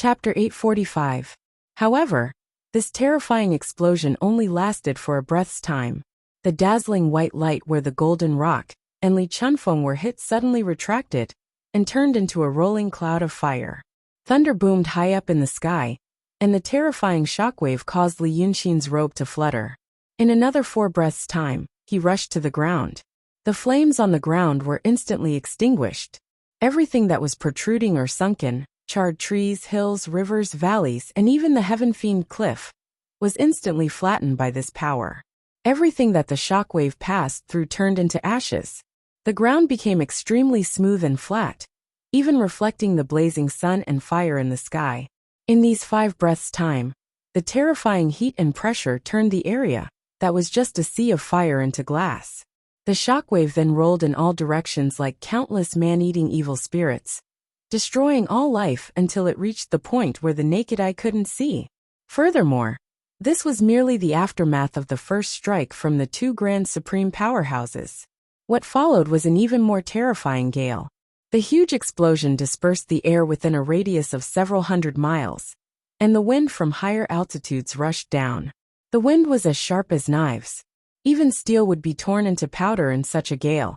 Chapter 845. However, this terrifying explosion only lasted for a breath's time. The dazzling white light where the golden rock and Li Chunfeng were hit suddenly retracted and turned into a rolling cloud of fire. Thunder boomed high up in the sky, and the terrifying shockwave caused Li Yunxin's robe to flutter. In another 4 breaths' time, he rushed to the ground. The flames on the ground were instantly extinguished. Everything that was protruding or sunken, charred trees, hills, rivers, valleys, and even the heaven-fiend cliff, was instantly flattened by this power. Everything that the shockwave passed through turned into ashes. The ground became extremely smooth and flat, even reflecting the blazing sun and fire in the sky. In these 5 breaths' time, the terrifying heat and pressure turned the area that was just a sea of fire into glass. The shockwave then rolled in all directions like countless man-eating evil spirits, destroying all life until it reached the point where the naked eye couldn't see. Furthermore, this was merely the aftermath of the first strike from the 2 grand supreme powerhouses. What followed was an even more terrifying gale. The huge explosion dispersed the air within a radius of several hundred miles, and the wind from higher altitudes rushed down. The wind was as sharp as knives. Even steel would be torn into powder in such a gale.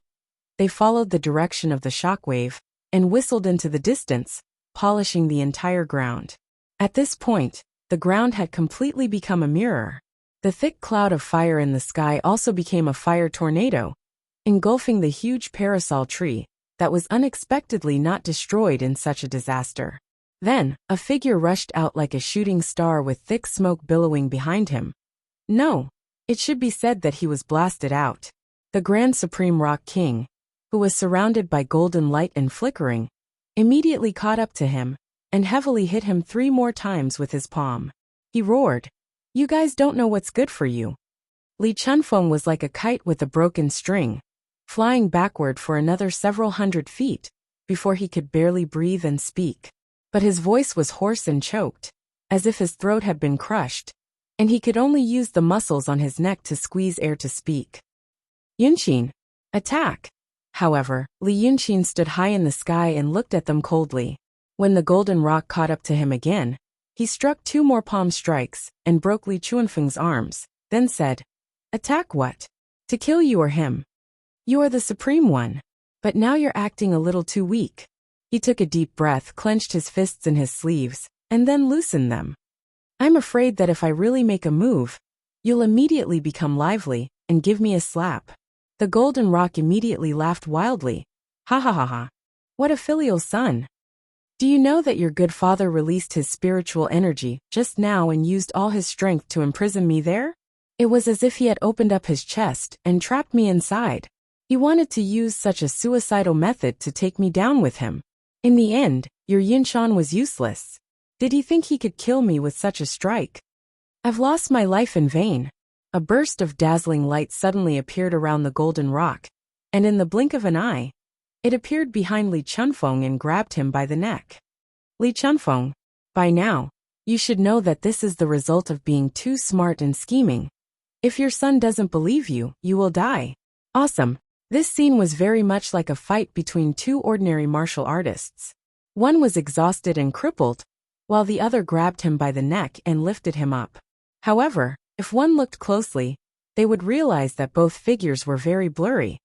They followed the direction of the shockwave and whistled into the distance, polishing the entire ground. At this point, the ground had completely become a mirror. The thick cloud of fire in the sky also became a fire tornado, engulfing the huge parasol tree that was unexpectedly not destroyed in such a disaster. Then, a figure rushed out like a shooting star with thick smoke billowing behind him. No, it should be said that he was blasted out. The Grand Supreme Rock King, who was surrounded by golden light and flickering, immediately caught up to him and heavily hit him 3 more times with his palm. He roared, "You guys don't know what's good for you." Li Chunfeng was like a kite with a broken string, flying backward for another several hundred feet before he could barely breathe and speak. But his voice was hoarse and choked, as if his throat had been crushed, and he could only use the muscles on his neck to squeeze air to speak. "Yunxin, attack!" However, Li Yunxin stood high in the sky and looked at them coldly. When the golden rock caught up to him again, he struck 2 more palm strikes and broke Li Chunfeng's arms, then said, "Attack what? To kill you or him? You are the Supreme One, but now you're acting a little too weak." He took a deep breath, clenched his fists in his sleeves, and then loosened them. "I'm afraid that if I really make a move, you'll immediately become lively and give me a slap." The golden rock immediately laughed wildly. "Ha ha ha ha. What a filial son. Do you know that your good father released his spiritual energy just now and used all his strength to imprison me there? It was as if he had opened up his chest and trapped me inside. He wanted to use such a suicidal method to take me down with him. In the end, your Yinshan was useless. Did he think he could kill me with such a strike? I've lost my life in vain." A burst of dazzling light suddenly appeared around the golden rock, and in the blink of an eye, it appeared behind Li Chunfeng and grabbed him by the neck. "Li Chunfeng, by now, you should know that this is the result of being too smart and scheming. If your son doesn't believe you, you will die." Awesome. This scene was very much like a fight between 2 ordinary martial artists. One was exhausted and crippled, while the other grabbed him by the neck and lifted him up. However, if one looked closely, they would realize that both figures were very blurry.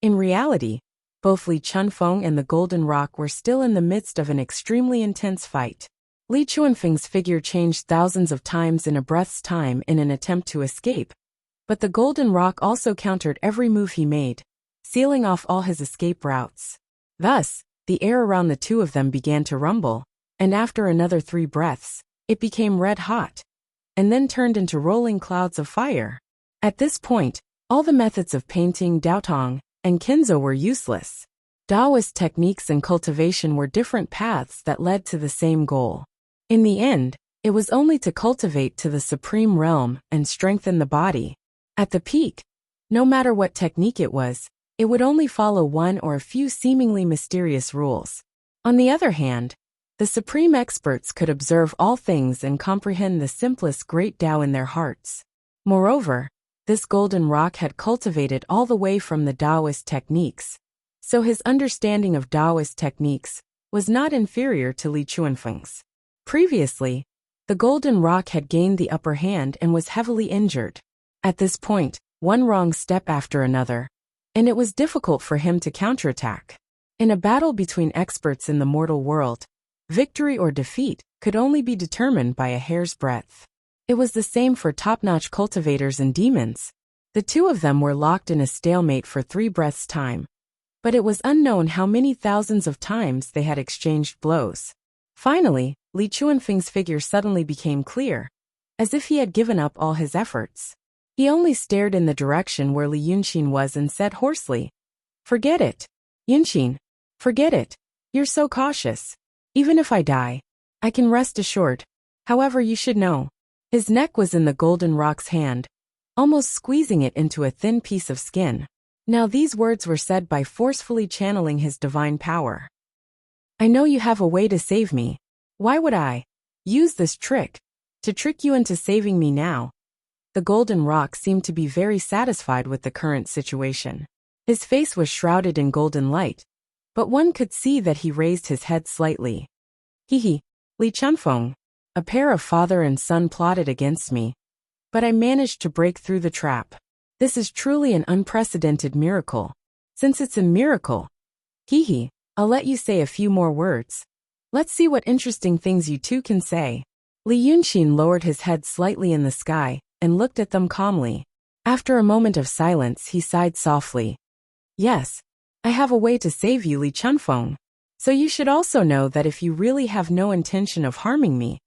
In reality, both Li Chunfeng and the Golden Rock were still in the midst of an extremely intense fight. Li Chunfeng's figure changed thousands of times in a breath's time in an attempt to escape, but the Golden Rock also countered every move he made, sealing off all his escape routes. Thus, the air around the 2 of them began to rumble, and after another 3 breaths, it became red hot, and then turned into rolling clouds of fire. At this point, all the methods of painting, Daotong, and Kenzo were useless. Taoist techniques and cultivation were different paths that led to the same goal. In the end, it was only to cultivate to the supreme realm and strengthen the body. At the peak, no matter what technique it was, it would only follow one or a few seemingly mysterious rules. On the other hand, the supreme experts could observe all things and comprehend the simplest great Tao in their hearts. Moreover, this golden rock had cultivated all the way from the Taoist techniques, so his understanding of Taoist techniques was not inferior to Li Chunfeng's. Previously, the golden rock had gained the upper hand and was heavily injured. At this point, one wrong step after another, and it was difficult for him to counterattack. In a battle between experts in the mortal world, victory or defeat could only be determined by a hair's breadth. It was the same for top-notch cultivators and demons. The two of them were locked in a stalemate for 3 breaths' time, but it was unknown how many thousands of times they had exchanged blows. Finally, Li Chuanfeng's figure suddenly became clear, as if he had given up all his efforts. He only stared in the direction where Li Yunqin was and said hoarsely, "Forget it. Yunqin, forget it. You're so cautious. Even if I die, I can rest assured. However, you should know." His neck was in the golden rock's hand, almost squeezing it into a thin piece of skin. Now these words were said by forcefully channeling his divine power. "I know you have a way to save me. Why would I use this trick to trick you into saving me now?" The golden rock seemed to be very satisfied with the current situation. His face was shrouded in golden light, but one could see that he raised his head slightly. "Hehe, Li Chunfeng, a pair of father and son plotted against me, but I managed to break through the trap. This is truly an unprecedented miracle. Since it's a miracle, hehe, I'll let you say a few more words. Let's see what interesting things you two can say." Li Yunqin lowered his head slightly in the sky and looked at them calmly. After a moment of silence, he sighed softly. "Yes, I have a way to save you, Li Chunfeng. So you should also know that if you really have no intention of harming me,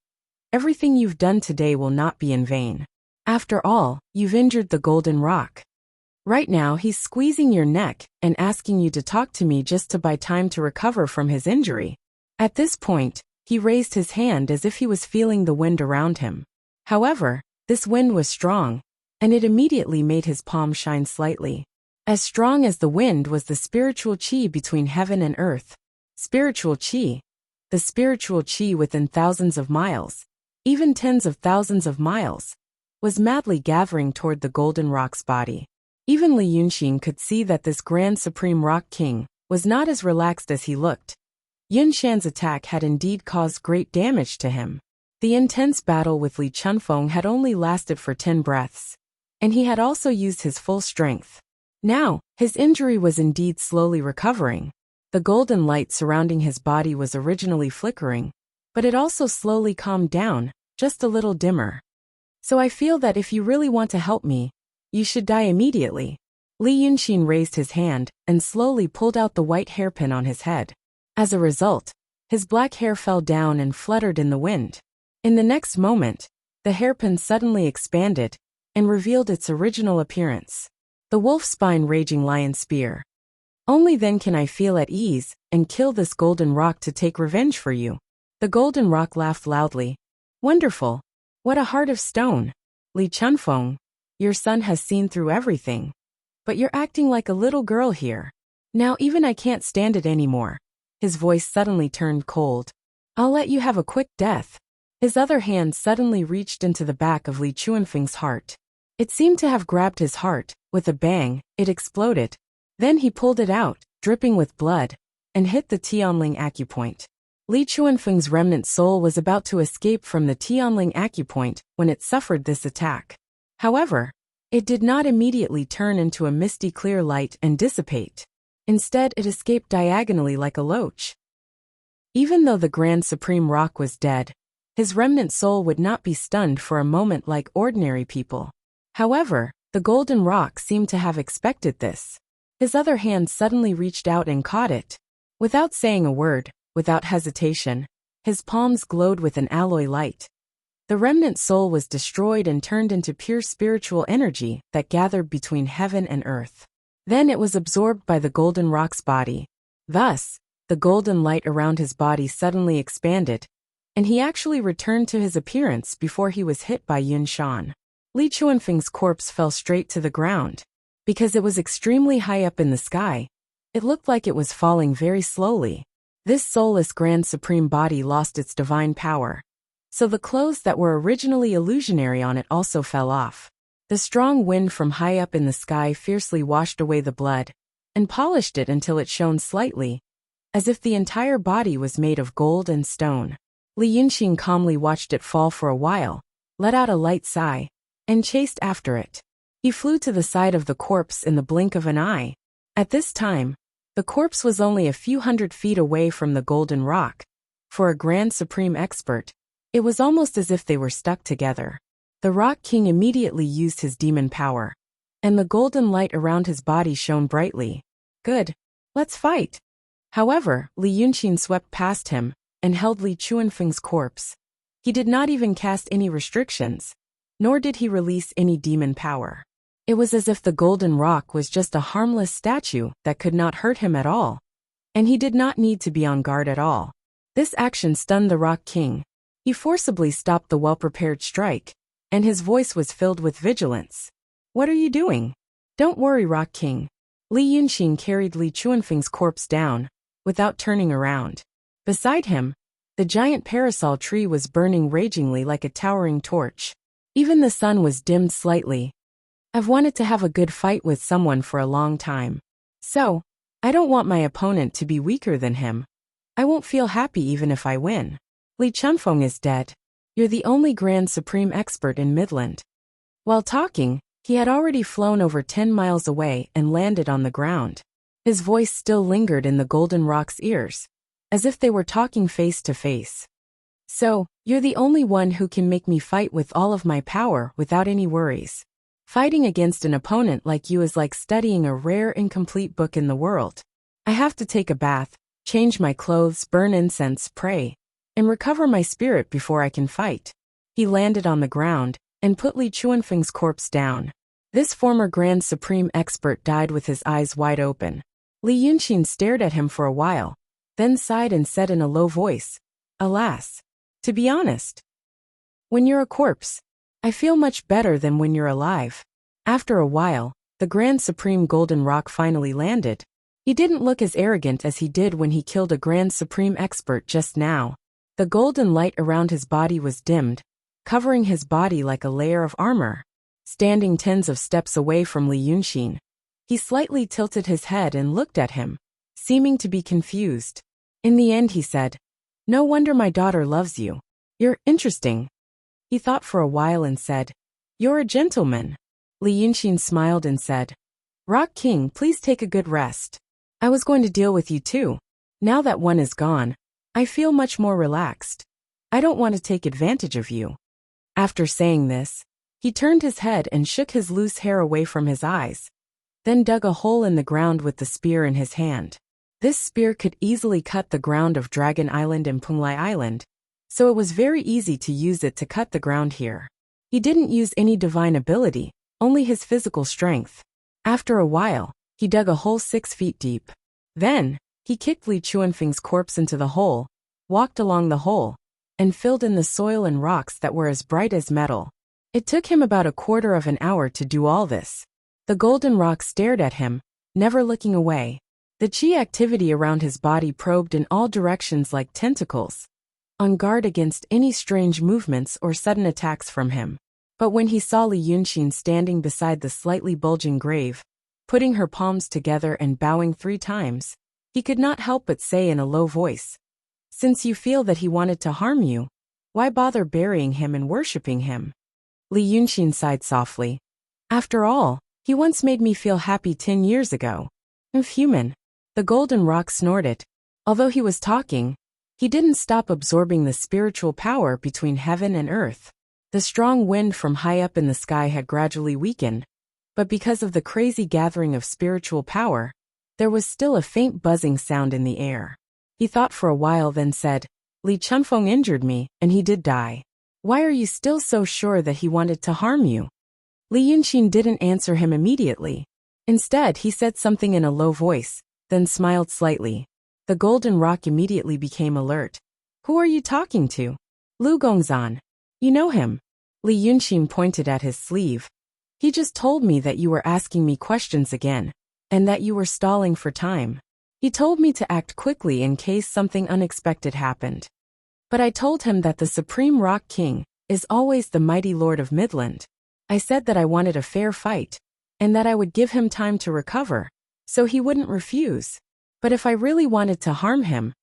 everything you've done today will not be in vain. After all, you've injured the golden rock. Right now he's squeezing your neck and asking you to talk to me just to buy time to recover from his injury." At this point, he raised his hand as if he was feeling the wind around him. However, this wind was strong, and it immediately made his palm shine slightly. As strong as the wind was the spiritual qi between heaven and earth. Spiritual qi, the spiritual qi within thousands of miles, even tens of thousands of miles, was madly gathering toward the golden rock's body. Even Li Yunqin could see that this grand supreme rock king was not as relaxed as he looked. Yun Shan's attack had indeed caused great damage to him. The intense battle with Li Chunfeng had only lasted for 10 breaths, and he had also used his full strength. Now, his injury was indeed slowly recovering. The golden light surrounding his body was originally flickering, but it also slowly calmed down, just a little dimmer. "So I feel that if you really want to help me, you should die immediately." Li Yunqin raised his hand and slowly pulled out the white hairpin on his head. As a result, his black hair fell down and fluttered in the wind. In the next moment, the hairpin suddenly expanded and revealed its original appearance. The wolf-spine raging lion spear. "Only then can I feel at ease and kill this golden rock to take revenge for you." The golden rock laughed loudly. "Wonderful. What a heart of stone. Li Chunfeng, your son has seen through everything. But you're acting like a little girl here. Now even I can't stand it anymore." His voice suddenly turned cold. "I'll let you have a quick death." His other hand suddenly reached into the back of Li Chuanfeng's heart. It seemed to have grabbed his heart. With a bang, it exploded. Then he pulled it out, dripping with blood, and hit the Tianling acupoint. Li Chuanfeng's remnant soul was about to escape from the Tianling acupoint when it suffered this attack. However, it did not immediately turn into a misty clear light and dissipate. Instead, it escaped diagonally like a loach. Even though the Grand Supreme Rock was dead, his remnant soul would not be stunned for a moment like ordinary people. However, the golden rock seemed to have expected this. His other hand suddenly reached out and caught it. Without saying a word, without hesitation, his palms glowed with an alloy light. The remnant soul was destroyed and turned into pure spiritual energy that gathered between heaven and earth. Then it was absorbed by the golden rock's body. Thus, the golden light around his body suddenly expanded, and he actually returned to his appearance before he was hit by Yun Shan. Li Chuanfeng's corpse fell straight to the ground. Because it was extremely high up in the sky, it looked like it was falling very slowly. This soulless Grand Supreme body lost its divine power, so the clothes that were originally illusionary on it also fell off. The strong wind from high up in the sky fiercely washed away the blood and polished it until it shone slightly, as if the entire body was made of gold and stone. Li Yunxin calmly watched it fall for a while, let out a light sigh, and chased after it. He flew to the side of the corpse in the blink of an eye. At this time, the corpse was only a few hundred feet away from the golden rock. For a Grand Supreme Expert, it was almost as if they were stuck together. The Rock King immediately used his demon power, and the golden light around his body shone brightly. Good. Let's fight. However, Li Yunxin swept past him and held Li Chuanfeng's corpse. He did not even cast any restrictions, nor did he release any demon power. It was as if the golden rock was just a harmless statue that could not hurt him at all, and he did not need to be on guard at all. This action stunned the Rock King. He forcibly stopped the well-prepared strike, and his voice was filled with vigilance. What are you doing? Don't worry, Rock King. Li Yunxin carried Li Chuanfeng's corpse down, without turning around. Beside him, the giant parasol tree was burning ragingly like a towering torch. Even the sun was dimmed slightly. I've wanted to have a good fight with someone for a long time. So, I don't want my opponent to be weaker than him. I won't feel happy even if I win. Li Chunfeng is dead. You're the only Grand Supreme Expert in Midland. While talking, he had already flown over 10 miles away and landed on the ground. His voice still lingered in the golden rock's ears, as if they were talking face to face. So, you're the only one who can make me fight with all of my power without any worries. Fighting against an opponent like you is like studying a rare incomplete book in the world. I have to take a bath, change my clothes, burn incense, pray, and recover my spirit before I can fight. He landed on the ground and put Li Chuanfeng's corpse down. This former Grand Supreme Expert died with his eyes wide open. Li Yunxin stared at him for a while, then sighed and said in a low voice, Alas. To be honest, when you're a corpse, I feel much better than when you're alive. After a while, the Grand Supreme Golden Rock finally landed. He didn't look as arrogant as he did when he killed a Grand Supreme Expert just now. The golden light around his body was dimmed, covering his body like a layer of armor. Standing tens of steps away from Li Yunxin, he slightly tilted his head and looked at him, seeming to be confused. In the end he said, No wonder my daughter loves you. You're interesting. He thought for a while and said, You're a gentleman. Li Yunxin smiled and said, Rock King, please take a good rest. I was going to deal with you too. Now that one is gone, I feel much more relaxed. I don't want to take advantage of you. After saying this, he turned his head and shook his loose hair away from his eyes, then dug a hole in the ground with the spear in his hand. This spear could easily cut the ground of Dragon Island and Punglai Island, so it was very easy to use it to cut the ground here. He didn't use any divine ability, only his physical strength. After a while, he dug a hole 6 feet deep. Then, he kicked Li Chuanfeng's corpse into the hole, walked along the hole, and filled in the soil and rocks that were as bright as metal. It took him about a quarter of an hour to do all this. The golden rock stared at him, never looking away. The chi activity around his body probed in all directions like tentacles, on guard against any strange movements or sudden attacks from him. But when he saw Li Yunxin standing beside the slightly bulging grave, putting her palms together and bowing 3 times, he could not help but say in a low voice, Since you feel that he wanted to harm you, why bother burying him and worshipping him? Li Yunxin sighed softly. After all, he once made me feel happy 10 years ago. I'm human. The golden rock snorted. Although he was talking, he didn't stop absorbing the spiritual power between heaven and earth. The strong wind from high up in the sky had gradually weakened, but because of the crazy gathering of spiritual power, there was still a faint buzzing sound in the air. He thought for a while, then said, Li Chunfeng injured me, and he did die. Why are you still so sure that he wanted to harm you? Li Yunxin didn't answer him immediately. Instead, he said something in a low voice, then smiled slightly. The golden rock immediately became alert. Who are you talking to? Lu Gongzan. You know him. Li Yunxin pointed at his sleeve. He just told me that you were asking me questions again, and that you were stalling for time. He told me to act quickly in case something unexpected happened. But I told him that the Supreme Rock King is always the mighty Lord of Midland. I said that I wanted a fair fight, and that I would give him time to recover, so he wouldn't refuse. But if I really wanted to harm him,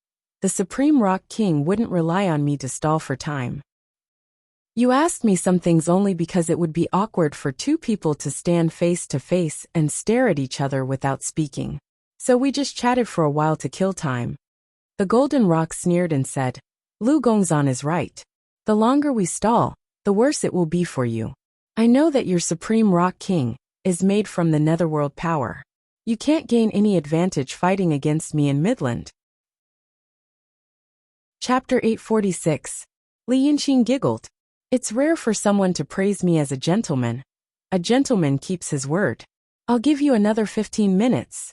the Supreme Rock King wouldn't rely on me to stall for time. You asked me some things only because it would be awkward for two people to stand face to face and stare at each other without speaking. So we just chatted for a while to kill time. The Golden Rock sneered and said, Lu Gongzan is right. The longer we stall, the worse it will be for you. I know that your Supreme Rock King is made from the netherworld power. You can't gain any advantage fighting against me in Midland. Chapter 846. Li Yunqin giggled. It's rare for someone to praise me as a gentleman. A gentleman keeps his word. I'll give you another 15 minutes.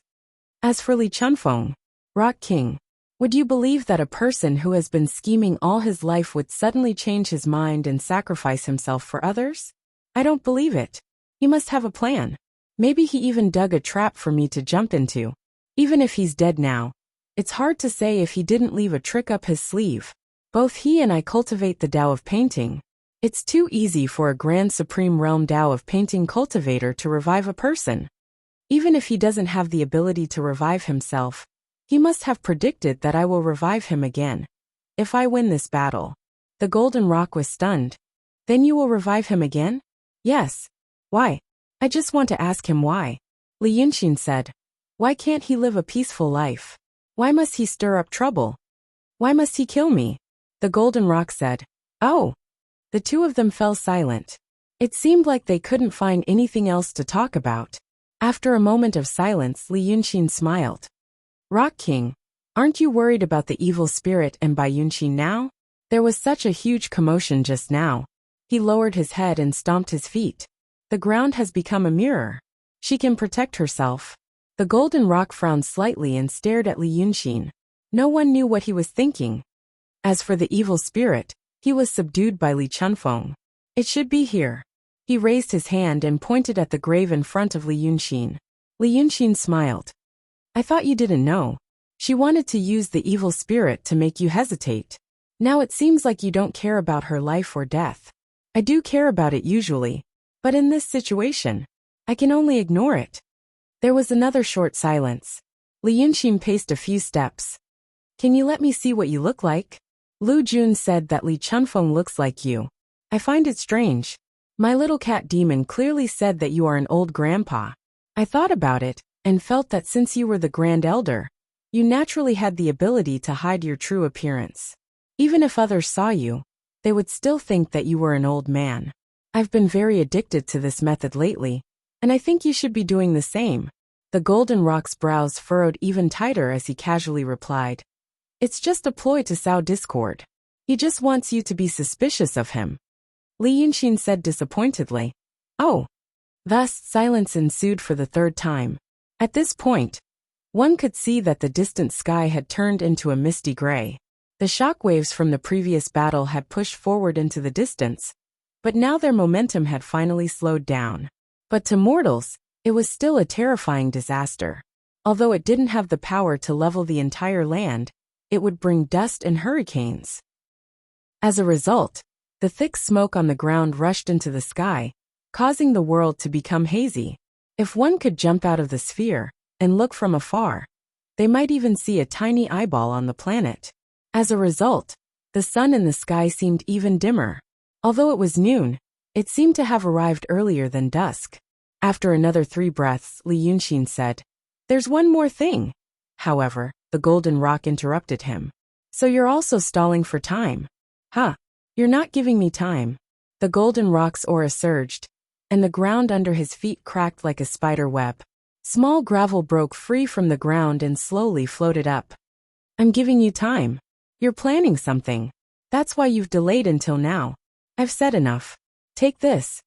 As for Li Chunfeng, Rock King, would you believe that a person who has been scheming all his life would suddenly change his mind and sacrifice himself for others? I don't believe it. He must have a plan. Maybe he even dug a trap for me to jump into. Even if he's dead now, it's hard to say if he didn't leave a trick up his sleeve. Both he and I cultivate the Tao of painting. It's too easy for a Grand Supreme Realm Tao of painting cultivator to revive a person. Even if he doesn't have the ability to revive himself, he must have predicted that I will revive him again. If I win this battle. The Golden Rock was stunned. Then you will revive him again? Yes. Why? I just want to ask him why. Li Yunqin said. Why can't he live a peaceful life? Why must he stir up trouble? Why must he kill me? The Golden Rock said. Oh. The two of them fell silent. It seemed like they couldn't find anything else to talk about. After a moment of silence, Li Yunqin smiled. Rock King, aren't you worried about the evil spirit and Bai Yunqin now? There was such a huge commotion just now. He lowered his head and stomped his feet. The ground has become a mirror. She can protect herself. The Golden Rock frowned slightly and stared at Li Yunqin. No one knew what he was thinking. As for the evil spirit, he was subdued by Li Chunfeng. It should be here. He raised his hand and pointed at the grave in front of Li Yunqin. Li Yunqin smiled. I thought you didn't know. She wanted to use the evil spirit to make you hesitate. Now it seems like you don't care about her life or death. I do care about it usually, but in this situation, I can only ignore it. There was another short silence. Li Yunqin paced a few steps. Can you let me see what you look like? Lu Jun said that Li Chunfeng looks like you. I find it strange. My little cat demon clearly said that you are an old grandpa. I thought about it, and felt that since you were the Grand Elder, you naturally had the ability to hide your true appearance. Even if others saw you, they would still think that you were an old man. I've been very addicted to this method lately, and I think you should be doing the same. The Golden Rock's brows furrowed even tighter as he casually replied. It's just a ploy to sow discord. He just wants you to be suspicious of him. Li Yunqin said disappointedly. Oh. Thus, silence ensued for the third time. At this point, one could see that the distant sky had turned into a misty gray. The shockwaves from the previous battle had pushed forward into the distance, but now their momentum had finally slowed down. But to mortals, it was still a terrifying disaster. Although it didn't have the power to level the entire land, it would bring dust and hurricanes. As a result, the thick smoke on the ground rushed into the sky, causing the world to become hazy. If one could jump out of the sphere and look from afar, they might even see a tiny eyeball on the planet. As a result, the sun in the sky seemed even dimmer. Although it was noon, it seemed to have arrived earlier than dusk. After another 3 breaths, Li Yunqin said, There's one more thing. However, the Golden Rock interrupted him. So you're also stalling for time? Huh. You're not giving me time. The Golden Rock's aura surged, and the ground under his feet cracked like a spider web. Small gravel broke free from the ground and slowly floated up. I'm giving you time. You're planning something. That's why you've delayed until now. I've said enough. Take this.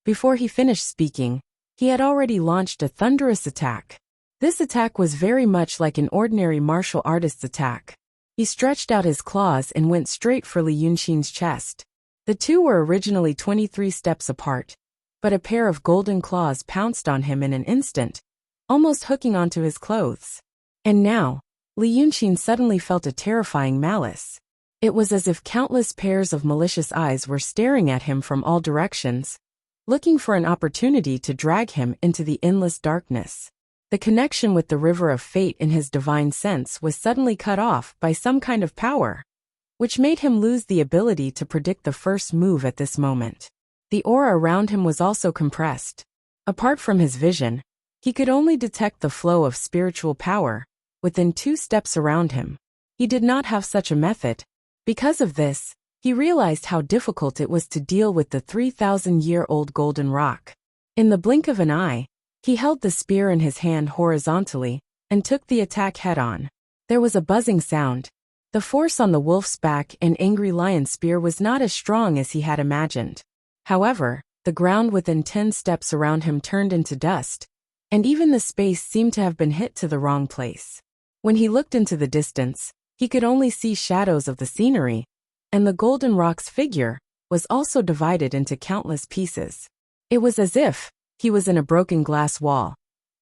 Before he finished speaking, he had already launched a thunderous attack. This attack was very much like an ordinary martial artist's attack. He stretched out his claws and went straight for Li Yunqin's chest. The two were originally 23 steps apart, but a pair of golden claws pounced on him in an instant, almost hooking onto his clothes. And now, Li Yunqin suddenly felt a terrifying malice. It was as if countless pairs of malicious eyes were staring at him from all directions, looking for an opportunity to drag him into the endless darkness. The connection with the river of fate in his divine sense was suddenly cut off by some kind of power, which made him lose the ability to predict the first move at this moment. The aura around him was also compressed. Apart from his vision, he could only detect the flow of spiritual power within 2 steps around him. He did not have such a method. Because of this, he realized how difficult it was to deal with the 3,000-year-old golden rock. In the blink of an eye, he held the spear in his hand horizontally and took the attack head-on. There was a buzzing sound. The force on the wolf's back and angry lion's spear was not as strong as he had imagined. However, the ground within 10 steps around him turned into dust, and even the space seemed to have been hit to the wrong place. When he looked into the distance, he could only see shadows of the scenery, and the golden rock's figure was also divided into countless pieces. It was as if he was in a broken glass wall,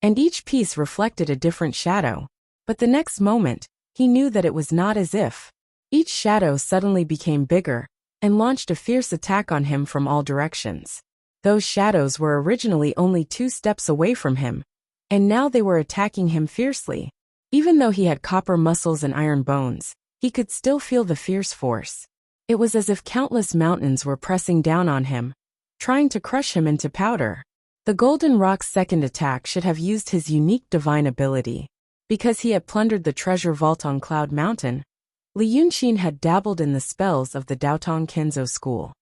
and each piece reflected a different shadow. But the next moment, he knew that it was not as if. Each shadow suddenly became bigger and launched a fierce attack on him from all directions. Those shadows were originally only 2 steps away from him, and now they were attacking him fiercely. Even though he had copper muscles and iron bones, he could still feel the fierce force. It was as if countless mountains were pressing down on him, trying to crush him into powder. The golden rock's second attack should have used his unique divine ability. Because he had plundered the treasure vault on Cloud Mountain, Li Yunqin had dabbled in the spells of the Daotong Kenzo school.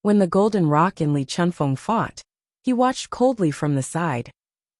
When the golden rock and Li Chunfeng fought, he watched coldly from the side,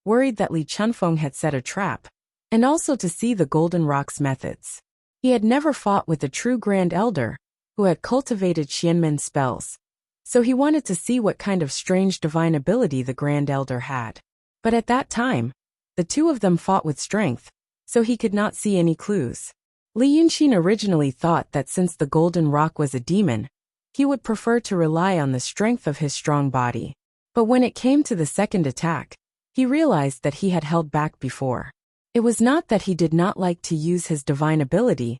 worried that Li Chunfeng had set a trap, and also to see the golden rock's methods. He had never fought with a true Grand Elder, who had cultivated Xianmen spells, so he wanted to see what kind of strange divine ability the Grand Elder had. But at that time, the two of them fought with strength, so he could not see any clues. Li Yunqin originally thought that since the golden rock was a demon, he would prefer to rely on the strength of his strong body. But when it came to the second attack, he realized that he had held back before. It was not that he did not like to use his divine ability,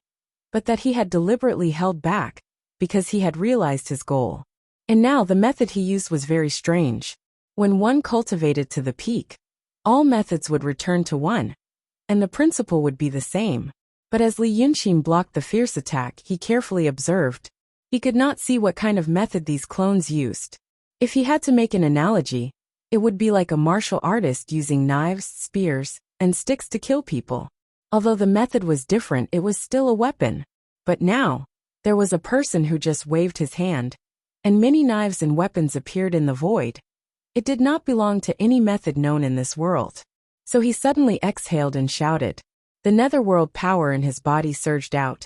but that he had deliberately held back, because he had realized his goal. And now the method he used was very strange. When one cultivated to the peak, all methods would return to one, and the principle would be the same. But as Li Yunqin blocked the fierce attack, he carefully observed. He could not see what kind of method these clones used. If he had to make an analogy, it would be like a martial artist using knives, spears, and sticks to kill people. Although the method was different, it was still a weapon. But now, there was a person who just waved his hand, and many knives and weapons appeared in the void. It did not belong to any method known in this world. So he suddenly exhaled and shouted. The netherworld power in his body surged out,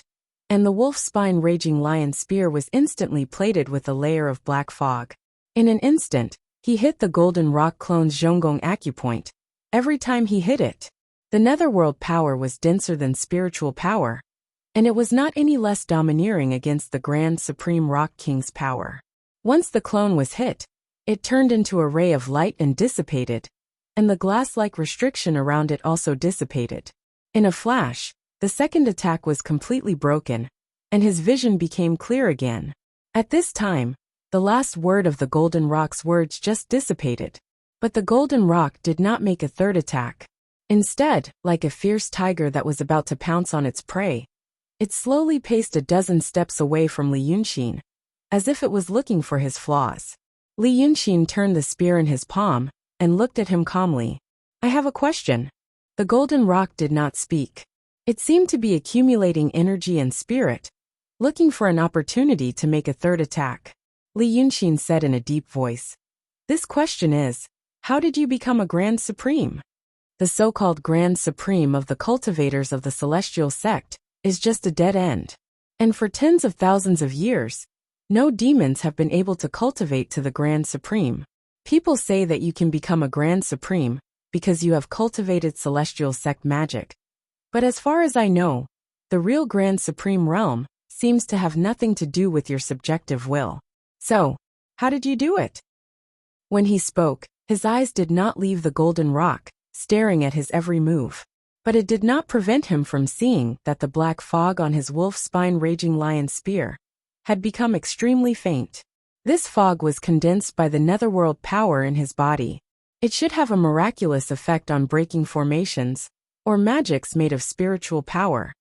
and the wolf spine raging lion spear was instantly plated with a layer of black fog. In an instant, he hit the golden rock clone's Zhonggong acupoint. Every time he hit it, the netherworld power was denser than spiritual power, and it was not any less domineering against the Grand Supreme Rock King's power. Once the clone was hit, it turned into a ray of light and dissipated, and the glass-like restriction around it also dissipated. In a flash, the second attack was completely broken, and his vision became clear again. At this time, the last word of the golden rock's words just dissipated. But the golden rock did not make a third attack. Instead, like a fierce tiger that was about to pounce on its prey, it slowly paced a dozen steps away from Li Yunqin, as if it was looking for his flaws. Li Yunqin turned the spear in his palm and looked at him calmly. I have a question. The golden rock did not speak. It seemed to be accumulating energy and spirit, looking for an opportunity to make a third attack. Li Yunqin said in a deep voice. This question is, how did you become a Grand Supreme? The so-called Grand Supreme of the cultivators of the celestial sect is just a dead end. And for tens of thousands of years, no demons have been able to cultivate to the Grand Supreme. People say that you can become a Grand Supreme because you have cultivated celestial sect magic. But as far as I know, the real Grand Supreme realm seems to have nothing to do with your subjective will. So, how did you do it? When he spoke, his eyes did not leave the golden rock, staring at his every move. But it did not prevent him from seeing that the black fog on his wolf spine raging lion spear had become extremely faint. This fog was condensed by the netherworld power in his body. It should have a miraculous effect on breaking formations, or magics made of spiritual power,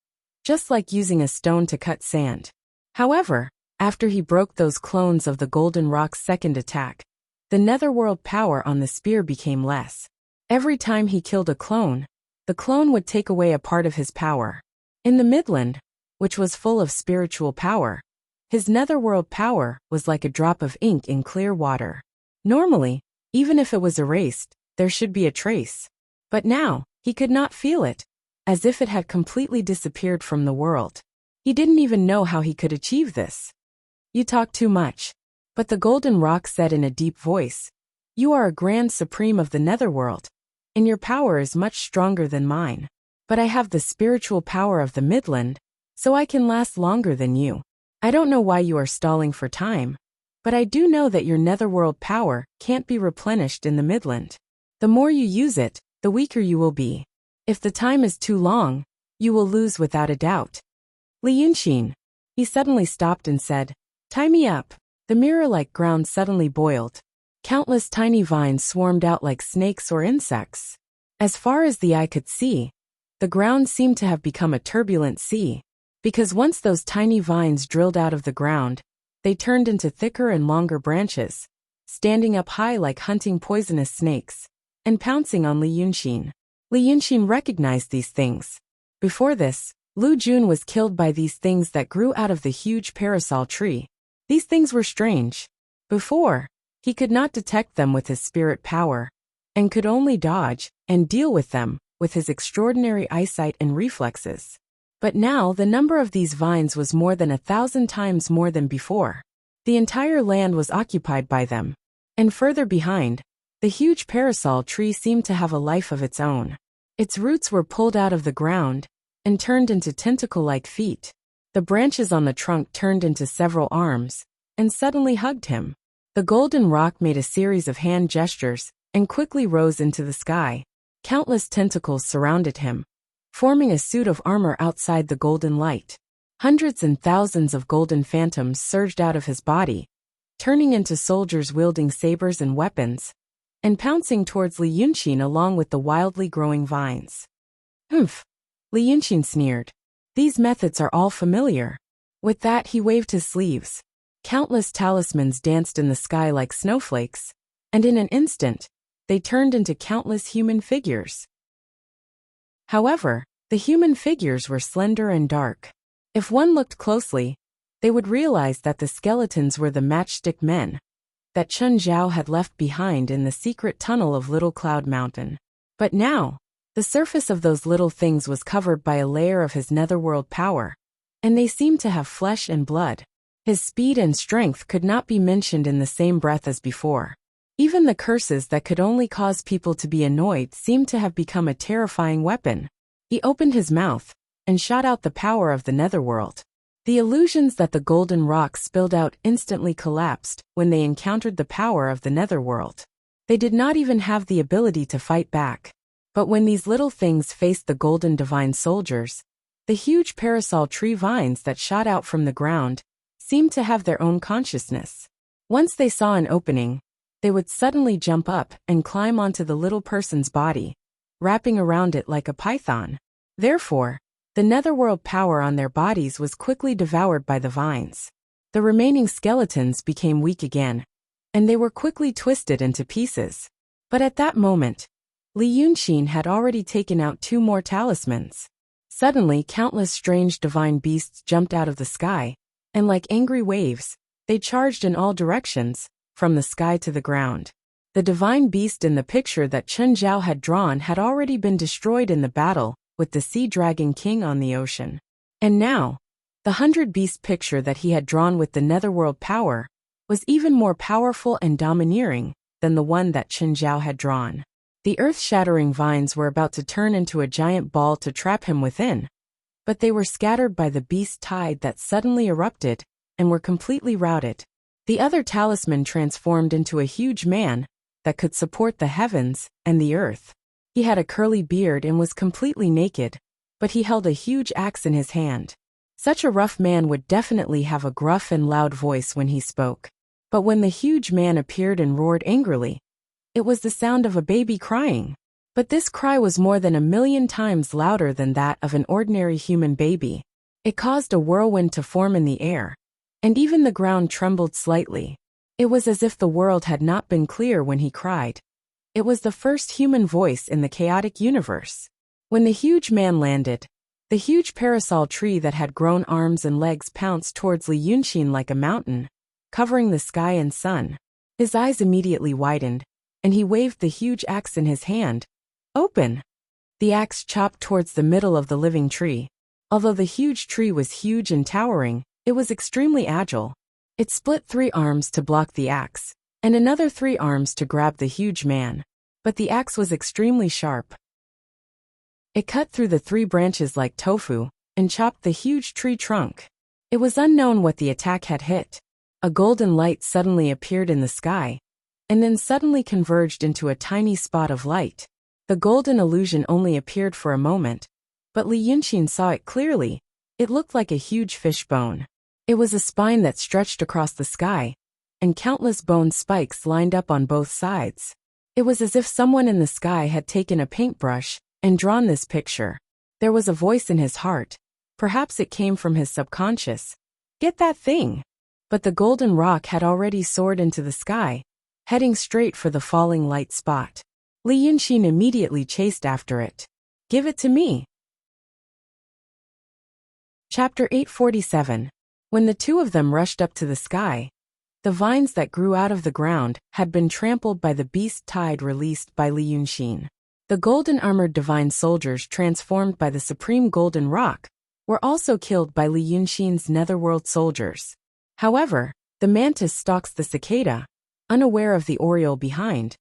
just like using a stone to cut sand. However, after he broke those clones of the golden rock's second attack, the netherworld power on the spear became less. Every time he killed a clone, the clone would take away a part of his power. In the Midland, which was full of spiritual power, his netherworld power was like a drop of ink in clear water. Normally, even if it was erased, there should be a trace. But now, he could not feel it, as if it had completely disappeared from the world. He didn't even know how he could achieve this. "You talk too much." But the golden rock said in a deep voice, "You are a grand supreme of the netherworld, and your power is much stronger than mine. But I have the spiritual power of the Midland, so I can last longer than you. I don't know why you are stalling for time, but I do know that your netherworld power can't be replenished in the Midland. The more you use it, the weaker you will be. If the time is too long, you will lose without a doubt." "Li Yunxin." He suddenly stopped and said, "Tie me up." The mirror-like ground suddenly boiled. Countless tiny vines swarmed out like snakes or insects. As far as the eye could see, the ground seemed to have become a turbulent sea, because once those tiny vines drilled out of the ground, they turned into thicker and longer branches, standing up high like hunting poisonous snakes, and pouncing on Li Yunxin. Li Yunxin recognized these things. Before this, Lu Jun was killed by these things that grew out of the huge parasol tree. These things were strange. Before, he could not detect them with his spirit power, and could only dodge and deal with them with his extraordinary eyesight and reflexes. But now the number of these vines was more than 1,000 times more than before. The entire land was occupied by them. And further behind, the huge parasol tree seemed to have a life of its own. Its roots were pulled out of the ground and turned into tentacle-like feet. The branches on the trunk turned into several arms, and suddenly hugged him. The golden rock made a series of hand gestures, and quickly rose into the sky. Countless tentacles surrounded him, forming a suit of armor outside the golden light. Hundreds and thousands of golden phantoms surged out of his body, turning into soldiers wielding sabers and weapons, and pouncing towards Li Yunxin along with the wildly growing vines. "Humph," Li Yunxin sneered. "These methods are all familiar." With that he waved his sleeves. Countless talismans danced in the sky like snowflakes, and in an instant, they turned into countless human figures. However, the human figures were slender and dark. If one looked closely, they would realize that the skeletons were the matchstick men that Chun Zhao had left behind in the secret tunnel of Little Cloud Mountain. But now, the surface of those little things was covered by a layer of his netherworld power, and they seemed to have flesh and blood. His speed and strength could not be mentioned in the same breath as before. Even the curses that could only cause people to be annoyed seemed to have become a terrifying weapon. He opened his mouth and shot out the power of the netherworld. The illusions that the golden rock spilled out instantly collapsed when they encountered the power of the netherworld. They did not even have the ability to fight back. But when these little things faced the golden divine soldiers, the huge parasol tree vines that shot out from the ground seemed to have their own consciousness. Once they saw an opening, they would suddenly jump up and climb onto the little person's body, wrapping around it like a python. Therefore, the netherworld power on their bodies was quickly devoured by the vines. The remaining skeletons became weak again, and they were quickly twisted into pieces. But at that moment, Li Yunxin had already taken out 2 more talismans. Suddenly, countless strange divine beasts jumped out of the sky, and like angry waves, they charged in all directions, from the sky to the ground. The divine beast in the picture that Chun Zhao had drawn had already been destroyed in the battle with the Sea Dragon King on the ocean. And now, the 100-beast picture that he had drawn with the netherworld power was even more powerful and domineering than the one that Chun Zhao had drawn. The earth-shattering vines were about to turn into a giant ball to trap him within, but they were scattered by the beast tide that suddenly erupted and were completely routed. The other talisman transformed into a huge man that could support the heavens and the earth. He had a curly beard and was completely naked, but he held a huge axe in his hand. Such a rough man would definitely have a gruff and loud voice when he spoke. But when the huge man appeared and roared angrily, It was the sound of a baby crying. But this cry was more than 1,000,000 times louder than that of an ordinary human baby. It caused a whirlwind to form in the air, and even the ground trembled slightly. It was as if the world had not been clear when he cried. It was the first human voice in the chaotic universe. When the huge man landed, the huge parasol tree that had grown arms and legs pounced towards Li Yunxin like a mountain, covering the sky and sun. His eyes immediately widened, and he waved the huge axe in his hand. Open! The axe chopped towards the middle of the living tree. Although the huge tree was huge and towering, it was extremely agile. It split 3 arms to block the axe, and another 3 arms to grab the huge man. But the axe was extremely sharp. It cut through the 3 branches like tofu, and chopped the huge tree trunk. It was unknown what the attack had hit. A golden light suddenly appeared in the sky, and then suddenly converged into a tiny spot of light. The golden illusion only appeared for a moment, but Li Yunxin saw it clearly. It looked like a huge fishbone. It was a spine that stretched across the sky, and countless bone spikes lined up on both sides. It was as if someone in the sky had taken a paintbrush and drawn this picture. There was a voice in his heart. Perhaps it came from his subconscious. Get that thing! But the golden rock had already soared into the sky, heading straight for the falling light spot. Li Yunxin immediately chased after it. Give it to me! Chapter 847. When the 2 of them rushed up to the sky, the vines that grew out of the ground had been trampled by the beast tide released by Li Yunxin. The golden-armored divine soldiers transformed by the supreme golden rock were also killed by Li Yunxin's netherworld soldiers. However, the mantis stalks the cicada, unaware of the oriole behind.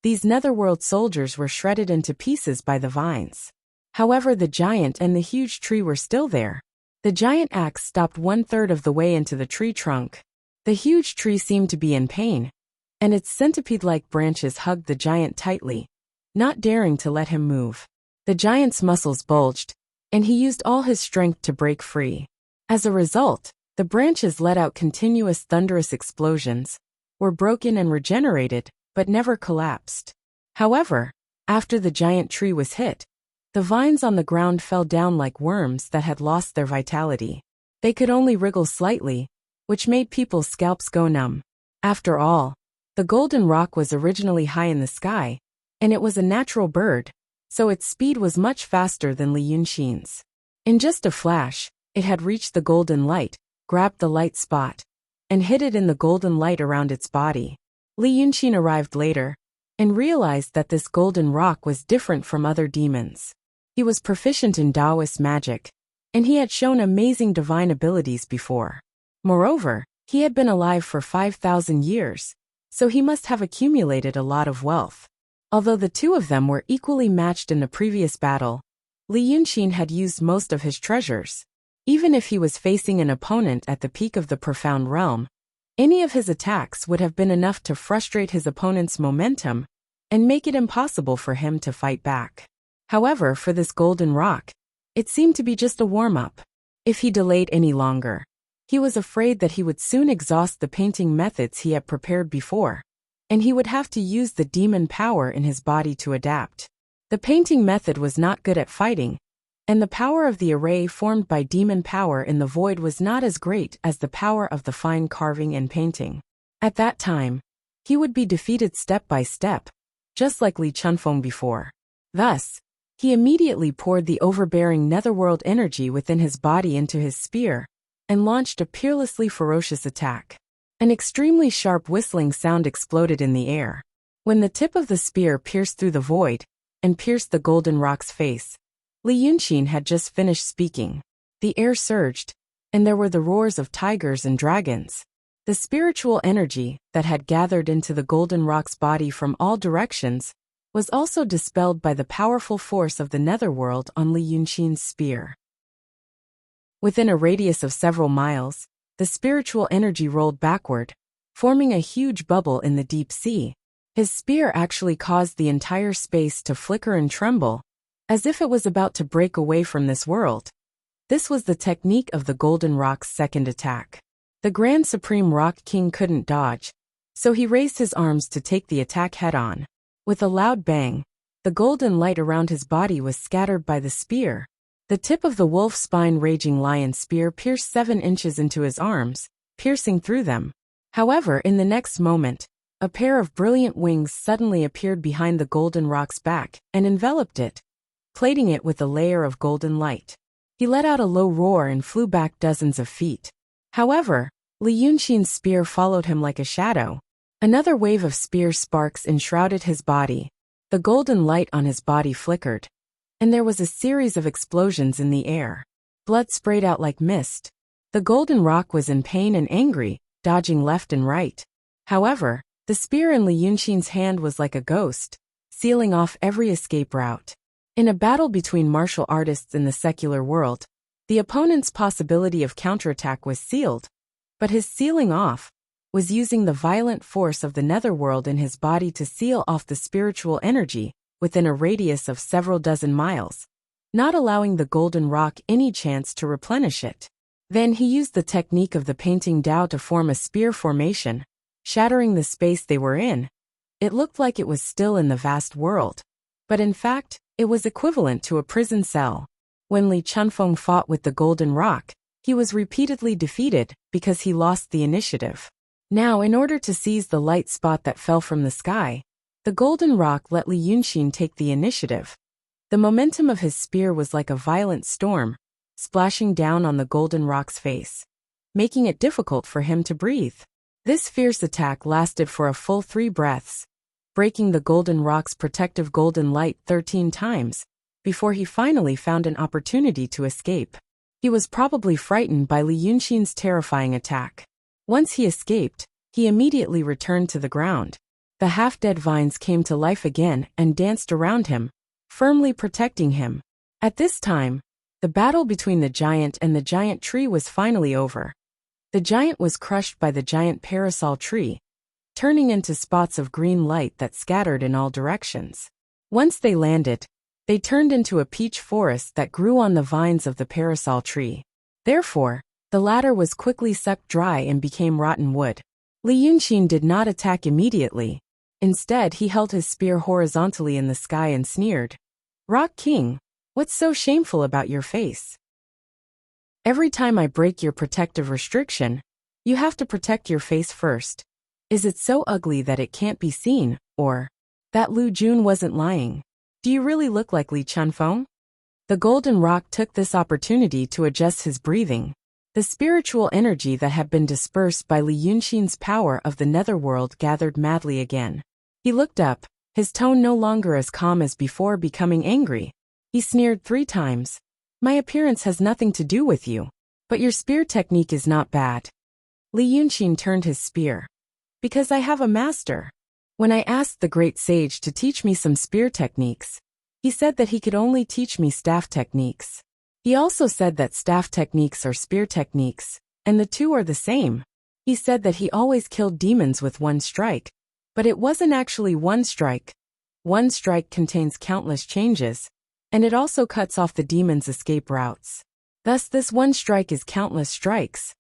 These netherworld soldiers were shredded into pieces by the vines. However, the giant and the huge tree were still there. The giant axe stopped 1/3 of the way into the tree trunk. The huge tree seemed to be in pain, and its centipede-like branches hugged the giant tightly, not daring to let him move. The giant's muscles bulged, and he used all his strength to break free. As a result, the branches let out continuous thunderous explosions, were broken and regenerated, but never collapsed. However, after the giant tree was hit, the vines on the ground fell down like worms that had lost their vitality. They could only wriggle slightly, which made people's scalps go numb. After all, the golden rock was originally high in the sky, and it was a natural bird, so its speed was much faster than Li Yunxin's. In just a flash, it had reached the golden light, grabbed the light spot, and hid it in the golden light around its body. Li Yunxin arrived later, and realized that this golden rock was different from other demons. He was proficient in Taoist magic, and he had shown amazing divine abilities before. Moreover, he had been alive for 5,000 years, so he must have accumulated a lot of wealth. Although the 2 of them were equally matched in the previous battle, Li Yunxin had used most of his treasures. Even if he was facing an opponent at the peak of the profound realm, any of his attacks would have been enough to frustrate his opponent's momentum and make it impossible for him to fight back. However, for this golden rock, it seemed to be just a warm-up. If he delayed any longer, he was afraid that he would soon exhaust the painting methods he had prepared before, and he would have to use the demon power in his body to adapt. The painting method was not good at fighting, and the power of the array formed by demon power in the void was not as great as the power of the fine carving and painting. At that time, he would be defeated step by step, just like Li Chunfeng before. Thus, he immediately poured the overbearing netherworld energy within his body into his spear, and launched a peerlessly ferocious attack. An extremely sharp whistling sound exploded in the air. When the tip of the spear pierced through the void, and pierced the golden rock's face, Li Yunxin had just finished speaking. The air surged, and there were the roars of tigers and dragons. The spiritual energy that had gathered into the golden rock's body from all directions was also dispelled by the powerful force of the netherworld on Li Yunxin's spear. Within a radius of several miles, the spiritual energy rolled backward, forming a huge bubble in the deep sea. His spear actually caused the entire space to flicker and tremble, as if it was about to break away from this world. This was the technique of the Golden Rock's second attack. The Grand Supreme Rock King couldn't dodge, so he raised his arms to take the attack head-on. With a loud bang, the golden light around his body was scattered by the spear. The tip of the wolf spine-raging lion spear pierced 7 inches into his arms, piercing through them. However, in the next moment, a pair of brilliant wings suddenly appeared behind the golden rock's back and enveloped it, plating it with a layer of golden light. He let out a low roar and flew back dozens of feet. However, Li Yunxin's spear followed him like a shadow. Another wave of spear sparks enshrouded his body. The golden light on his body flickered, and there was a series of explosions in the air. Blood sprayed out like mist. The golden rock was in pain and angry, dodging left and right. However, the spear in Li Yunxin's hand was like a ghost, sealing off every escape route. In a battle between martial artists in the secular world, the opponent's possibility of counterattack was sealed, but his sealing off was using the violent force of the netherworld in his body to seal off the spiritual energy within a radius of several dozen miles, not allowing the golden rock any chance to replenish it. Then he used the technique of the painting Tao to form a spear formation, shattering the space they were in. It looked like it was still in the vast world, but in fact, it was equivalent to a prison cell. When Li Chunfeng fought with the golden rock, he was repeatedly defeated because he lost the initiative. Now, in order to seize the light spot that fell from the sky, the golden rock let Li Yunxin take the initiative. The momentum of his spear was like a violent storm, splashing down on the golden rock's face, making it difficult for him to breathe. This fierce attack lasted for a full 3 breaths, breaking the golden rock's protective golden light 13 times, before he finally found an opportunity to escape. He was probably frightened by Li Yunxin's terrifying attack. Once he escaped, he immediately returned to the ground. The half-dead vines came to life again and danced around him, firmly protecting him. At this time, the battle between the giant and the giant tree was finally over. The giant was crushed by the giant parasol tree, turning into spots of green light that scattered in all directions. Once they landed, they turned into a peach forest that grew on the vines of the parasol tree. Therefore, the latter was quickly sucked dry and became rotten wood. Li Yunxin did not attack immediately. Instead, he held his spear horizontally in the sky and sneered, "Rock King, what's so shameful about your face? Every time I break your protective restriction, you have to protect your face first. Is it so ugly that it can't be seen, or that Lu Jun wasn't lying? Do you really look like Li Chunfeng?" The golden rock took this opportunity to adjust his breathing. The spiritual energy that had been dispersed by Li Yunxin's power of the netherworld gathered madly again. He looked up, his tone no longer as calm as before, becoming angry. He sneered 3 times. "My appearance has nothing to do with you, but your spear technique is not bad." Li Yunxin turned his spear. "Because I have a master. When I asked the great sage to teach me some spear techniques, he said that he could only teach me staff techniques. He also said that staff techniques are spear techniques, and the two are the same. He said that he always killed demons with 1 strike, but it wasn't actually 1 strike. 1 strike contains countless changes, and it also cuts off the demon's escape routes. Thus this 1 strike is countless strikes.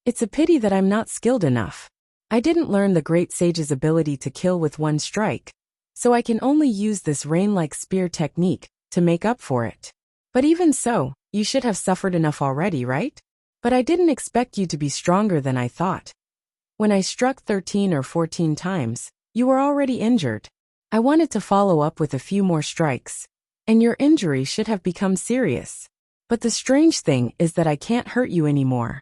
It's a pity that I'm not skilled enough. I didn't learn the great sage's ability to kill with 1 strike, so I can only use this rain-like spear technique to make up for it. But even so, you should have suffered enough already, right? But I didn't expect you to be stronger than I thought. When I struck 13 or 14 times, you were already injured. I wanted to follow up with a few more strikes, and your injury should have become serious. But the strange thing is that I can't hurt you anymore."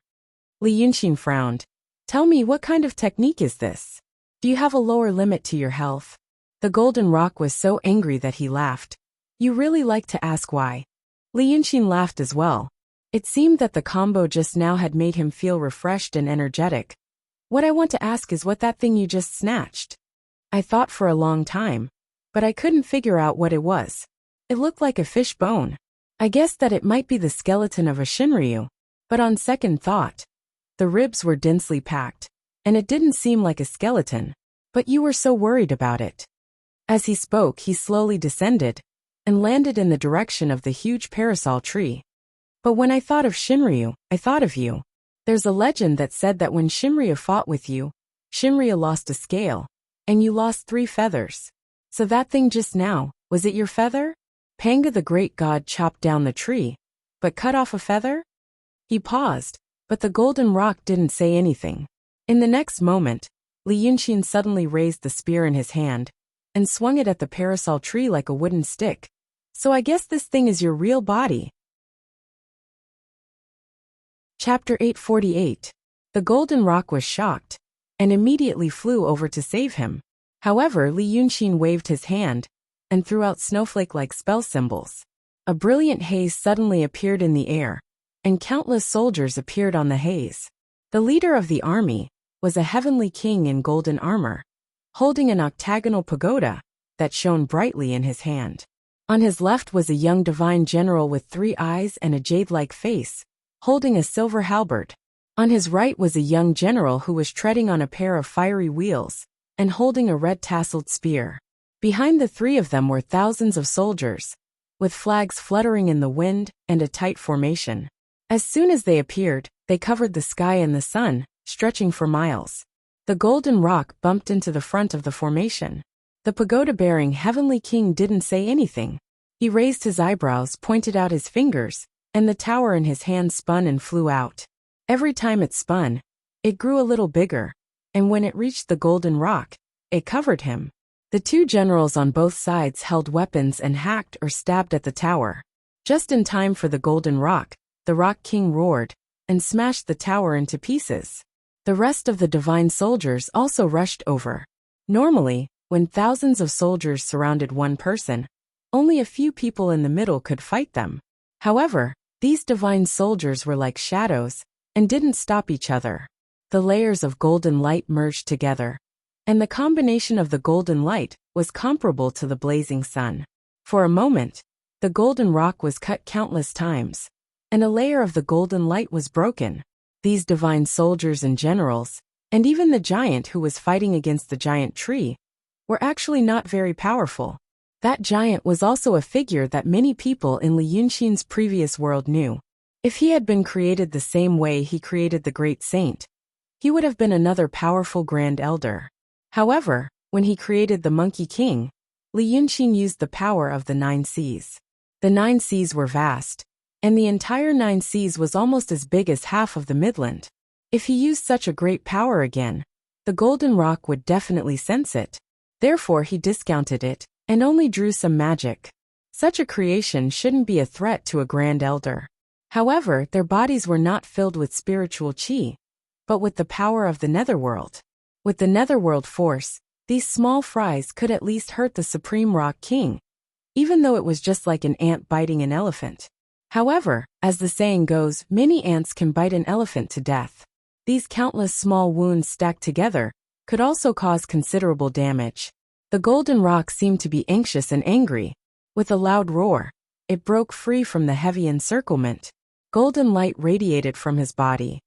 Li Yunxin frowned. "Tell me, what kind of technique is this? Do you have a lower limit to your health?" The golden rock was so angry that he laughed. "You really like to ask why." Li Yunxin laughed as well. It seemed that the combo just now had made him feel refreshed and energetic. "What I want to ask is what that thing you just snatched. I thought for a long time, but I couldn't figure out what it was. It looked like a fish bone. I guessed that it might be the skeleton of a Shinryu, but on second thought, the ribs were densely packed, and it didn't seem like a skeleton. But you were so worried about it." As he spoke, he slowly descended and landed in the direction of the huge parasol tree. "But when I thought of Shinryu, I thought of you. There's a legend that said that when Shinryu fought with you, Shinryu lost a scale, and you lost 3 feathers. So that thing just now, was it your feather? Panga the great god chopped down the tree, but cut off a feather? He paused, but the golden rock didn't say anything. In the next moment, Li Yunxin suddenly raised the spear in his hand and swung it at the parasol tree like a wooden stick. So I guess this thing is your real body. Chapter 848. The golden rock was shocked and immediately flew over to save him. However, Li Yunxin waved his hand and threw out snowflake-like spell symbols. A brilliant haze suddenly appeared in the air, and countless soldiers appeared on the haze. The leader of the army was a heavenly king in golden armor, holding an octagonal pagoda that shone brightly in his hand. On his left was a young divine general with 3 eyes and a jade-like face, holding a silver halberd. On his right was a young general who was treading on a pair of fiery wheels and holding a red-tasseled spear. Behind the 3 of them were thousands of soldiers, with flags fluttering in the wind and a tight formation. As soon as they appeared, they covered the sky and the sun, stretching for miles. The golden rock bumped into the front of the formation. The pagoda-bearing heavenly king didn't say anything. He raised his eyebrows, pointed out his fingers, and the tower in his hand spun and flew out. Every time it spun, it grew a little bigger, and when it reached the golden rock, it covered him. The 2 generals on both sides held weapons and hacked or stabbed at the tower. Just in time for the golden rock, the Rock King roared and smashed the tower into pieces. The rest of the divine soldiers also rushed over. Normally, when thousands of soldiers surrounded one person, only a few people in the middle could fight them. However, these divine soldiers were like shadows and didn't stop each other. The layers of golden light merged together, and the combination of the golden light was comparable to the blazing sun. For a moment, the golden rock was cut countless times, and a layer of the golden light was broken. These divine soldiers and generals, and even the giant who was fighting against the giant tree, were actually not very powerful. That giant was also a figure that many people in Li Yunxin's previous world knew. If he had been created the same way he created the great saint, he would have been another powerful grand elder. However, when he created the Monkey King, Li Yunxin used the power of the 9 seas. The 9 seas were vast, and the entire 9 seas was almost as big as half of the Midland. If he used such a great power again, the golden rock would definitely sense it. Therefore he discounted it, and only drew some magic. Such a creation shouldn't be a threat to a grand elder. However, their bodies were not filled with spiritual chi, but with the power of the netherworld. With the netherworld force, these small fries could at least hurt the Supreme Rock King, even though it was just like an ant biting an elephant. However, as the saying goes, many ants can bite an elephant to death. These countless small wounds stacked together could also cause considerable damage. The golden rock seemed to be anxious and angry. With a loud roar, it broke free from the heavy encirclement. Golden light radiated from his body.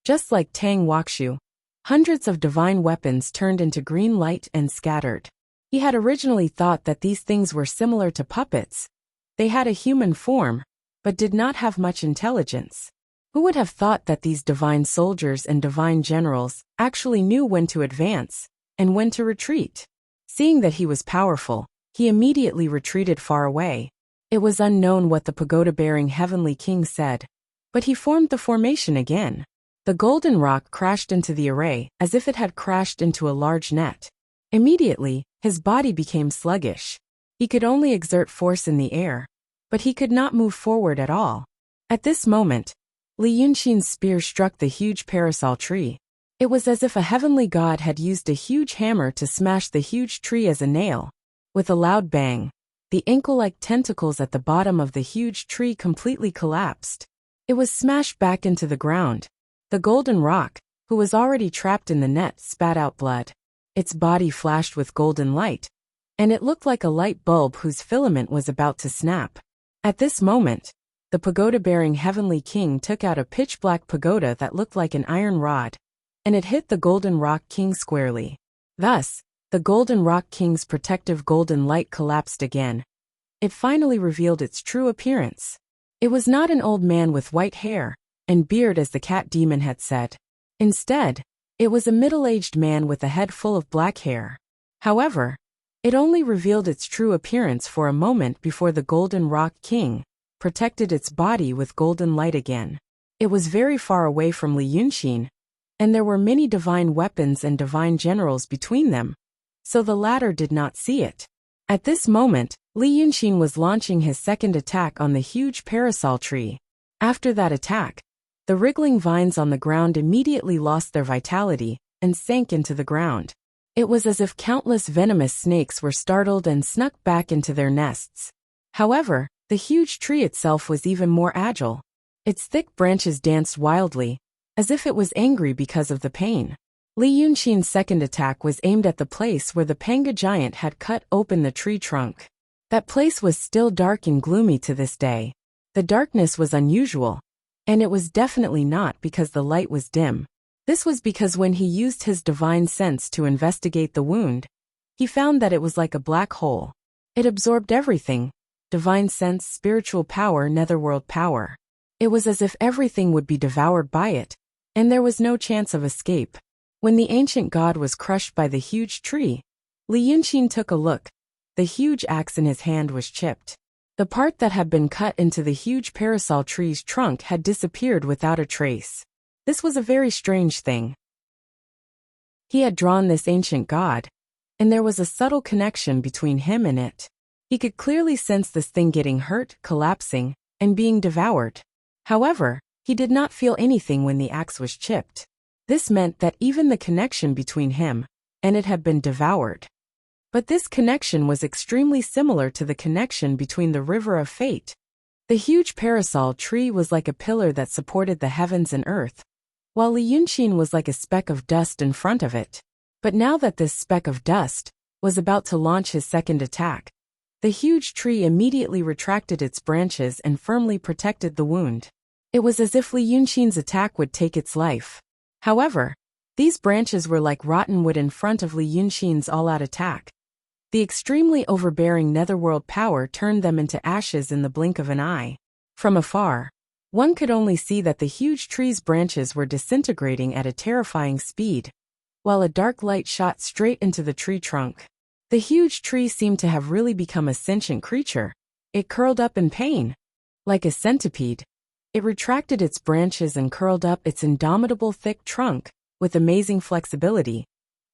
Just like Tang Wakshu, hundreds of divine weapons turned into green light and scattered. He had originally thought that these things were similar to puppets. They had a human form, but did not have much intelligence. Who would have thought that these divine soldiers and divine generals actually knew when to advance and when to retreat? Seeing that he was powerful, he immediately retreated far away. It was unknown what the pagoda-bearing heavenly king said, but he formed the formation again. The golden rock crashed into the array as if it had crashed into a large net. Immediately, his body became sluggish. He could only exert force in the air, but he could not move forward at all. At this moment, Li Yunxin's spear struck the huge parasol tree. It was as if a heavenly god had used a huge hammer to smash the huge tree as a nail. With a loud bang, the ankle-like tentacles at the bottom of the huge tree completely collapsed. It was smashed back into the ground. The golden rock, who was already trapped in the net, spat out blood. Its body flashed with golden light, and it looked like a light bulb whose filament was about to snap. At this moment, the pagoda-bearing heavenly king took out a pitch-black pagoda that looked like an iron rod, and it hit the golden rock king squarely. Thus, the golden rock king's protective golden light collapsed again. It finally revealed its true appearance. It was not an old man with white hair and beard as the cat demon had said. Instead, it was a middle-aged man with a head full of black hair. However, It only revealed its true appearance for a moment before the Golden Rock King protected its body with golden light again. It was very far away from Li Yunxin, and there were many divine weapons and divine generals between them, so the latter did not see it. At this moment, Li Yunxin was launching his second attack on the huge parasol tree. After that attack, the wriggling vines on the ground immediately lost their vitality and sank into the ground. It was as if countless venomous snakes were startled and snuck back into their nests. However, the huge tree itself was even more agile. Its thick branches danced wildly, as if it was angry because of the pain. Li Yunxin's second attack was aimed at the place where the panga giant had cut open the tree trunk. That place was still dark and gloomy to this day. The darkness was unusual, and it was definitely not because the light was dim. This was because when he used his divine sense to investigate the wound, he found that it was like a black hole. It absorbed everything: divine sense, spiritual power, netherworld power. It was as if everything would be devoured by it, and there was no chance of escape. When the ancient god was crushed by the huge tree, Li Yunxin took a look. The huge axe in his hand was chipped. The part that had been cut into the huge parasol tree's trunk had disappeared without a trace. This was a very strange thing. He had drawn this ancient god, and there was a subtle connection between him and it. He could clearly sense this thing getting hurt, collapsing, and being devoured. However, he did not feel anything when the axe was chipped. This meant that even the connection between him and it had been devoured. But this connection was extremely similar to the connection between the River of Fate. The huge parasol tree was like a pillar that supported the heavens and earth, while Li Yunxin was like a speck of dust in front of it. But now that this speck of dust was about to launch his second attack, the huge tree immediately retracted its branches and firmly protected the wound. It was as if Li Yunxin's attack would take its life. However, these branches were like rotten wood in front of Li Yunxin's all-out attack. The extremely overbearing netherworld power turned them into ashes in the blink of an eye. From afar, one could only see that the huge tree's branches were disintegrating at a terrifying speed, while a dark light shot straight into the tree trunk. The huge tree seemed to have really become a sentient creature. It curled up in pain. Like a centipede, it retracted its branches and curled up its indomitable thick trunk with amazing flexibility,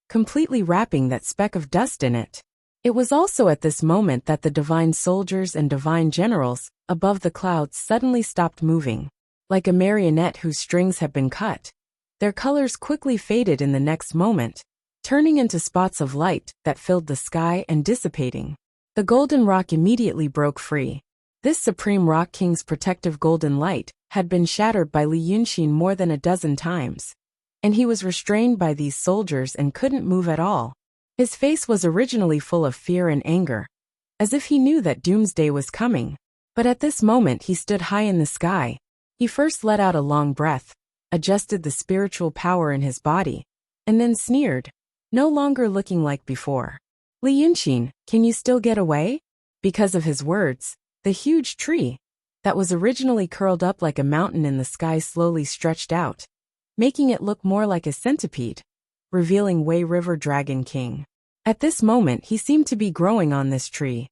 completely wrapping that speck of dust in it. It was also at this moment that the divine soldiers and divine generals above the clouds suddenly stopped moving. Like a marionette whose strings have been cut, their colors quickly faded in the next moment, turning into spots of light that filled the sky and dissipating. The golden rock immediately broke free. This supreme rock king's protective golden light had been shattered by Li Yunxin more than a dozen times, and he was restrained by these soldiers and couldn't move at all. His face was originally full of fear and anger, as if he knew that doomsday was coming. But at this moment he stood high in the sky. He first let out a long breath, adjusted the spiritual power in his body, and then sneered, no longer looking like before. Li Yunxin, can you still get away? Because of his words, the huge tree, that was originally curled up like a mountain in the sky, slowly stretched out, making it look more like a centipede, revealing Wei River Dragon King. At this moment he seemed to be growing on this tree.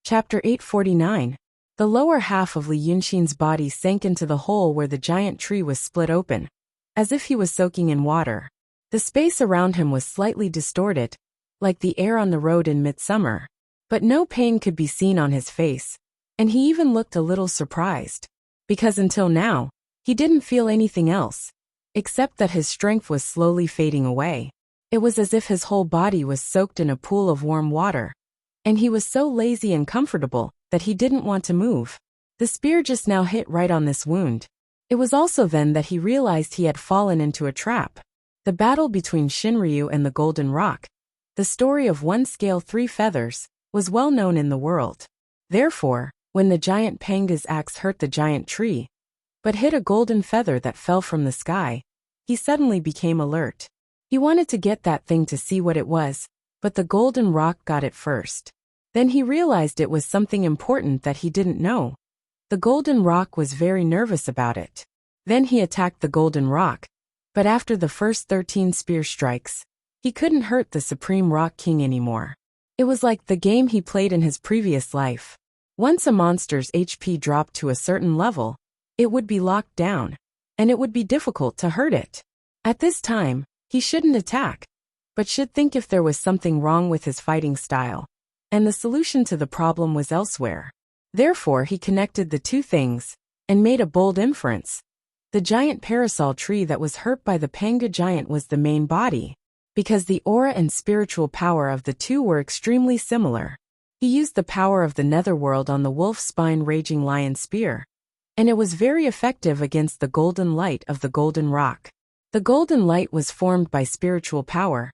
Chapter 849. The lower half of Li Yunxin's body sank into the hole where the giant tree was split open, as if he was soaking in water. The space around him was slightly distorted, like the air on the road in midsummer. But no pain could be seen on his face, and he even looked a little surprised, because until now, he didn't feel anything else, except that his strength was slowly fading away. It was as if his whole body was soaked in a pool of warm water, and he was so lazy and comfortable that he didn't want to move. The spear just now hit right on this wound. It was also then that he realized he had fallen into a trap. The battle between Shinryu and the Golden Rock, the story of one scale three feathers, was well known in the world. Therefore, when the giant panga's axe hurt the giant tree, but hit a golden feather that fell from the sky, he suddenly became alert. He wanted to get that thing to see what it was, but the golden rock got it first. Then he realized it was something important that he didn't know. The golden rock was very nervous about it. Then he attacked the golden rock, but after the first 13 spear strikes, He couldn't hurt the Supreme Rock King anymore. It was like the game he played in his previous life. Once a monster's HP dropped to a certain level, it would be locked down, and it would be difficult to hurt it. At this time, he shouldn't attack, but should think if there was something wrong with his fighting style, and the solution to the problem was elsewhere. Therefore, he connected the two things, and made a bold inference. The giant parasol tree that was hurt by the panga giant was the main body, because the aura and spiritual power of the two were extremely similar. He used the power of the netherworld on the wolf spine raging lion spear, and it was very effective against the golden light of the golden rock. The golden light was formed by spiritual power,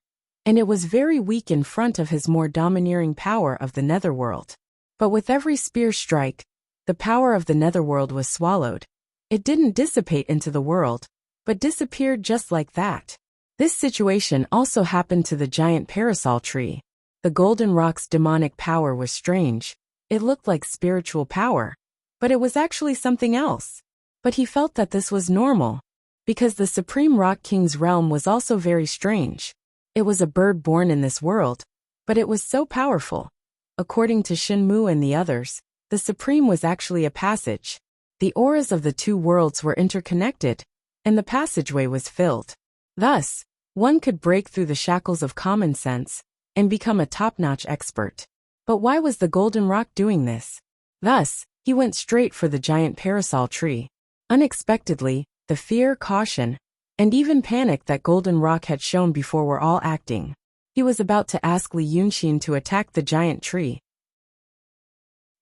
and it was very weak in front of his more domineering power of the netherworld. But with every spear strike, the power of the netherworld was swallowed. It didn't dissipate into the world, but disappeared just like that. This situation also happened to the giant parasol tree. The golden rock's demonic power was strange. It looked like spiritual power, but it was actually something else. But he felt that this was normal, because the Supreme Rock King's realm was also very strange. It was a bird born in this world, but it was so powerful. According to Shinmu and the others, the Supreme was actually a passage. The auras of the two worlds were interconnected, and the passageway was filled. Thus, one could break through the shackles of common sense and become a top-notch expert. But why was the Golden Rock doing this? Thus, he went straight for the giant parasol tree. Unexpectedly, the fear, caution, and even panic that Golden Rock had shown before were all acting. He was about to ask Li Yunxin to attack the giant tree.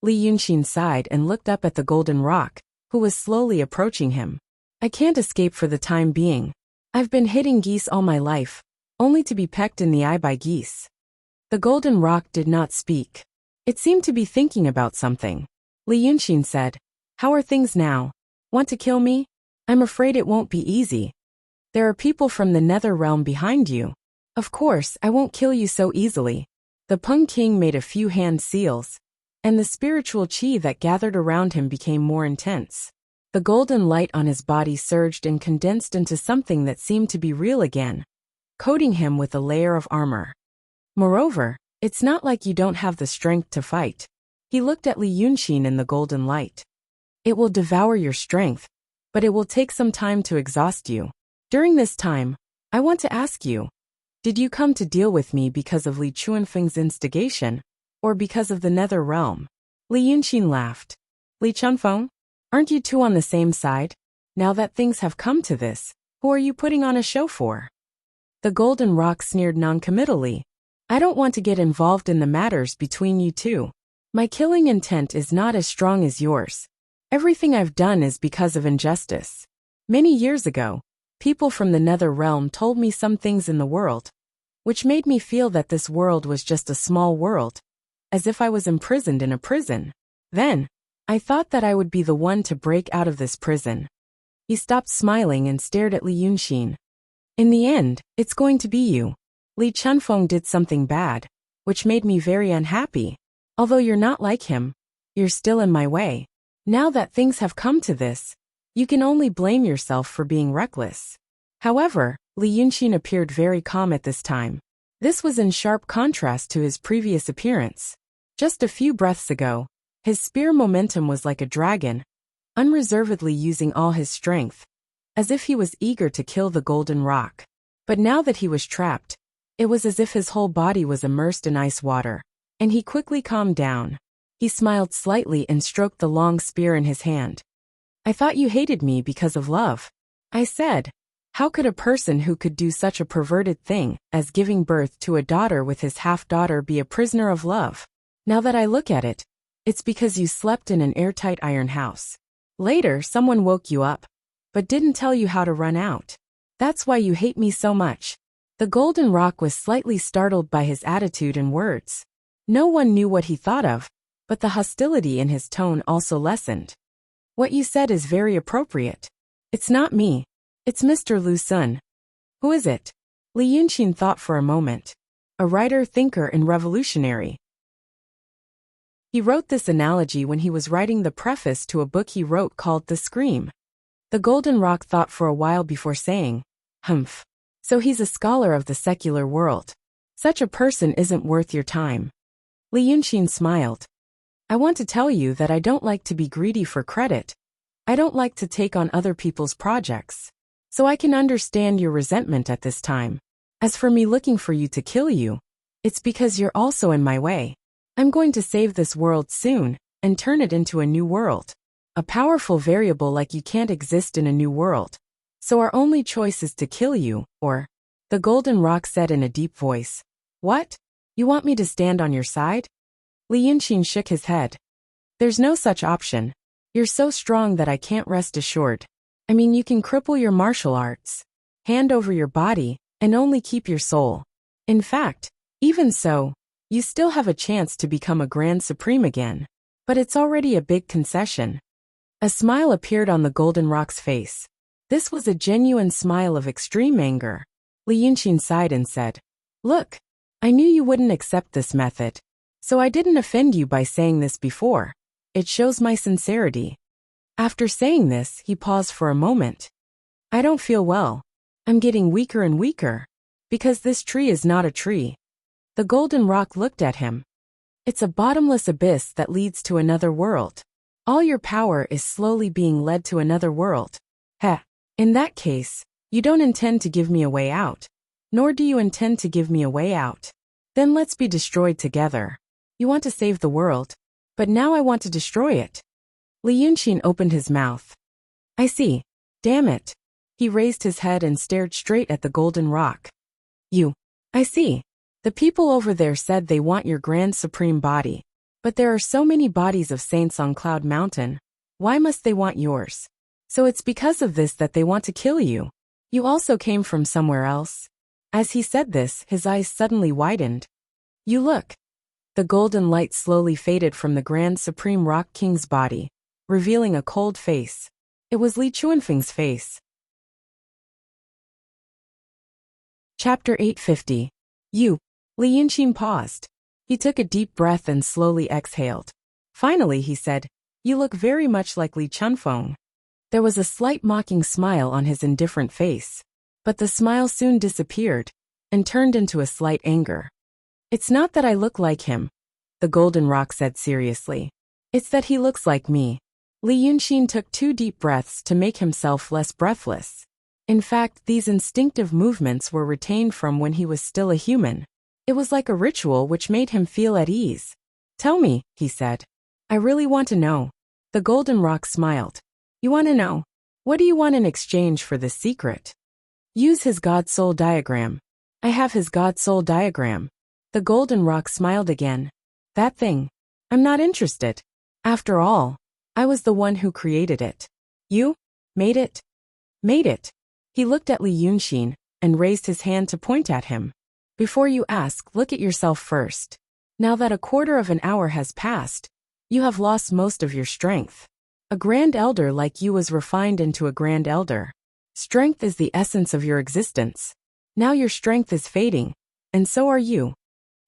Li Yunxin sighed and looked up at the Golden Rock, who was slowly approaching him. I can't escape for the time being. I've been hitting geese all my life, only to be pecked in the eye by geese. The Golden Rock did not speak. It seemed to be thinking about something. Li Yunxin said, "How are things now? Want to kill me? I'm afraid it won't be easy. There are people from the nether realm behind you. Of course, I won't kill you so easily." The Peng King made a few hand seals, and the spiritual chi that gathered around him became more intense. The golden light on his body surged and condensed into something that seemed to be real again, coating him with a layer of armor. Moreover, it's not like you don't have the strength to fight. He looked at Li Yunxin in the golden light. It will devour your strength, but it will take some time to exhaust you. During this time, I want to ask you, did you come to deal with me because of Li Chuanfeng's instigation, or because of the nether realm? Li Yunxin laughed. Li Chuanfeng? Aren't you two on the same side? Now that things have come to this, who are you putting on a show for? The Golden Rock sneered noncommittally. I don't want to get involved in the matters between you two. My killing intent is not as strong as yours. Everything I've done is because of injustice. Many years ago, people from the nether realm told me some things in the world, which made me feel that this world was just a small world, as if I was imprisoned in a prison. Then, I thought that I would be the one to break out of this prison. He stopped smiling and stared at Li Yunxin. In the end, it's going to be you. Li Chunfeng did something bad, which made me very unhappy. Although you're not like him, you're still in my way. Now that things have come to this, you can only blame yourself for being reckless. However, Li Yunxin appeared very calm at this time. This was in sharp contrast to his previous appearance. Just a few breaths ago, his spear momentum was like a dragon, unreservedly using all his strength, as if he was eager to kill the Golden Rock. But now that he was trapped, it was as if his whole body was immersed in ice water, and he quickly calmed down. He smiled slightly and stroked the long spear in his hand. I thought you hated me because of love. I said, how could a person who could do such a perverted thing as giving birth to a daughter with his half-daughter be a prisoner of love? Now that I look at it, it's because you slept in an airtight iron house. Later, someone woke you up, but didn't tell you how to run out. That's why you hate me so much. The Golden Rock was slightly startled by his attitude and words. No one knew what he thought of, but the hostility in his tone also lessened. What you said is very appropriate. It's not me. It's Mr. Lu Sun. Who is it? Li Yunxin thought for a moment. A writer, thinker, and revolutionary. He wrote this analogy when he was writing the preface to a book he wrote called The Scream. The Golden Rock thought for a while before saying, Humph. So he's a scholar of the secular world. Such a person isn't worth your time. Li Yunxin smiled. I want to tell you that I don't like to be greedy for credit. I don't like to take on other people's projects. So I can understand your resentment at this time. As for me looking for you to kill you, it's because you're also in my way. I'm going to save this world soon and turn it into a new world. A powerful variable like you can't exist in a new world. So our only choice is to kill you, or... The golden rock said in a deep voice. What? You want me to stand on your side? Li Yunxin shook his head. There's no such option. You're so strong that I can't rest assured. I mean, you can cripple your martial arts, hand over your body, and only keep your soul. In fact, even so, you still have a chance to become a Grand Supreme again. But it's already a big concession. A smile appeared on the golden rock's face. This was a genuine smile of extreme anger. Li Yunxin sighed and said, Look, I knew you wouldn't accept this method. So I didn't offend you by saying this before. It shows my sincerity. After saying this, he paused for a moment. I don't feel well. I'm getting weaker and weaker. Because this tree is not a tree. The golden rock looked at him. It's a bottomless abyss that leads to another world. All your power is slowly being led to another world. Heh. In that case, you don't intend to give me a way out. Nor do you intend to give me a way out. Then let's be destroyed together. You want to save the world, but now I want to destroy it. Li Yunxin opened his mouth. I see. Damn it. He raised his head and stared straight at the golden rock. I see. The people over there said they want your Grand Supreme body. But there are so many bodies of saints on Cloud Mountain. Why must they want yours? So it's because of this that they want to kill you. You also came from somewhere else. As he said this, his eyes suddenly widened. You look. The golden light slowly faded from the Grand Supreme Rock King's body, revealing a cold face. It was Li Chuanfeng's face. Chapter 850. Li Yunxin paused. He took a deep breath and slowly exhaled. Finally he said, You look very much like Li Chunfeng. There was a slight mocking smile on his indifferent face. But the smile soon disappeared and turned into a slight anger. It's not that I look like him, the golden rock said seriously. It's that he looks like me. Li Yunxin took 2 deep breaths to make himself less breathless. In fact, these instinctive movements were retained from when he was still a human. It was like a ritual which made him feel at ease. Tell me, he said. I really want to know. The golden rock smiled. You want to know? What do you want in exchange for this secret? Use his God-soul diagram. I have his God-soul diagram. The golden rock smiled again. That thing. I'm not interested. After all, I was the one who created it. You? Made it? Made it. He looked at Li Yunxin and raised his hand to point at him. Before you ask, look at yourself first. Now that a quarter of an hour has passed, you have lost most of your strength. A grand elder like you was refined into a grand elder. Strength is the essence of your existence. Now your strength is fading, and so are you.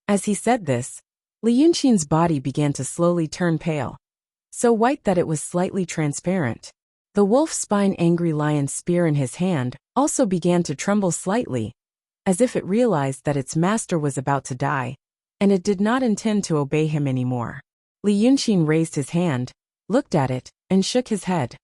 As he said this, Li Yunxin's body began to slowly turn pale. So white that it was slightly transparent. The wolf-spine angry lion spear in his hand also began to tremble slightly, as if it realized that its master was about to die, and it did not intend to obey him anymore. Li Yunxin raised his hand, looked at it, and shook his head.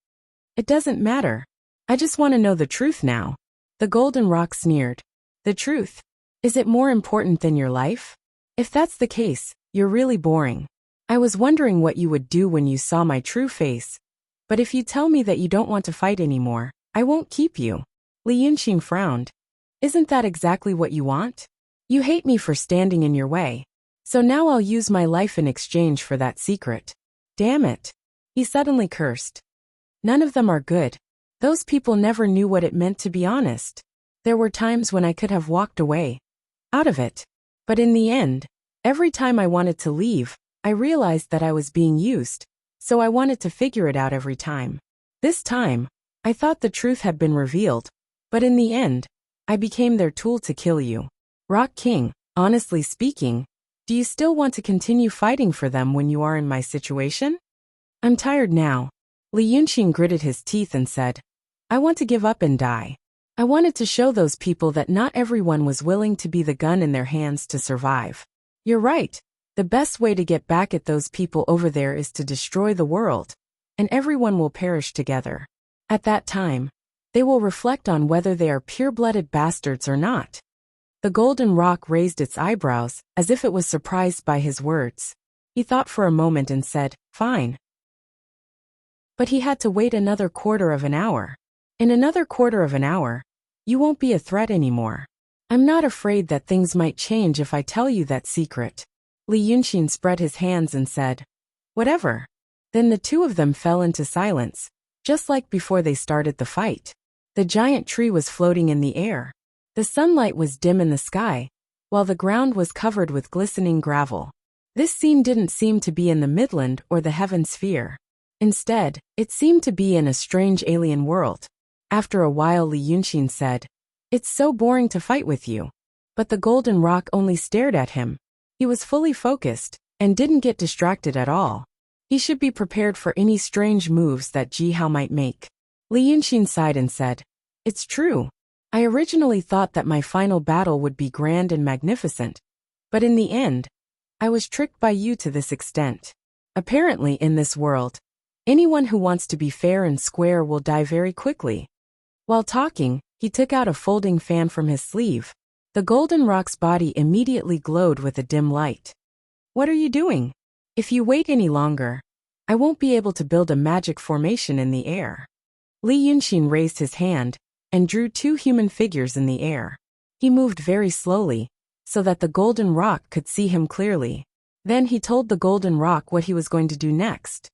It doesn't matter. I just want to know the truth now. The golden rock sneered. The truth? Is it more important than your life? If that's the case, you're really boring. I was wondering what you would do when you saw my true face. But if you tell me that you don't want to fight anymore, I won't keep you. Li Yunxin frowned. Isn't that exactly what you want? You hate me for standing in your way. So now I'll use my life in exchange for that secret. Damn it. He suddenly cursed. None of them are good. Those people never knew what it meant to be honest. There were times when I could have walked away. Out of it. But in the end, every time I wanted to leave, I realized that I was being used. So I wanted to figure it out every time. This time, I thought the truth had been revealed. But in the end, I became their tool to kill you. Rock King, honestly speaking, do you still want to continue fighting for them when you are in my situation? I'm tired now. Li Yunxin gritted his teeth and said, I want to give up and die. I wanted to show those people that not everyone was willing to be the gun in their hands to survive. You're right. The best way to get back at those people over there is to destroy the world, and everyone will perish together. At that time, they will reflect on whether they are pure-blooded bastards or not. The golden rock raised its eyebrows, as if it was surprised by his words. He thought for a moment and said, "Fine." But he had to wait another quarter of an hour. In another quarter of an hour, you won't be a threat anymore. I'm not afraid that things might change if I tell you that secret. Li Yunxin spread his hands and said, "Whatever." Then the two of them fell into silence, just like before they started the fight. The giant tree was floating in the air. The sunlight was dim in the sky, while the ground was covered with glistening gravel. This scene didn't seem to be in the Midland or the Heaven Sphere. Instead, it seemed to be in a strange alien world. After a while, Li Yunxin said, "It's so boring to fight with you." But the golden rock only stared at him. He was fully focused, and didn't get distracted at all. He should be prepared for any strange moves that Ji Hao might make. Li Yunxin sighed and said, "It's true. I originally thought that my final battle would be grand and magnificent. But in the end, I was tricked by you to this extent. Apparently in this world, anyone who wants to be fair and square will die very quickly." While talking, he took out a folding fan from his sleeve. The golden rock's body immediately glowed with a dim light. "What are you doing? If you wait any longer, I won't be able to build a magic formation in the air." Li Yunxin raised his hand and drew two human figures in the air. He moved very slowly, so that the golden rock could see him clearly. Then he told the golden rock what he was going to do next.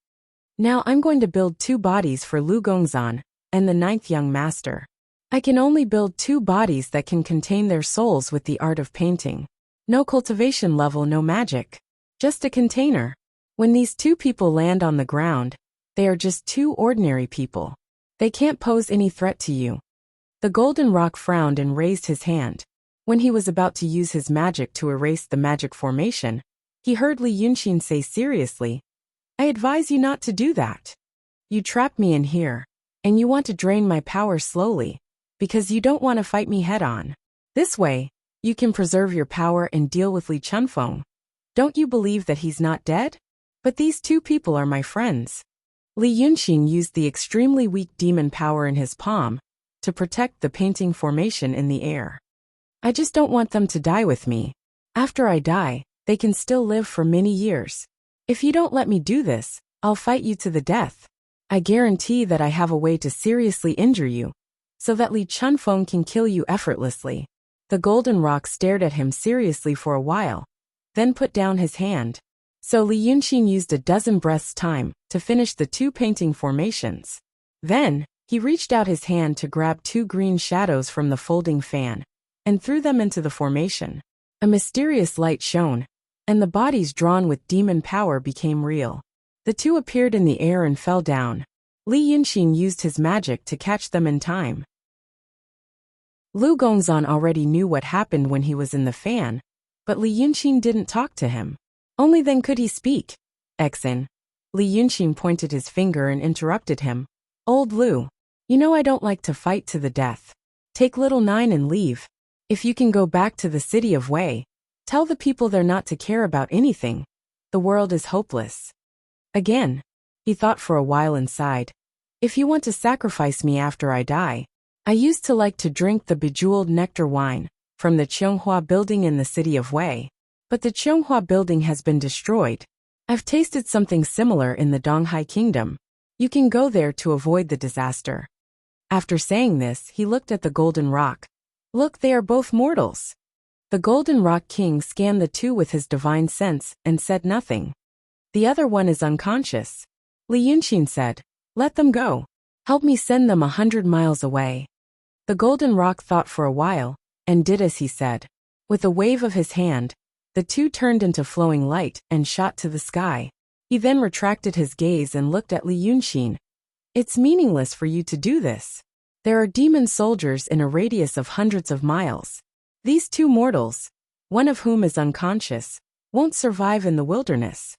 "Now I'm going to build two bodies for Lu Gongzan and the ninth young master. I can only build two bodies that can contain their souls with the art of painting. No cultivation level, no magic. Just a container. When these two people land on the ground, they are just two ordinary people. They can't pose any threat to you." The golden rock frowned and raised his hand. When he was about to use his magic to erase the magic formation, he heard Li Yunxin say seriously, "I advise you not to do that. You trap me in here, and you want to drain my power slowly, because you don't want to fight me head-on. This way, you can preserve your power and deal with Li Chunfeng. Don't you believe that he's not dead? But these two people are my friends." Li Yunxin used the extremely weak demon power in his palm to protect the painting formation in the air. "I just don't want them to die with me. After I die, they can still live for many years. If you don't let me do this, I'll fight you to the death. I guarantee that I have a way to seriously injure you, so that Li Chunfeng can kill you effortlessly." The golden rock stared at him seriously for a while, then put down his hand. So Li Yunxin used a dozen breaths' time to finish the two painting formations. Then, he reached out his hand to grab two green shadows from the folding fan, and threw them into the formation. A mysterious light shone, and the bodies drawn with demon power became real. The two appeared in the air and fell down. Li Yunxin used his magic to catch them in time. Lu Gongzan already knew what happened when he was in the fan, but Li Yunxin didn't talk to him. Only then could he speak. "Exin." Li Yunxin pointed his finger and interrupted him. "Old Lu, you know I don't like to fight to the death. Take little nine and leave. If you can go back to the city of Wei, tell the people they're not to care about anything. The world is hopeless." Again, he thought for a while and sighed. "If you want to sacrifice me after I die, I used to like to drink the bejeweled nectar wine from the Qianghua building in the city of Wei. But the Qianghua building has been destroyed. I've tasted something similar in the Donghai Kingdom. You can go there to avoid the disaster." After saying this, he looked at the golden rock. "Look, they are both mortals." The golden rock king scanned the two with his divine sense and said nothing. "The other one is unconscious." Li Yunxin said, "Let them go. Help me send them 100 miles away." The golden rock thought for a while, and did as he said. With a wave of his hand, the two turned into flowing light and shot to the sky. He then retracted his gaze and looked at Li Yunxin. "It's meaningless for you to do this. There are demon soldiers in a radius of hundreds of miles. These two mortals, one of whom is unconscious, won't survive in the wilderness.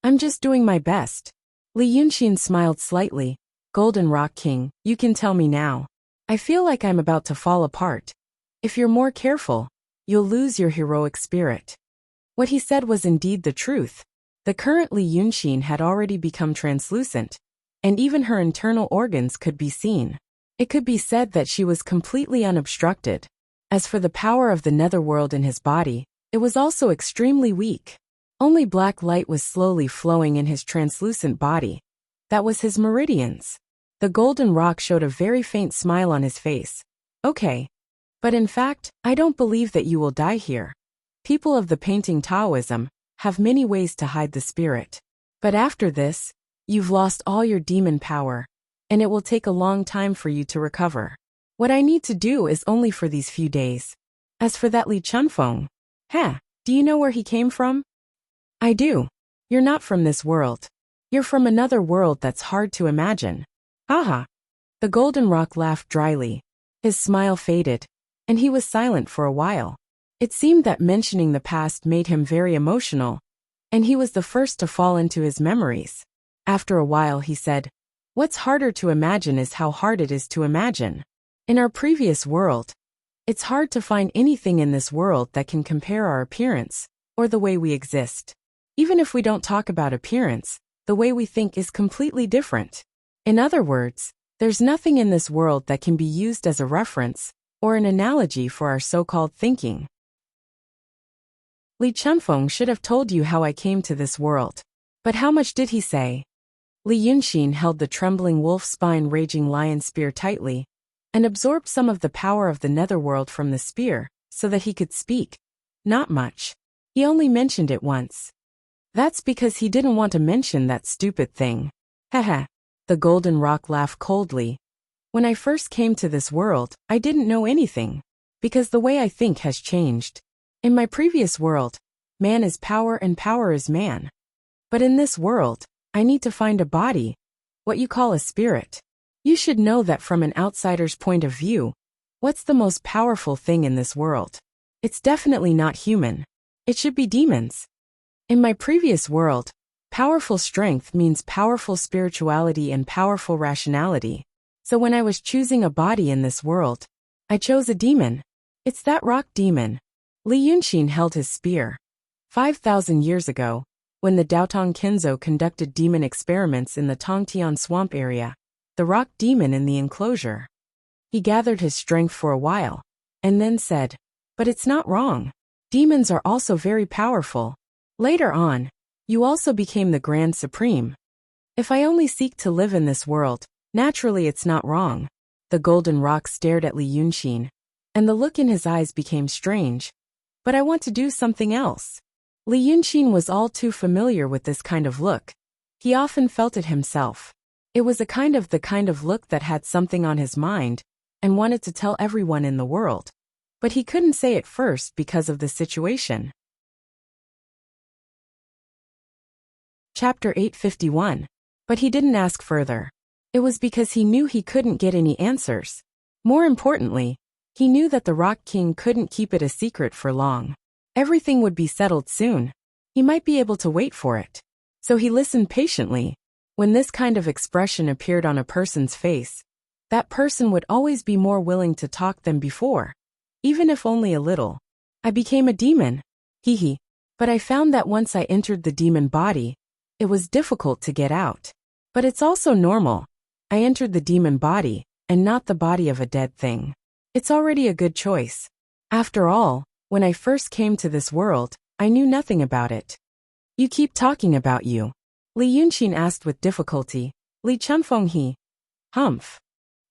I'm just doing my best." Li Yunxin smiled slightly. "Golden Rock King, you can tell me now. I feel like I'm about to fall apart. If you're more careful, you'll lose your heroic spirit. What he said was indeed the truth. The current Li Yunxin had already become translucent, and even her internal organs could be seen. It could be said that she was completely unobstructed. As for the power of the netherworld in his body, it was also extremely weak. Only black light was slowly flowing in his translucent body. That was his meridians. The golden rock showed a very faint smile on his face. Okay. But in fact, I don't believe that you will die here. People of the painting Taoism have many ways to hide the spirit. But after this, you've lost all your demon power, and it will take a long time for you to recover. What I need to do is only for these few days. As for that Li Chunfeng, do you know where he came from? I do. You're not from this world. You're from another world that's hard to imagine. Aha! The golden rock laughed dryly. His smile faded, and he was silent for a while. It seemed that mentioning the past made him very emotional, and he was the first to fall into his memories. After a while he said, "What's harder to imagine is how hard it is to imagine. In our previous world, it's hard to find anything in this world that can compare our appearance, or the way we exist. Even if we don't talk about appearance, the way we think is completely different. In other words, there's nothing in this world that can be used as a reference, or an analogy for our so-called thinking. Li Chunfeng should have told you how I came to this world. But how much did he say?" Li Yunxin held the trembling wolf-spine raging lion spear tightly, and absorbed some of the power of the netherworld from the spear, so that he could speak. Not much. He only mentioned it once. That's because he didn't want to mention that stupid thing. Haha. The golden rock laughed coldly. When I first came to this world, I didn't know anything. Because the way I think has changed. In my previous world, man is power and power is man. But in this world, I need to find a body, what you call a spirit. You should know that from an outsider's point of view, what's the most powerful thing in this world? It's definitely not human. It should be demons. In my previous world, powerful strength means powerful spirituality and powerful rationality. So when I was choosing a body in this world, I chose a demon. It's that rock demon. Li Yunxin held his spear. 5,000 years ago, when the Daotong Kenzo conducted demon experiments in the Tongtian swamp area, the rock demon in the enclosure. He gathered his strength for a while, and then said, "But it's not wrong. Demons are also very powerful. Later on, you also became the Grand Supreme. If I only seek to live in this world, naturally it's not wrong." The golden rock stared at Li Yunxin, and the look in his eyes became strange. "But I want to do something else." Li Yunxin was all too familiar with this kind of look. He often felt it himself. It was the kind of look that had something on his mind, and wanted to tell everyone in the world. But he couldn't say it first because of the situation. Chapter 851. But he didn't ask further. It was because he knew he couldn't get any answers. More importantly, he knew that the Rock King couldn't keep it a secret for long. Everything would be settled soon. He might be able to wait for it. So he listened patiently. When this kind of expression appeared on a person's face, that person would always be more willing to talk than before, even if only a little. "I became a demon. Hee. But I found that once I entered the demon body, it was difficult to get out. But it's also normal. I entered the demon body, and not the body of a dead thing. It's already a good choice. After all, when I first came to this world, I knew nothing about it." "You keep talking about you," Li Yunxin asked with difficulty. "Li Chunfeng he." "Humph."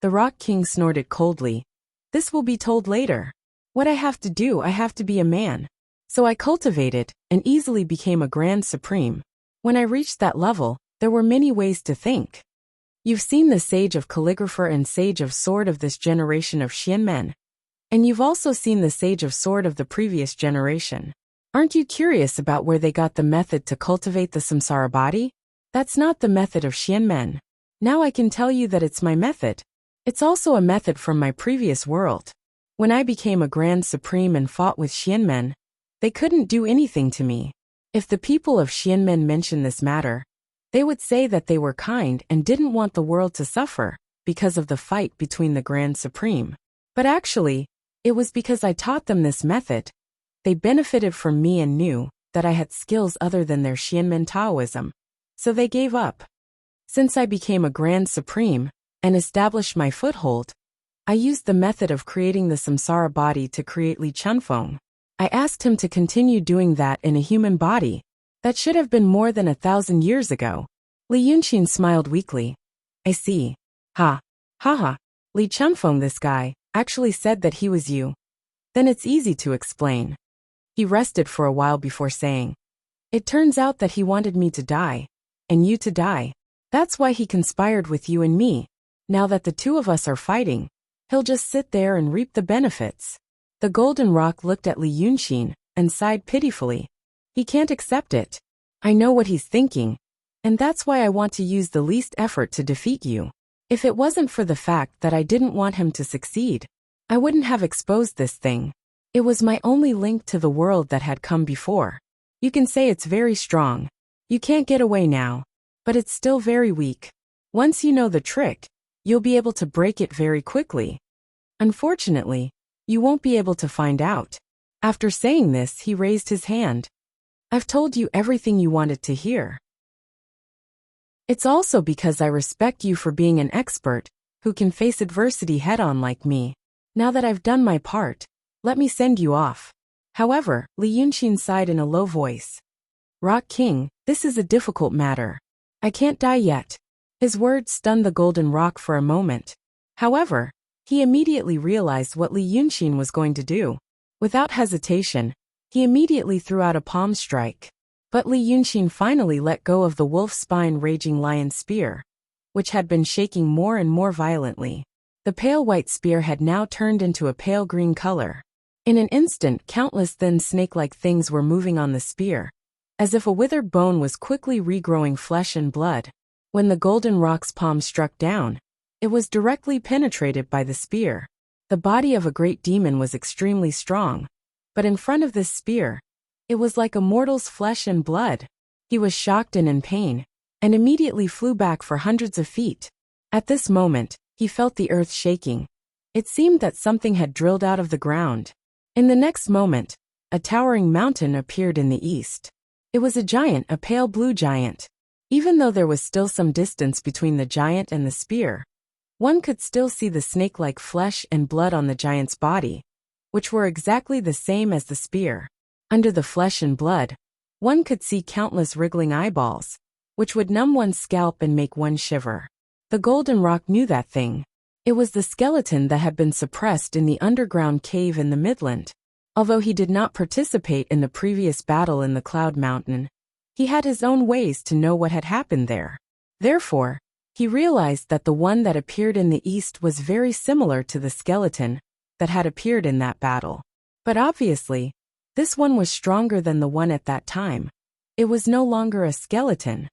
The Rock King snorted coldly. "This will be told later. What I have to do, I have to be a man. So I cultivated, and easily became a Grand Supreme. When I reached that level, there were many ways to think. You've seen the Sage of Calligrapher and Sage of Sword of this generation of Xianmen. And you've also seen the Sage of Sword of the previous generation. Aren't you curious about where they got the method to cultivate the samsara body? That's not the method of Xianmen. Now I can tell you that it's my method. It's also a method from my previous world. When I became a Grand Supreme and fought with Xianmen, they couldn't do anything to me. If the people of Xianmen mention this matter, they would say that they were kind and didn't want the world to suffer, because of the fight between the Grand Supreme. But actually, it was because I taught them this method. They benefited from me and knew that I had skills other than their Xianmen Taoism. So they gave up. Since I became a Grand Supreme and established my foothold, I used the method of creating the samsara body to create Li Chunfeng. I asked him to continue doing that in a human body. That should have been more than 1,000 years ago. Li Yunqin smiled weakly. I see. Ha. Ha ha. Li Chunfeng, this guy, actually said that he was you. Then it's easy to explain. He rested for a while before saying, it turns out that he wanted me to die, and you to die. That's why he conspired with you and me. Now that the two of us are fighting, he'll just sit there and reap the benefits. The Golden Rock looked at Li Yunqin and sighed pitifully. He can't accept it. I know what he's thinking, and that's why I want to use the least effort to defeat you. If it wasn't for the fact that I didn't want him to succeed, I wouldn't have exposed this thing. It was my only link to the world that had come before. You can say it's very strong. You can't get away now, but it's still very weak. Once you know the trick, you'll be able to break it very quickly. Unfortunately, you won't be able to find out. After saying this, he raised his hand. I've told you everything you wanted to hear. It's also because I respect you for being an expert who can face adversity head-on like me. Now that I've done my part, let me send you off. However, Li Yunqin sighed in a low voice. Rock King, this is a difficult matter. I can't die yet. His words stunned the Golden Rock for a moment. However, he immediately realized what Li Yunqin was going to do. Without hesitation, he immediately threw out a palm strike. But Li Yunqin finally let go of the wolf spine raging lion spear, which had been shaking more and more violently. The pale white spear had now turned into a pale green color. In an instant, countless thin snake-like things were moving on the spear, as if a withered bone was quickly regrowing flesh and blood. When the Golden Rock's palm struck down, it was directly penetrated by the spear. The body of a great demon was extremely strong, but in front of this spear, it was like a mortal's flesh and blood. He was shocked and in pain, and immediately flew back for hundreds of feet. At this moment, he felt the earth shaking. It seemed that something had drilled out of the ground. In the next moment, a towering mountain appeared in the east. It was a giant, a pale blue giant. Even though there was still some distance between the giant and the spear, one could still see the snake-like flesh and blood on the giant's body, which were exactly the same as the spear. Under the flesh and blood, one could see countless wriggling eyeballs, which would numb one's scalp and make one shiver. The Golden Rock knew that thing. It was the skeleton that had been suppressed in the underground cave in the Midland. Although he did not participate in the previous battle in the Cloud Mountain, he had his own ways to know what had happened there. Therefore, he realized that the one that appeared in the east was very similar to the skeleton that had appeared in that battle. But obviously, this one was stronger than the one at that time. It was no longer a skeleton.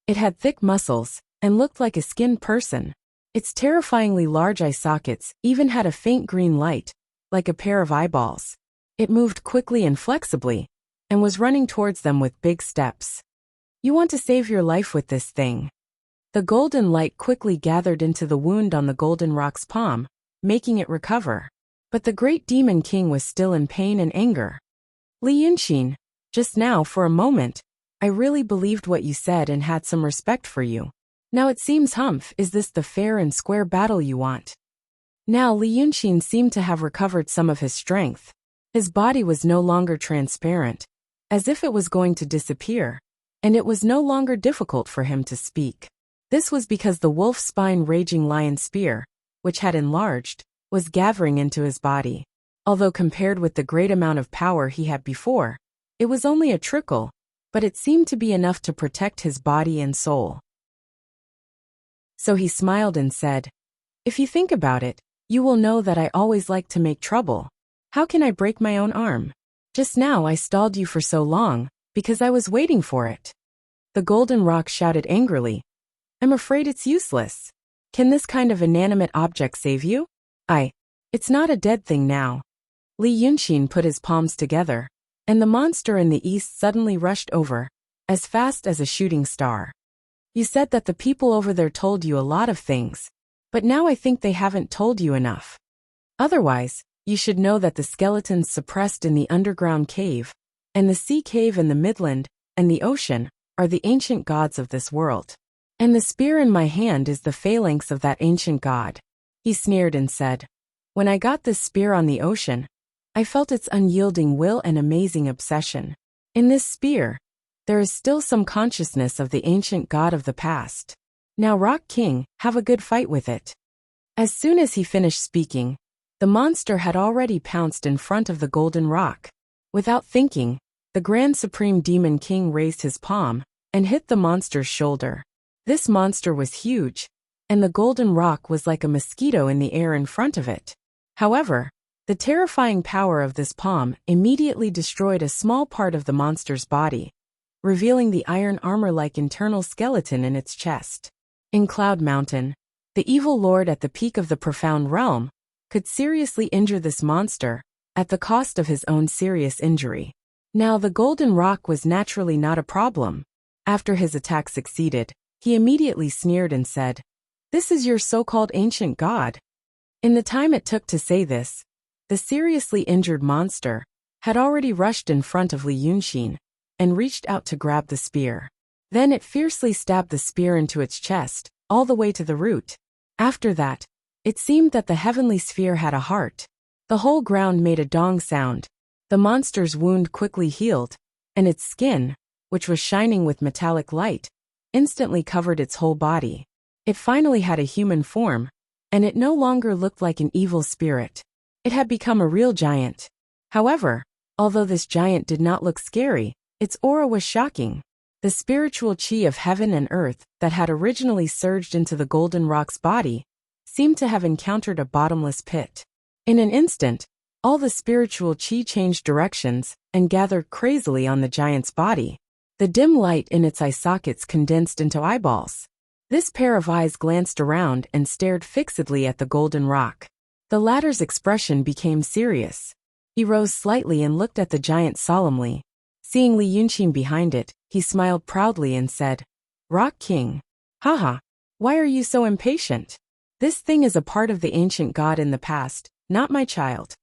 It had thick muscles and looked like a skinned person. Its terrifyingly large eye sockets even had a faint green light, like a pair of eyeballs. It moved quickly and flexibly, and was running towards them with big steps. You want to save your life with this thing. The golden light quickly gathered into the wound on the Golden Rock's palm, making it recover. But the great demon king was still in pain and anger. Li Yunqin, just now for a moment, I really believed what you said and had some respect for you. Now it seems humph, is this the fair and square battle you want? Now Li Yunqin seemed to have recovered some of his strength. His body was no longer transparent, as if it was going to disappear, and it was no longer difficult for him to speak. This was because the wolf spine raging lion spear, which had enlarged, was gathering into his body. Although compared with the great amount of power he had before, it was only a trickle, but it seemed to be enough to protect his body and soul. So he smiled and said, if you think about it, you will know that I always like to make trouble. How can I break my own arm? Just now I stalled you for so long, because I was waiting for it. The Golden Rock shouted angrily, I'm afraid it's useless. Can this kind of inanimate object save you? It's not a dead thing now. Li Yunqin put his palms together, and the monster in the east suddenly rushed over, as fast as a shooting star. You said that the people over there told you a lot of things. But now I think they haven't told you enough. Otherwise, you should know that the skeletons suppressed in the underground cave, and the sea cave in the Midland, and the ocean, are the ancient gods of this world. And the spear in my hand is the phalanx of that ancient god. He sneered and said, when I got this spear on the ocean, I felt its unyielding will and amazing obsession. In this spear, there is still some consciousness of the ancient god of the past. Now, Rock King, have a good fight with it. As soon as he finished speaking, the monster had already pounced in front of the golden rock. Without thinking, the Grand Supreme Demon King raised his palm and hit the monster's shoulder. This monster was huge, and the golden rock was like a mosquito in the air in front of it. However, the terrifying power of this palm immediately destroyed a small part of the monster's body, revealing the iron armor-like internal skeleton in its chest. In Cloud Mountain, the evil lord at the peak of the profound realm could seriously injure this monster at the cost of his own serious injury. Now, the golden rock was naturally not a problem. After his attack succeeded, he immediately sneered and said, "This is your so-called ancient god." In the time it took to say this, the seriously injured monster had already rushed in front of Li Yunxin and reached out to grab the spear. Then it fiercely stabbed the spear into its chest, all the way to the root. After that, it seemed that the heavenly sphere had a heart. The whole ground made a dong sound. The monster's wound quickly healed, and its skin, which was shining with metallic light, instantly covered its whole body. It finally had a human form, and it no longer looked like an evil spirit. It had become a real giant. However, although this giant did not look scary, its aura was shocking. The spiritual chi of heaven and earth that had originally surged into the golden rock's body seemed to have encountered a bottomless pit. In an instant, all the spiritual chi changed directions and gathered crazily on the giant's body. The dim light in its eye sockets condensed into eyeballs. This pair of eyes glanced around and stared fixedly at the golden rock. The latter's expression became serious. He rose slightly and looked at the giant solemnly. Seeing Li Yunxin behind it, he smiled proudly and said, "Rock King. Haha, why are you so impatient? This thing is a part of the ancient god in the past, not my child.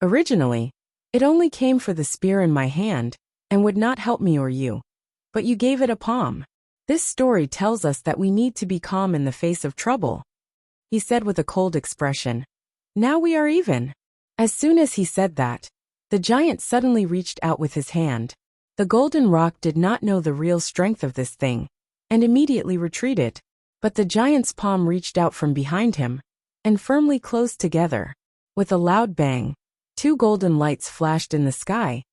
Originally, it only came for the spear in my hand and would not help me or you. But you gave it a palm. This story tells us that we need to be calm in the face of trouble," he said with a cold expression. "Now we are even." As soon as he said that, the giant suddenly reached out with his hand. The golden rock did not know the real strength of this thing, and immediately retreated. But the giant's palm reached out from behind him, and firmly closed together. With a loud bang, two golden lights flashed in the sky.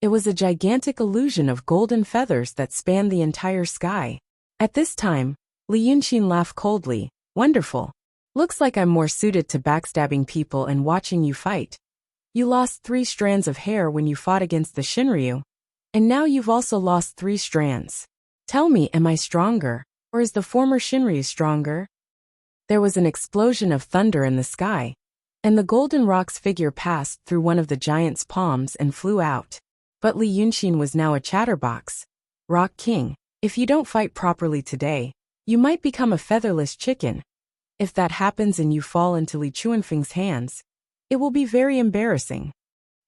It was a gigantic illusion of golden feathers that spanned the entire sky. At this time, Li Yunxin laughed coldly. "Wonderful. Looks like I'm more suited to backstabbing people and watching you fight. You lost 3 strands of hair when you fought against the Shinryu, and now you've also lost 3 strands. Tell me, am I stronger, or is the former Shinryu stronger?" There was an explosion of thunder in the sky, and the golden rock's figure passed through one of the giant's palms and flew out. But Li Yunxin was now a chatterbox. "Rock King, if you don't fight properly today, you might become a featherless chicken. If that happens and you fall into Li Chuanfeng's hands, it will be very embarrassing."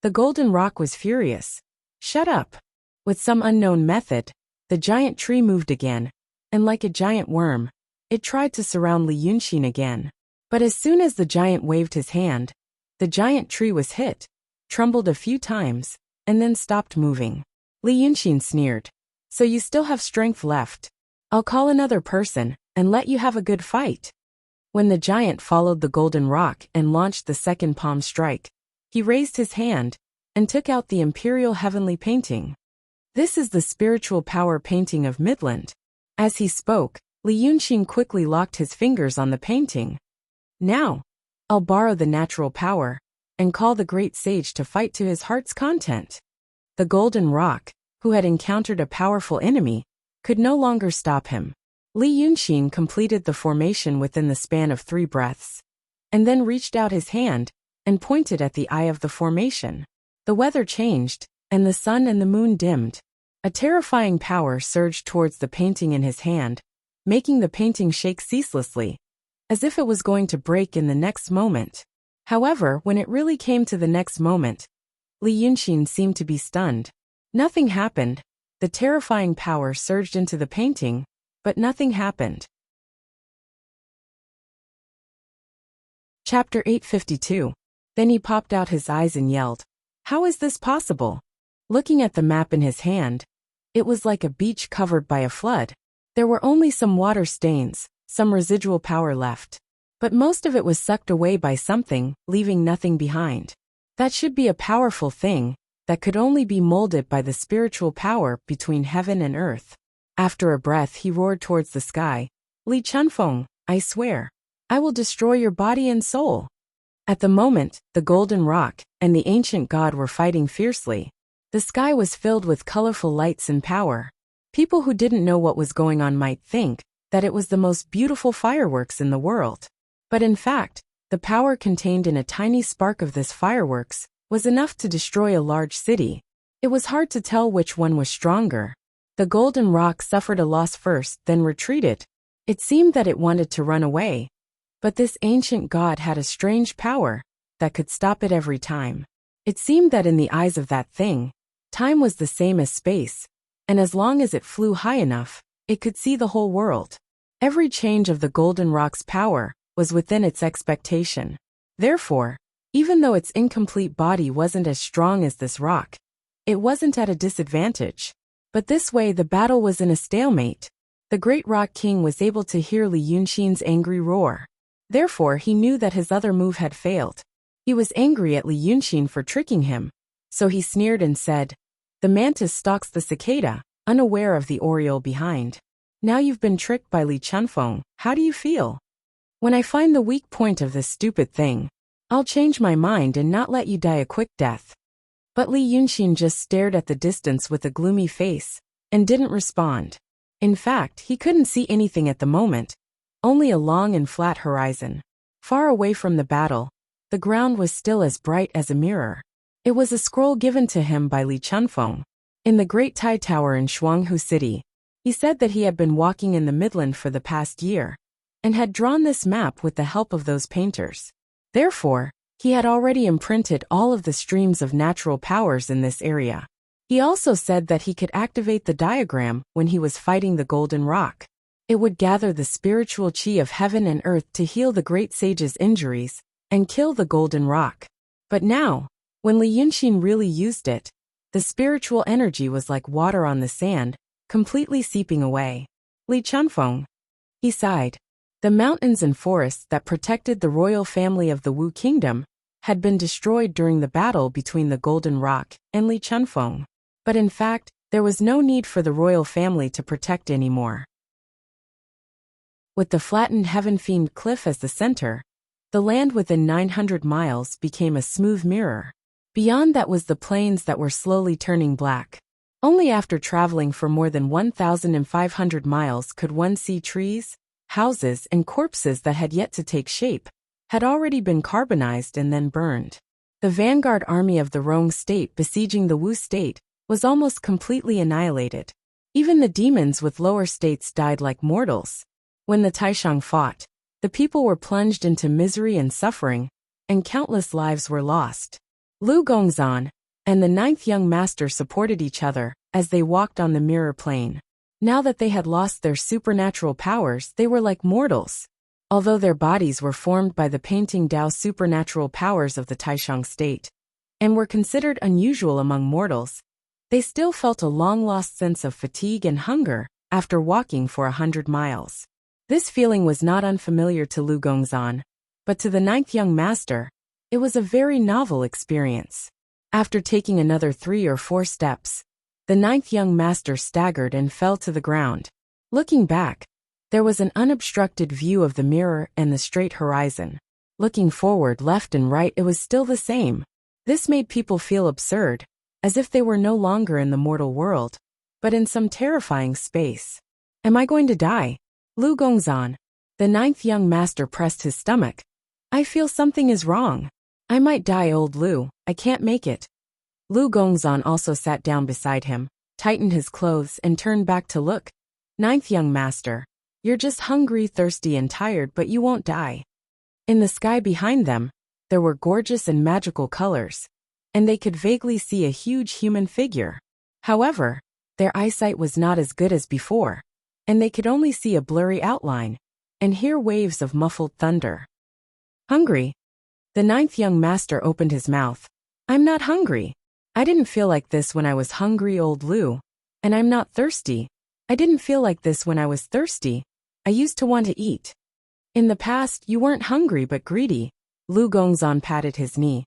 The golden rock was furious. "Shut up." With some unknown method, the giant tree moved again, and like a giant worm, it tried to surround Li Yunxin again. But as soon as the giant waved his hand, the giant tree was hit, trembled a few times, and then stopped moving. Li Yunxin sneered. "So you still have strength left. I'll call another person and let you have a good fight." When the giant followed the golden rock and launched the second palm strike, he raised his hand and took out the imperial heavenly painting. "This is the spiritual power painting of Midland." As he spoke, Li Yunxin quickly locked his fingers on the painting. "Now, I'll borrow the natural power and call the great sage to fight to his heart's content." The golden rock, who had encountered a powerful enemy, could no longer stop him. Li Yunxin completed the formation within the span of 3 breaths, and then reached out his hand and pointed at the eye of the formation. The weather changed, and the sun and the moon dimmed. A terrifying power surged towards the painting in his hand, making the painting shake ceaselessly, as if it was going to break in the next moment. However, when it really came to the next moment, Li Yunxin seemed to be stunned. Nothing happened. The terrifying power surged into the painting, but nothing happened. Chapter 852. Then he popped out his eyes and yelled, "How is this possible?" Looking at the map in his hand, it was like a beach covered by a flood. There were only some water stains, some residual power left. But most of it was sucked away by something, leaving nothing behind. That should be a powerful thing, that could only be molded by the spiritual power between heaven and earth. After a breath he roared towards the sky, "Li Chunfeng, I swear, I will destroy your body and soul." At the moment, the golden rock and the ancient god were fighting fiercely. The sky was filled with colorful lights and power. People who didn't know what was going on might think that it was the most beautiful fireworks in the world. But in fact, the power contained in a tiny spark of this fireworks was enough to destroy a large city. It was hard to tell which one was stronger. The golden rock suffered a loss first, then retreated. It seemed that it wanted to run away. But this ancient god had a strange power that could stop it every time. It seemed that in the eyes of that thing, time was the same as space, and as long as it flew high enough, it could see the whole world. Every change of the golden rock's power was within its expectation. Therefore, even though its incomplete body wasn't as strong as this rock, it wasn't at a disadvantage. But this way the battle was in a stalemate. The great rock king was able to hear Li Yunxin's angry roar. Therefore he knew that his other move had failed. He was angry at Li Yunxin for tricking him. So he sneered and said, "The mantis stalks the cicada, unaware of the oriole behind. Now you've been tricked by Li Chunfeng, how do you feel? When I find the weak point of this stupid thing, I'll change my mind and not let you die a quick death." But Li Yunxin just stared at the distance with a gloomy face, and didn't respond. In fact, he couldn't see anything at the moment, only a long and flat horizon. Far away from the battle, the ground was still as bright as a mirror. It was a scroll given to him by Li Chunfeng. In the Great Tai Tower in Shuanghu City, he said that he had been walking in the Midland for the past year, and had drawn this map with the help of those painters. Therefore, he had already imprinted all of the streams of natural powers in this area. He also said that he could activate the diagram when he was fighting the golden rock. It would gather the spiritual chi of heaven and earth to heal the great sage's injuries and kill the golden rock. But now, when Li Yunxin really used it, the spiritual energy was like water on the sand, completely seeping away. "Li Chunfeng," he sighed. The mountains and forests that protected the royal family of the Wu Kingdom had been destroyed during the battle between the Golden Rock and Li Chunfeng. But in fact, there was no need for the royal family to protect anymore. With the flattened heaven-fiend cliff as the center, the land within 900 miles became a smooth mirror. Beyond that was the plains that were slowly turning black. Only after traveling for more than 1,500 miles could one see trees, houses, and corpses that had yet to take shape, had already been carbonized and then burned. The vanguard army of the Rong state besieging the Wu state was almost completely annihilated. Even the demons with lower states died like mortals. When the Taishang fought, the people were plunged into misery and suffering, and countless lives were lost. Lu Gongzan and the ninth young master supported each other as they walked on the mirror plane. Now that they had lost their supernatural powers, they were like mortals. Although their bodies were formed by the painting Dao supernatural powers of the Taishang state, and were considered unusual among mortals, they still felt a long-lost sense of fatigue and hunger after walking for 100 miles. This feeling was not unfamiliar to Lu Gongzan, but to the ninth young master, it was a very novel experience. After taking another 3 or 4 steps, the ninth young master staggered and fell to the ground. Looking back, there was an unobstructed view of the mirror and the straight horizon. Looking forward left and right, it was still the same. This made people feel absurd, as if they were no longer in the mortal world, but in some terrifying space. "Am I going to die?" Lu Gongzan, the ninth young master, pressed his stomach. "I feel something is wrong. I might die, old Lu, I can't make it." Lu Gongzan also sat down beside him, tightened his clothes and turned back to look. "Ninth young master, You're just hungry, thirsty, and tired, but you won't die. In the sky behind them, there were gorgeous and magical colors, and they could vaguely see a huge human figure. However, their eyesight was not as good as before, and they could only see a blurry outline and hear waves of muffled thunder. Hungry? The ninth young master opened his mouth. I'm not hungry. I didn't feel like this when I was hungry, old Lu. And I'm not thirsty. I didn't feel like this when I was thirsty. I used to want to eat. In the past, you weren't hungry but greedy. Lu Gongzan patted his knee.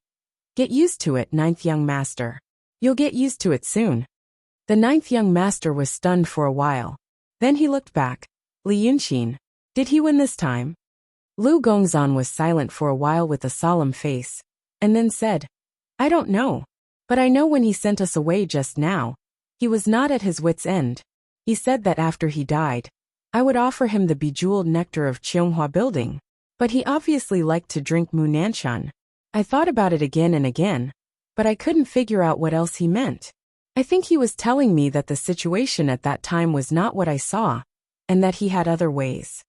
Get used to it, ninth young master. You'll get used to it soon. The ninth young master was stunned for a while. Then he looked back. Li Yunqin. Did he win this time? Lu Gongzan was silent for a while with a solemn face, and then said, I don't know. But I know when he sent us away just now, he was not at his wit's end. He said that after he died, I would offer him the bejeweled nectar of Chionghua building. But he obviously liked to drink Mu Nanshan. I thought about it again and again, but I couldn't figure out what else he meant. I think he was telling me that the situation at that time was not what I saw, and that he had other ways.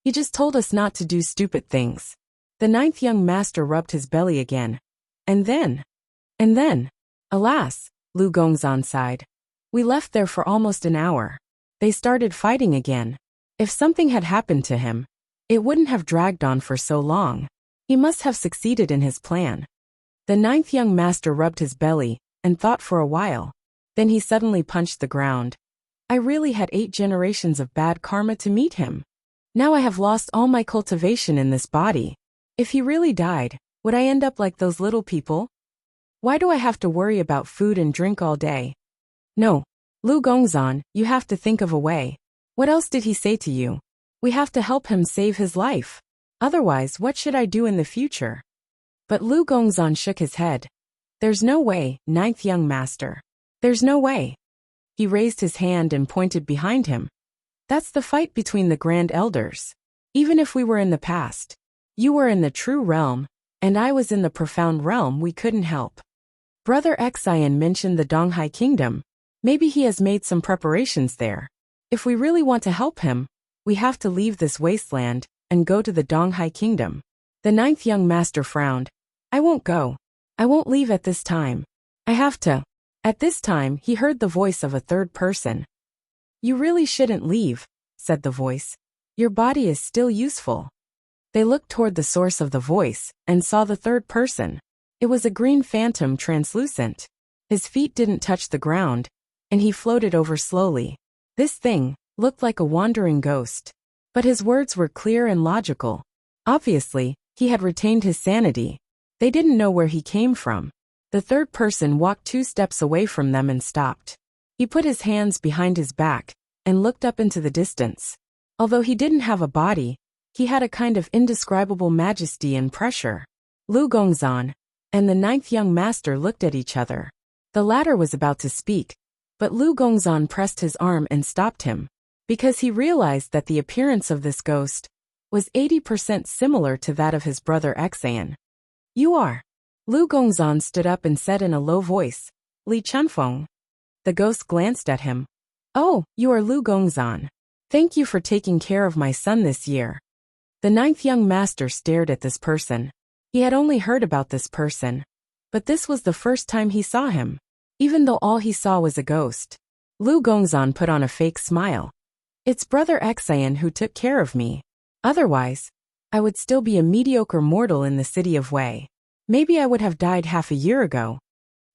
He just told us not to do stupid things. The ninth young master rubbed his belly again. And then, alas, Lu Gongzan sighed. We left there for almost an hour. They started fighting again. If something had happened to him, it wouldn't have dragged on for so long. He must have succeeded in his plan. The ninth young master rubbed his belly and thought for a while. Then he suddenly punched the ground. I really had 8 generations of bad karma to meet him. Now I have lost all my cultivation in this body. If he really died, would I end up like those little people? Why do I have to worry about food and drink all day? No, Lu Gongzan, you have to think of a way. What else did he say to you? We have to help him save his life. Otherwise, what should I do in the future? But Lu Gongzan shook his head. There's no way, ninth young master. There's no way. He raised his hand and pointed behind him. That's the fight between the grand elders. Even if we were in the past, you were in the true realm, and I was in the profound realm, we couldn't help. Brother Xian mentioned the Donghai Kingdom. Maybe he has made some preparations there. If we really want to help him, we have to leave this wasteland and go to the Donghai Kingdom. The ninth young master frowned. I won't go. I won't leave at this time. I have to. At this time, he heard the voice of a third person. You really shouldn't leave, said the voice. Your body is still useful. They looked toward the source of the voice and saw the third person. It was a green phantom, translucent. His feet didn't touch the ground, and he floated over slowly. This thing looked like a wandering ghost. But his words were clear and logical. Obviously, he had retained his sanity. They didn't know where he came from. The third person walked 2 steps away from them and stopped. He put his hands behind his back and looked up into the distance. Although he didn't have a body, he had a kind of indescribable majesty and pressure. Lu Gongzan and the ninth young master looked at each other. The latter was about to speak, but Lu Gongzan pressed his arm and stopped him, because he realized that the appearance of this ghost was 80% similar to that of his brother Xian. You are. Lu Gongzan stood up and said in a low voice, Li Chunfeng. The ghost glanced at him. Oh, you are Lu Gongzan. Thank you for taking care of my son this year. The ninth young master stared at this person. He had only heard about this person, but this was the first time he saw him, even though all he saw was a ghost. Lu Gongzan put on a fake smile. It's brother Xian who took care of me. Otherwise, I would still be a mediocre mortal in the city of Wei. Maybe I would have died half a year ago.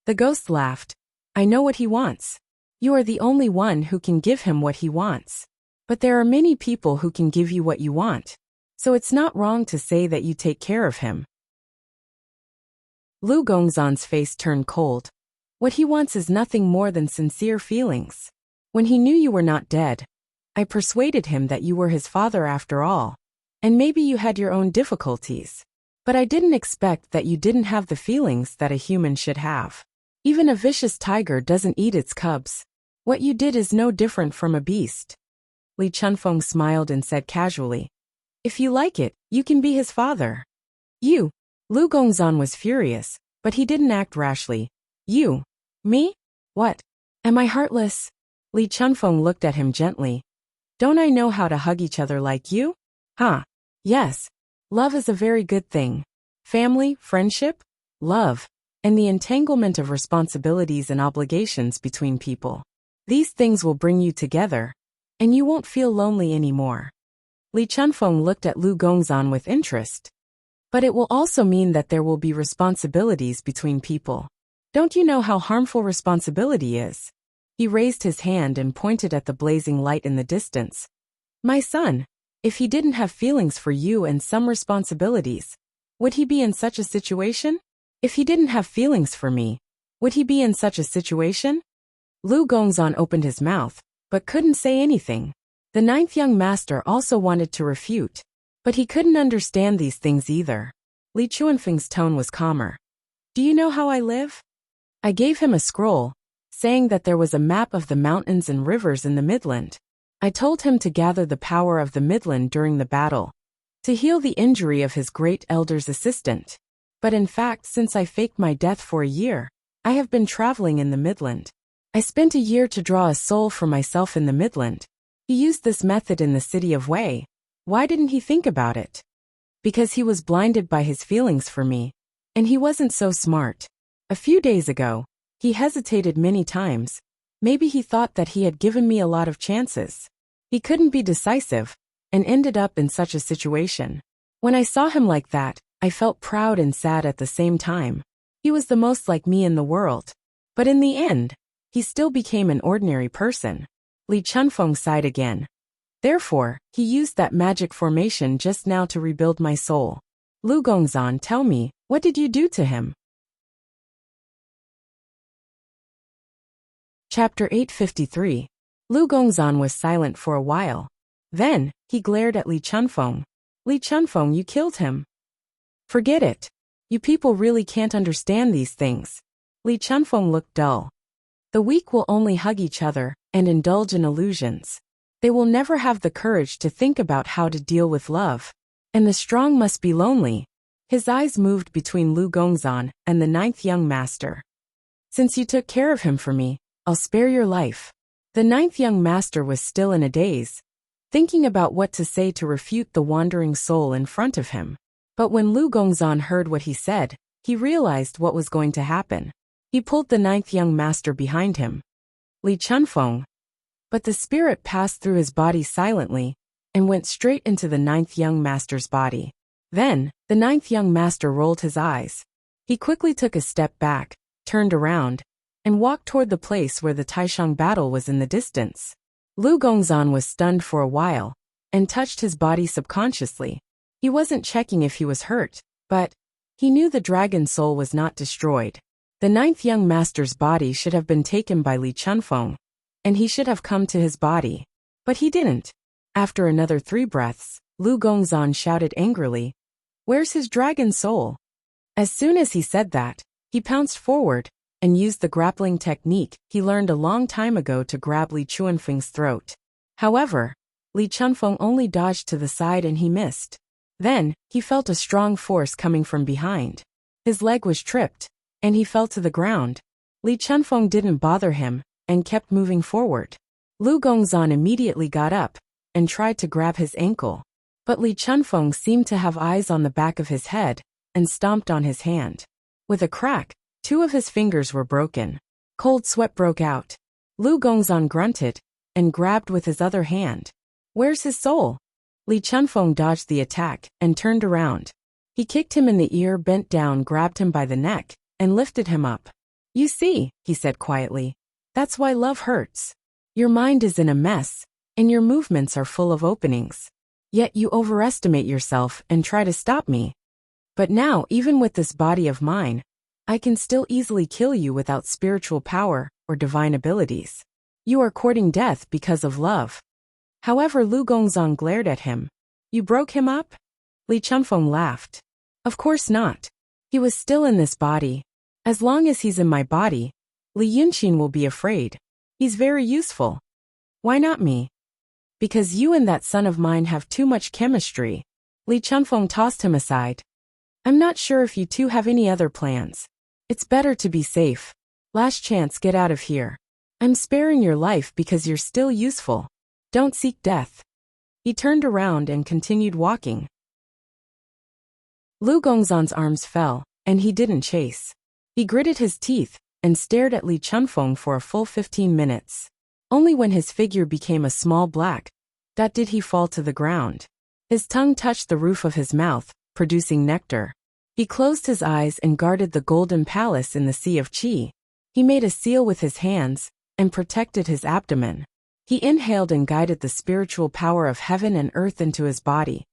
The ghost laughed. I know what he wants. You are the only one who can give him what he wants. But there are many people who can give you what you want. So it's not wrong to say that you take care of him. Lu Gongzan's face turned cold. What he wants is nothing more than sincere feelings. When he knew you were not dead, I persuaded him that you were his father after all. And maybe you had your own difficulties. But I didn't expect that you didn't have the feelings that a human should have. Even a vicious tiger doesn't eat its cubs. What you did is no different from a beast. Li Chunfeng smiled and said casually, if you like it, you can be his father. You. Lu Gongzan was furious, but he didn't act rashly. You. Me? What? Am I heartless? Li Chunfeng looked at him gently. Don't I know how to hug each other like you? Huh? Yes. Love is a very good thing. Family, friendship, love, and the entanglement of responsibilities and obligations between people. These things will bring you together, and you won't feel lonely anymore. Li Chunfeng looked at Lu Gongzan with interest. But it will also mean that there will be responsibilities between people. Don't you know how harmful responsibility is? He raised his hand and pointed at the blazing light in the distance. My son, if he didn't have feelings for you and some responsibilities, would he be in such a situation? If he didn't have feelings for me, would he be in such a situation? Lu Gongzan opened his mouth, but couldn't say anything. The ninth young master also wanted to refute, but he couldn't understand these things either. Li Chuanfeng's tone was calmer. Do you know how I live? I gave him a scroll, saying that there was a map of the mountains and rivers in the Midland. I told him to gather the power of the Midland during the battle, to heal the injury of his great elder's assistant. But in fact, since I faked my death for a year, I have been traveling in the Midland. I spent a year to draw a soul for myself in the Midland. He used this method in the city of Wei. Why didn't he think about it? Because he was blinded by his feelings for me, and he wasn't so smart. A few days ago, he hesitated many times. Maybe he thought that he had given me a lot of chances. He couldn't be decisive, and ended up in such a situation. When I saw him like that, I felt proud and sad at the same time. He was the most like me in the world. But in the end, he still became an ordinary person. Li Chunfeng sighed again. Therefore, he used that magic formation just now to rebuild my soul. Lu Gongzan, tell me, what did you do to him? Chapter 853. Lu Gongzan was silent for a while. Then, he glared at Li Chunfeng. Li Chunfeng, you killed him. Forget it. You people really can't understand these things. Li Chunfeng looked dull. The weak will only hug each other and indulge in illusions. They will never have the courage to think about how to deal with love. And the strong must be lonely. His eyes moved between Lu Gongzan and the ninth young master. Since you took care of him for me, I'll spare your life. The ninth young master was still in a daze, thinking about what to say to refute the wandering soul in front of him. But when Lu Gongzan heard what he said, he realized what was going to happen. He pulled the ninth young master behind him. Li Chunfeng. But the spirit passed through his body silently, and went straight into the ninth young master's body. Then, the ninth young master rolled his eyes. He quickly took a step back, turned around, and walked toward the place where the Taishang battle was in the distance. Lu Gongzan was stunned for a while, and touched his body subconsciously. He wasn't checking if he was hurt, but he knew the dragon soul was not destroyed. The ninth young master's body should have been taken by Li Chunfeng, and he should have come to his body. But he didn't. After another 3 breaths, Lu Gongzan shouted angrily, "Where's his dragon soul?" As soon as he said that, he pounced forward, and used the grappling technique he learned a long time ago to grab Li Chuanfeng's throat. However, Li Chunfeng only dodged to the side and he missed. Then, he felt a strong force coming from behind. His leg was tripped, and he fell to the ground. Li Chunfeng didn't bother him, and kept moving forward. Lu Gongzan immediately got up, and tried to grab his ankle. But Li Chunfeng seemed to have eyes on the back of his head, and stomped on his hand. With a crack, 2 of his fingers were broken. Cold sweat broke out. Lu Gongzan grunted, and grabbed with his other hand. Where's his soul? Li Chunfeng dodged the attack, and turned around. He kicked him in the ear, bent down, grabbed him by the neck, and lifted him up. You see, he said quietly, that's why love hurts. Your mind is in a mess, and your movements are full of openings. Yet you overestimate yourself and try to stop me. But now, even with this body of mine, I can still easily kill you without spiritual power or divine abilities. You are courting death because of love. However, Lu Gongzan glared at him. You broke him up? Li Chunfeng laughed. Of course not. He was still in this body. As long as he's in my body, Li Yunqin will be afraid. He's very useful. Why not me? Because you and that son of mine have too much chemistry. Li Chunfeng tossed him aside. I'm not sure if you two have any other plans. It's better to be safe. Last chance, get out of here. I'm sparing your life because you're still useful. Don't seek death. He turned around and continued walking. Lu Gongzhan's arms fell, and he didn't chase. He gritted his teeth and stared at Li Chunfeng for a full 15 minutes. Only when his figure became a small black dot did he fall to the ground. His tongue touched the roof of his mouth, producing nectar. He closed his eyes and guarded the golden palace in the Sea of Qi. He made a seal with his hands and protected his abdomen. He inhaled and guided the spiritual power of heaven and earth into his body,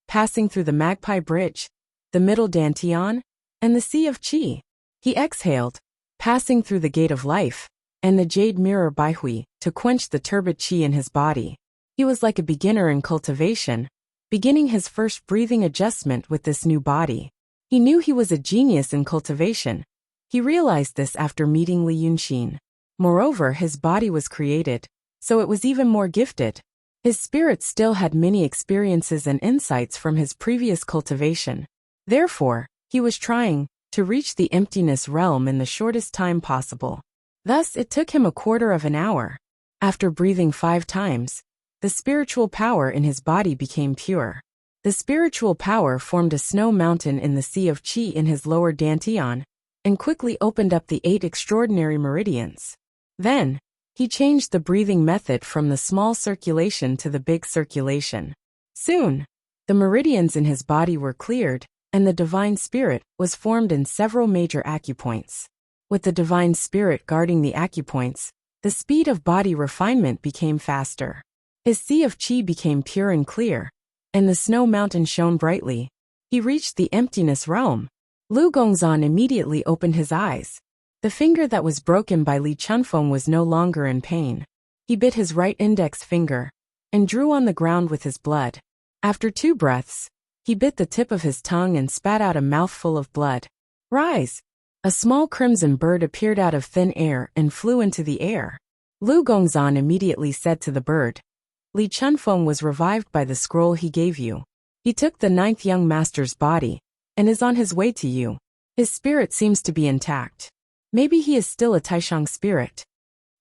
passing through the Magpie Bridge, the Middle Dantian, and the Sea of Qi. He exhaled, passing through the Gate of Life and the Jade Mirror Baihui to quench the turbid qi in his body. He was like a beginner in cultivation, beginning his first breathing adjustment with this new body. He knew he was a genius in cultivation. He realized this after meeting Li Yunxin. Moreover, his body was created, so it was even more gifted. His spirit still had many experiences and insights from his previous cultivation. Therefore, he was trying to reach the emptiness realm in the shortest time possible. Thus, it took him a quarter of an hour. After breathing 5 times, the spiritual power in his body became pure. The spiritual power formed a snow mountain in the Sea of Qi in his lower dantian, and quickly opened up the 8 extraordinary meridians. Then, he changed the breathing method from the small circulation to the big circulation. Soon, the meridians in his body were cleared, and the divine spirit was formed in several major acupoints. With the divine spirit guarding the acupoints, the speed of body refinement became faster. His Sea of Qi became pure and clear, and the snow mountain shone brightly. He reached the emptiness realm. Lu Gongzhan immediately opened his eyes. The finger that was broken by Li Chunfeng was no longer in pain. He bit his right index finger and drew on the ground with his blood. After 2 breaths, he bit the tip of his tongue and spat out a mouthful of blood. Rise! A small crimson bird appeared out of thin air and flew into the air. Lu Gongzhan immediately said to the bird, Li Chunfeng was revived by the scroll he gave you. He took the 9th young master's body and is on his way to you. His spirit seems to be intact. Maybe he is still a Taishang spirit.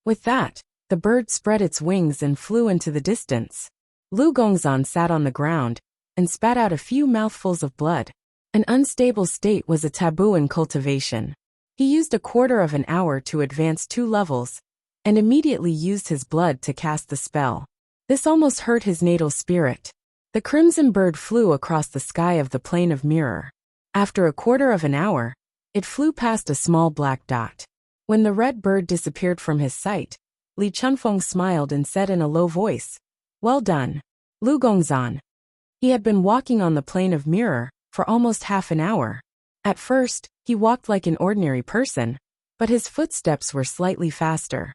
With that, the bird spread its wings and flew into the distance. Lu Gongzhan sat on the ground and spat out a few mouthfuls of blood. An unstable state was a taboo in cultivation. He used a quarter of an hour to advance 2 levels, and immediately used his blood to cast the spell. This almost hurt his natal spirit. The crimson bird flew across the sky of the plane of mirror. After a quarter of an hour, it flew past a small black dot. When the red bird disappeared from his sight, Li Chunfeng smiled and said in a low voice, Well done, Lu Gongzhan. He had been walking on the plane of mirror for almost half an hour. At first, he walked like an ordinary person, but his footsteps were slightly faster.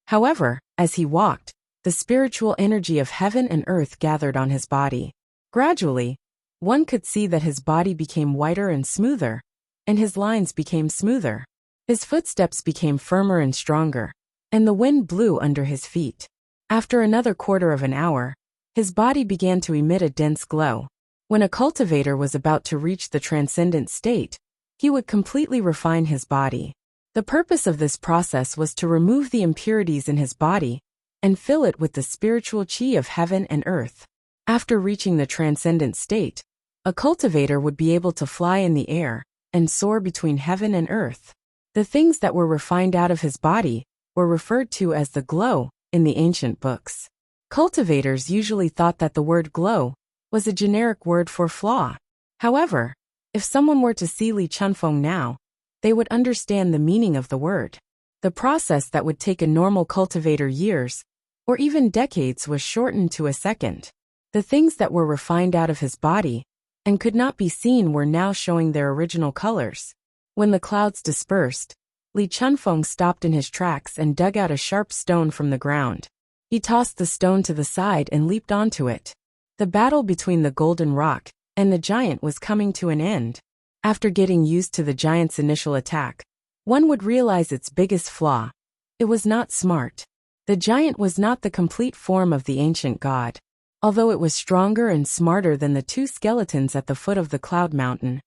However, as he walked, the spiritual energy of heaven and earth gathered on his body. Gradually, one could see that his body became whiter and smoother, and his lines became smoother. His footsteps became firmer and stronger, and the wind blew under his feet. After another quarter of an hour, his body began to emit a dense glow. When a cultivator was about to reach the transcendent state, he would completely refine his body. The purpose of this process was to remove the impurities in his body and fill it with the spiritual qi of heaven and earth. After reaching the transcendent state, a cultivator would be able to fly in the air and soar between heaven and earth. The things that were refined out of his body were referred to as the glow in the ancient books. Cultivators usually thought that the word glow was a generic word for flaw. However, if someone were to see Li Chunfeng now, they would understand the meaning of the word. The process that would take a normal cultivator years, or even decades, was shortened to a second. The things that were refined out of his body and could not be seen were now showing their original colors. When the clouds dispersed, Li Chunfeng stopped in his tracks and dug out a sharp stone from the ground. He tossed the stone to the side and leaped onto it. The battle between the golden rock and the giant was coming to an end. After getting used to the giant's initial attack, one would realize its biggest flaw. It was not smart. The giant was not the complete form of the ancient god. Although it was stronger and smarter than the 2 skeletons at the foot of the cloud mountain,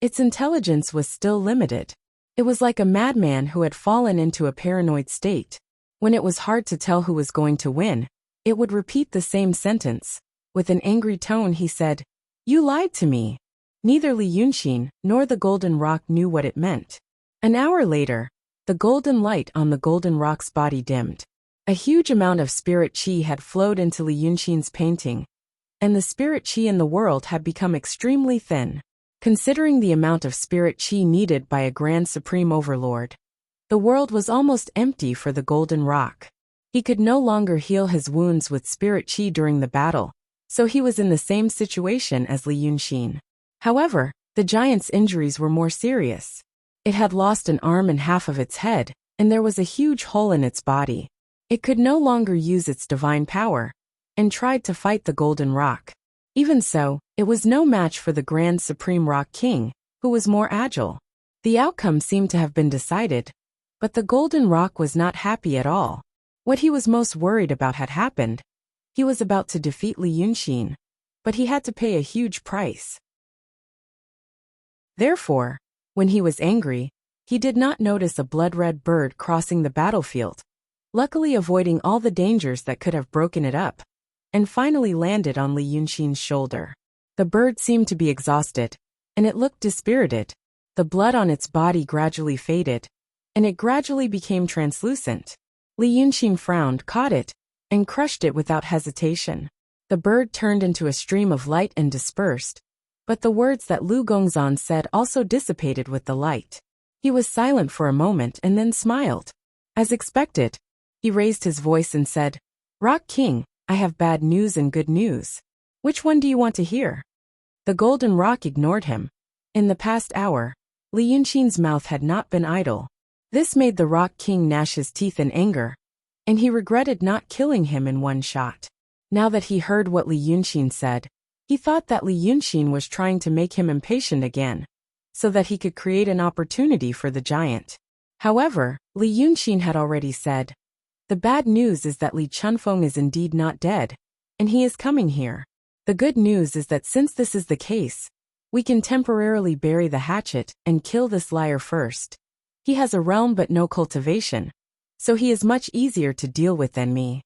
its intelligence was still limited. It was like a madman who had fallen into a paranoid state. When it was hard to tell who was going to win, it would repeat the same sentence. With an angry tone he said, "You lied to me." Neither Li Yunxin nor the golden rock knew what it meant. An hour later, the golden light on the golden rock's body dimmed. A huge amount of spirit qi had flowed into Li Yunxin's painting, and the spirit qi in the world had become extremely thin. Considering the amount of spirit qi needed by a grand supreme overlord, the world was almost empty for the golden rock. He could no longer heal his wounds with spirit qi during the battle, so he was in the same situation as Li Yunxin. However, the giant's injuries were more serious. It had lost an arm and half of its head, and there was a huge hole in its body. It could no longer use its divine power, and tried to fight the golden rock. Even so, it was no match for the Grand Supreme Rock King, who was more agile. The outcome seemed to have been decided, but the golden rock was not happy at all. What he was most worried about had happened. He was about to defeat Li Yunxin, but he had to pay a huge price. Therefore, when he was angry, he did not notice a blood-red bird crossing the battlefield, luckily avoiding all the dangers that could have broken it up, and finally landed on Li Yunxin's shoulder. The bird seemed to be exhausted, and it looked dispirited. The blood on its body gradually faded, and it gradually became translucent. Li Yunxin frowned, caught it, and crushed it without hesitation. The bird turned into a stream of light and dispersed, but the words that Lu Gongzan said also dissipated with the light. He was silent for a moment and then smiled. As expected, he raised his voice and said, "Rock King, I have bad news and good news. Which one do you want to hear?" The golden rock ignored him. In the past hour, Li Yunxin's mouth had not been idle. This made the Rock King gnash his teeth in anger, and he regretted not killing him in one shot. Now that he heard what Li Yunxin said, he thought that Li Yunxin was trying to make him impatient again, so that he could create an opportunity for the giant. However, Li Yunxin had already said, "The bad news is that Li Chunfeng is indeed not dead, and he is coming here. The good news is that since this is the case, we can temporarily bury the hatchet and kill this liar first. He has a realm but no cultivation, so he is much easier to deal with than me."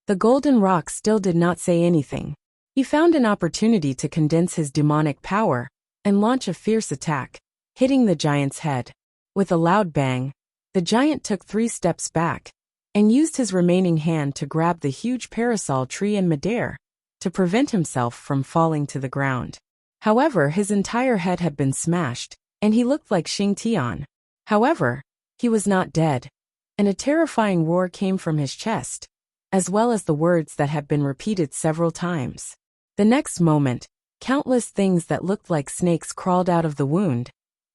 The golden rock still did not say anything. He found an opportunity to condense his demonic power and launch a fierce attack, hitting the giant's head. With a loud bang, the giant took 3 steps back and used his remaining hand to grab the huge parasol tree in midair to prevent himself from falling to the ground. However, his entire head had been smashed, and he looked like Xing Tian. However, he was not dead, and a terrifying roar came from his chest, as well as the words that had been repeated several times. The next moment, countless things that looked like snakes crawled out of the wound,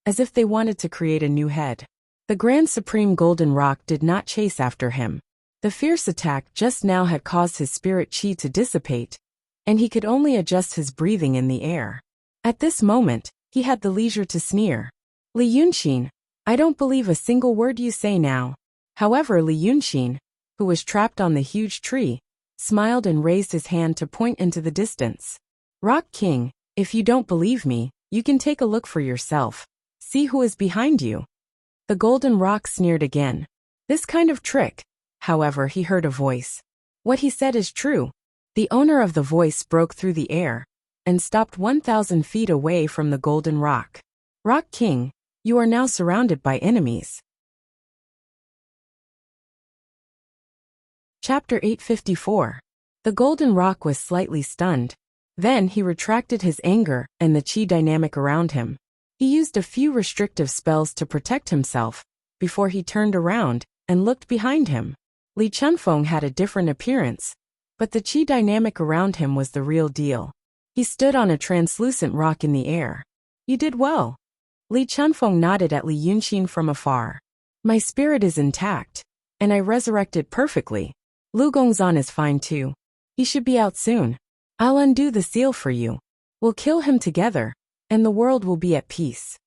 as if they wanted to create a new head. The Grand Supreme Golden Rock did not chase after him. The fierce attack just now had caused his spirit qi to dissipate, and he could only adjust his breathing in the air. At this moment, he had the leisure to sneer. "Li Yunxin, I don't believe a single word you say now." However, Li Yunxin, who was trapped on the huge tree, smiled and raised his hand to point into the distance. "Rock King, if you don't believe me, you can take a look for yourself. See who is behind you." The golden rock sneered again. This kind of trick. However, he heard a voice. What he said is true. The owner of the voice broke through the air and stopped 1,000 feet away from the golden rock. "Rock King, you are now surrounded by enemies." Chapter 854. The golden rock was slightly stunned. Then he retracted his anger and the qi dynamic around him. He used a few restrictive spells to protect himself, before he turned around and looked behind him. Li Chunfeng had a different appearance, but the qi dynamic around him was the real deal. He stood on a translucent rock in the air. "You did well." Li Chunfeng nodded at Li Yunxin from afar. "My spirit is intact, and I resurrected perfectly. Lu Gongzan is fine too. He should be out soon. I'll undo the seal for you. We'll kill him together, and the world will be at peace."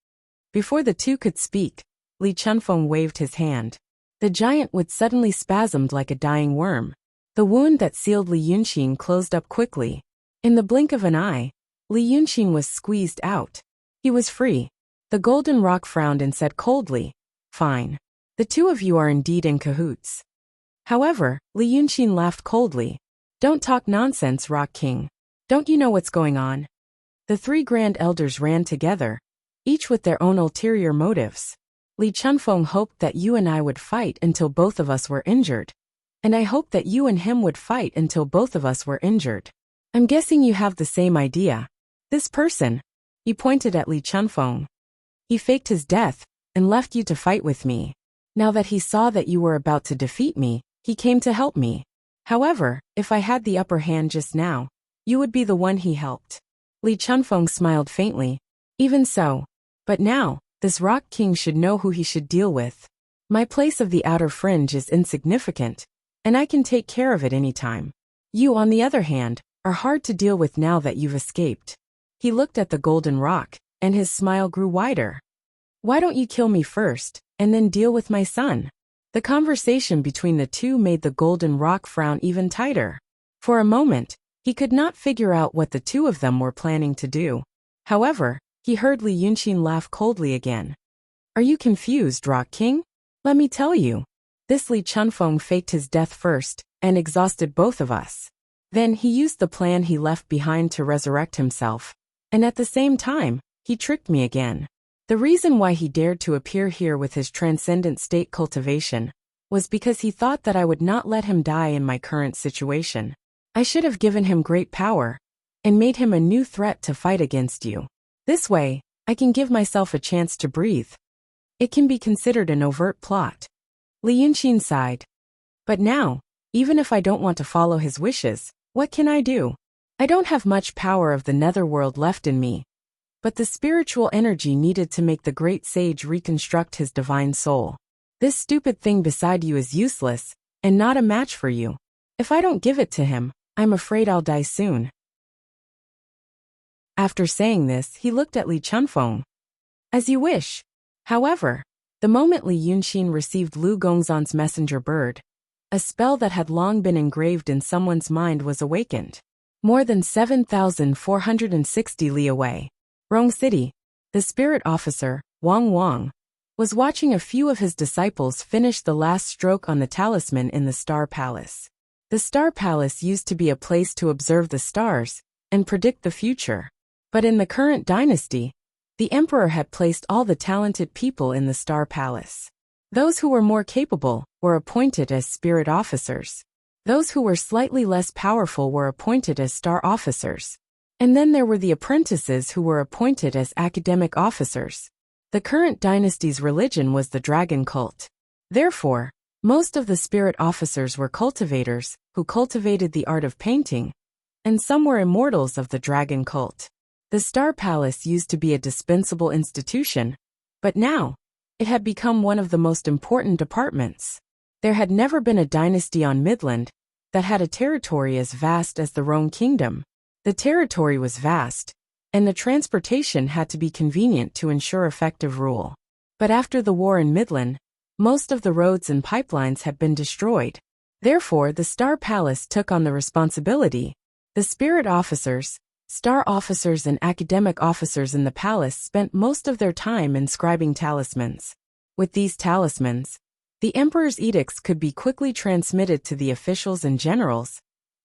Before the two could speak, Li Chunfeng waved his hand. The giant would suddenly spasmed like a dying worm. The wound that sealed Li Yunxin closed up quickly. In the blink of an eye, Li Yunxin was squeezed out. He was free. The golden rock frowned and said coldly, "Fine. The two of you are indeed in cahoots." However, Li Yunqin laughed coldly. Don't talk nonsense, Rock King. Don't you know what's going on? The three grand elders ran together, each with their own ulterior motives. Li Chunfeng hoped that you and I would fight until both of us were injured. And I hoped that you and him would fight until both of us were injured. I'm guessing you have the same idea. This person, he pointed at Li Chunfeng. He faked his death and left you to fight with me. Now that he saw that you were about to defeat me, he came to help me. However, if I had the upper hand just now, you would be the one he helped. Li Chunfeng smiled faintly. Even so. But now, this Rock King should know who he should deal with. My place of the outer fringe is insignificant, and I can take care of it any time. You, on the other hand, are hard to deal with now that you've escaped. He looked at the golden rock, and his smile grew wider. Why don't you kill me first, and then deal with my son? The conversation between the two made the golden rock frown even tighter. For a moment, he could not figure out what the two of them were planning to do. However, he heard Li Yunqin laugh coldly again. Are you confused, Rock King? Let me tell you. This Li Chunfeng faked his death first, and exhausted both of us. Then he used the plan he left behind to resurrect himself. And at the same time, he tricked me again. The reason why he dared to appear here with his transcendent state cultivation was because he thought that I would not let him die in my current situation. I should have given him great power and made him a new threat to fight against you. This way, I can give myself a chance to breathe. It can be considered an overt plot. Li Yunqin sighed. But now, even if I don't want to follow his wishes, what can I do? I don't have much power of the netherworld left in me. But the spiritual energy needed to make the great sage reconstruct his divine soul. This stupid thing beside you is useless, and not a match for you. If I don't give it to him, I'm afraid I'll die soon. After saying this, he looked at Li Chunfeng. As you wish. However, the moment Li Yunqin received Lu Gongzhan's messenger bird, a spell that had long been engraved in someone's mind was awakened. More than 7,460 li away. Rong City, the spirit officer, Wang, was watching a few of his disciples finish the last stroke on the talisman in the Star Palace. The Star Palace used to be a place to observe the stars and predict the future. But in the current dynasty, the emperor had placed all the talented people in the Star Palace. Those who were more capable were appointed as spirit officers. Those who were slightly less powerful were appointed as star officers. And then there were the apprentices who were appointed as academic officers. The current dynasty's religion was the dragon cult. Therefore, most of the spirit officers were cultivators who cultivated the art of painting, and some were immortals of the dragon cult. The Star Palace used to be a dispensable institution, but now, it had become one of the most important departments. There had never been a dynasty on Midland that had a territory as vast as the Rhone Kingdom. The territory was vast, and the transportation had to be convenient to ensure effective rule. But after the war in Midland, most of the roads and pipelines had been destroyed. Therefore, the Star Palace took on the responsibility. The spirit officers, star officers and academic officers in the palace spent most of their time inscribing talismans. With these talismans, the emperor's edicts could be quickly transmitted to the officials and generals,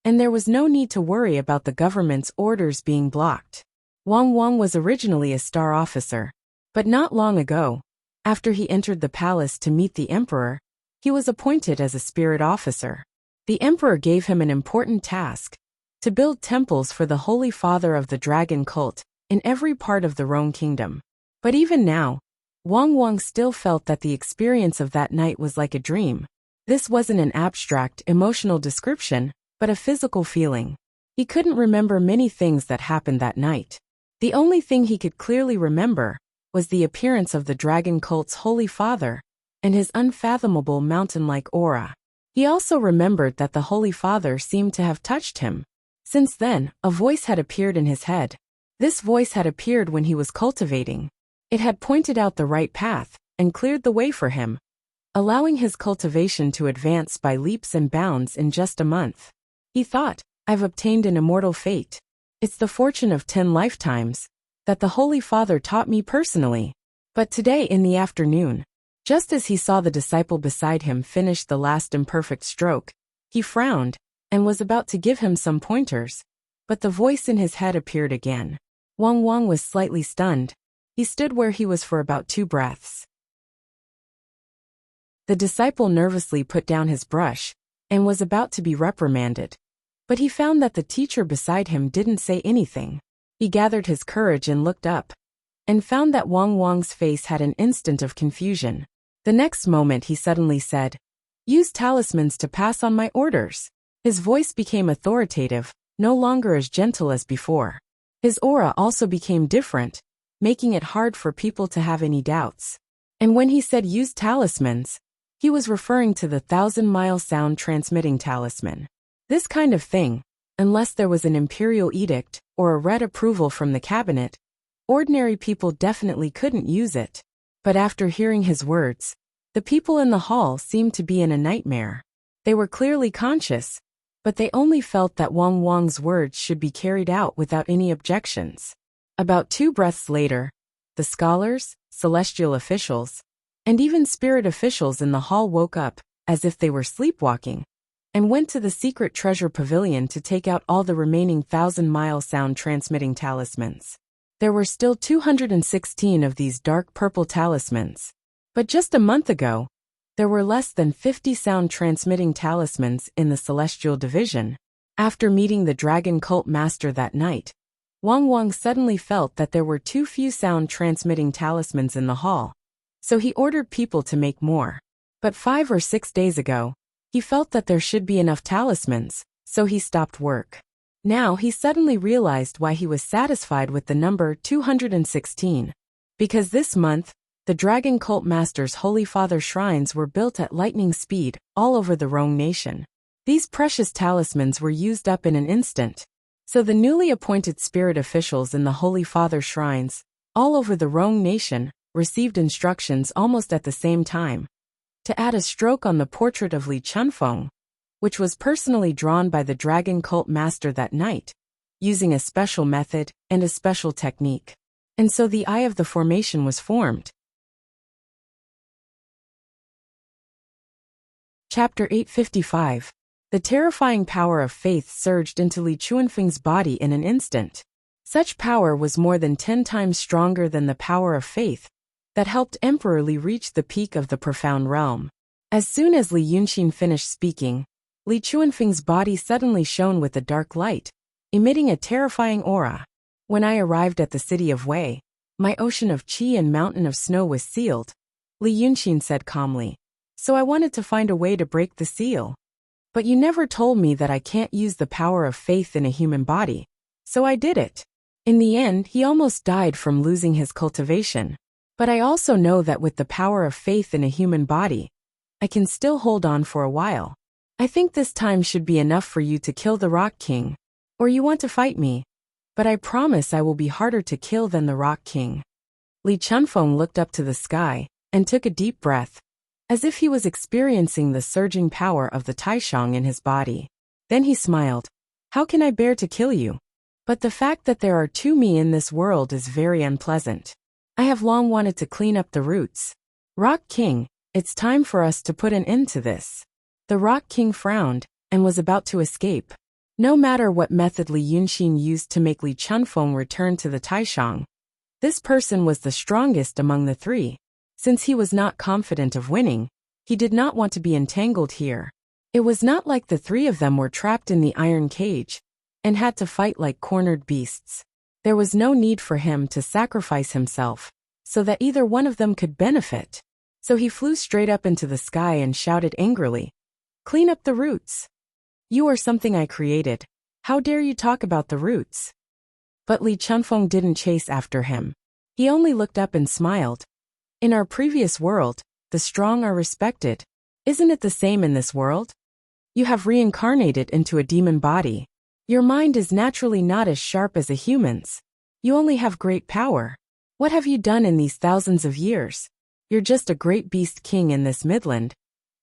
and there was no need to worry about the government's orders being blocked. Wang was originally a star officer, but not long ago, after he entered the palace to meet the emperor, he was appointed as a spirit officer. The emperor gave him an important task: to build temples for the Holy Father of the Dragon cult in every part of the Rhone Kingdom. But even now, Wang still felt that the experience of that night was like a dream. This wasn't an abstract, emotional description, but a physical feeling. He couldn't remember many things that happened that night. The only thing he could clearly remember was the appearance of the Dragon cult's Holy Father and his unfathomable mountain-like aura. He also remembered that the Holy Father seemed to have touched him. Since then, a voice had appeared in his head. This voice had appeared when he was cultivating. It had pointed out the right path and cleared the way for him, allowing his cultivation to advance by leaps and bounds in just a month. He thought, I've obtained an immortal fate. It's the fortune of 10 lifetimes that the Holy Father taught me personally. But today in the afternoon, Just as he saw the disciple beside him finish the last imperfect stroke, he frowned and was about to give him some pointers, but the voice in his head appeared again. Wang was slightly stunned. He stood where he was for about 2 breaths. The disciple nervously put down his brush and was about to be reprimanded, but he found that the teacher beside him didn't say anything. He gathered his courage and looked up, and found that Wang's face had an instant of confusion. The next moment he suddenly said, "Use talismans to pass on my orders." His voice became authoritative, no longer as gentle as before. His aura also became different, making it hard for people to have any doubts. And when he said use talismans, he was referring to the 1,000-mile sound transmitting talisman. This kind of thing, unless there was an imperial edict or a red approval from the cabinet, ordinary people definitely couldn't use it. But after hearing his words, the people in the hall seemed to be in a nightmare. They were clearly conscious, but they only felt that Wang's words should be carried out without any objections. About 2 breaths later, the scholars, celestial officials, and even spirit officials in the hall woke up, as if they were sleepwalking, and went to the secret treasure pavilion to take out all the remaining 1,000-mile sound transmitting talismans. There were still 216 of these dark purple talismans, but just a month ago, there were less than 50 sound-transmitting talismans in the Celestial Division. After meeting the Dragon Cult Master that night, Wang suddenly felt that there were too few sound-transmitting talismans in the hall, so he ordered people to make more. But 5 or 6 days ago, he felt that there should be enough talismans, so he stopped work. Now he suddenly realized why he was satisfied with the number 216. Because this month, the Dragon Cult Master's Holy Father shrines were built at lightning speed all over the Rong Nation. These precious talismans were used up in an instant, so the newly appointed spirit officials in the Holy Father shrines, all over the Rong Nation, received instructions almost at the same time to add a stroke on the portrait of Li Chunfeng, which was personally drawn by the Dragon Cult Master that night, using a special method and a special technique. And so the Eye of the Formation was formed. Chapter 855. The terrifying power of faith surged into Li Chunfeng's body in an instant. Such power was more than 10 times stronger than the power of faith that helped Emperor Li reach the peak of the profound realm. As soon as Li Yunxin finished speaking, Li Chunfeng's body suddenly shone with a dark light, emitting a terrifying aura. When I arrived at the city of Wei, my ocean of qi and mountain of snow was sealed, Li Yunxin said calmly. So I wanted to find a way to break the seal. But you never told me that I can't use the power of faith in a human body. So I did it. In the end, he almost died from losing his cultivation. But I also know that with the power of faith in a human body, I can still hold on for a while. I think this time should be enough for you to kill the Rock King. Or you want to fight me. But I promise I will be harder to kill than the Rock King. Li Chunfeng looked up to the sky and took a deep breath, as if he was experiencing the surging power of the Taishang in his body. Then he smiled. How can I bear to kill you? But the fact that there are 2 me in this world is very unpleasant. I have long wanted to clean up the roots. Rock King, it's time for us to put an end to this. The Rock King frowned and was about to escape. No matter what method Li Yunxin used to make Li Chunfeng return to the Taishang, this person was the strongest among the 3. Since he was not confident of winning, he did not want to be entangled here. It was not like the 3 of them were trapped in the iron cage and had to fight like cornered beasts. There was no need for him to sacrifice himself so that either one of them could benefit. So he flew straight up into the sky and shouted angrily, "Clean up the roots. You are something I created. How dare you talk about the roots?" But Li Chunfeng didn't chase after him. He only looked up and smiled. In our previous world, the strong are respected. Isn't it the same in this world? You have reincarnated into a demon body. Your mind is naturally not as sharp as a human's. You only have great power. What have you done in these thousands of years? You're just a great beast king in this midland,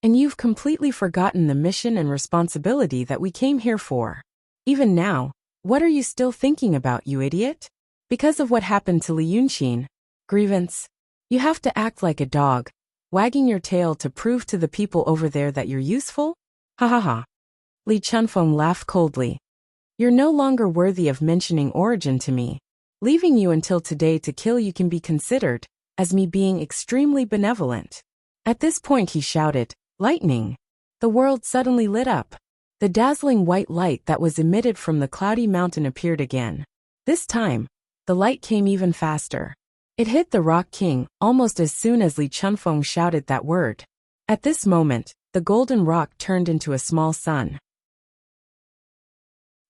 and you've completely forgotten the mission and responsibility that we came here for. Even now, what are you still thinking about, you idiot? Because of what happened to Li Yunxin. Grievance. You have to act like a dog, Wagging your tail to prove to the people over there that you're useful? Ha ha ha. Li Chunfeng laughed coldly. You're no longer worthy of mentioning origin to me. Leaving you until today to kill you can be considered as me being extremely benevolent. At this point he shouted, lightning. The world suddenly lit up. The dazzling white light that was emitted from the cloudy mountain appeared again. This time, the light came even faster. It hit the Rock King almost as soon as Li Chunfeng shouted that word. At this moment, the golden rock turned into a small sun.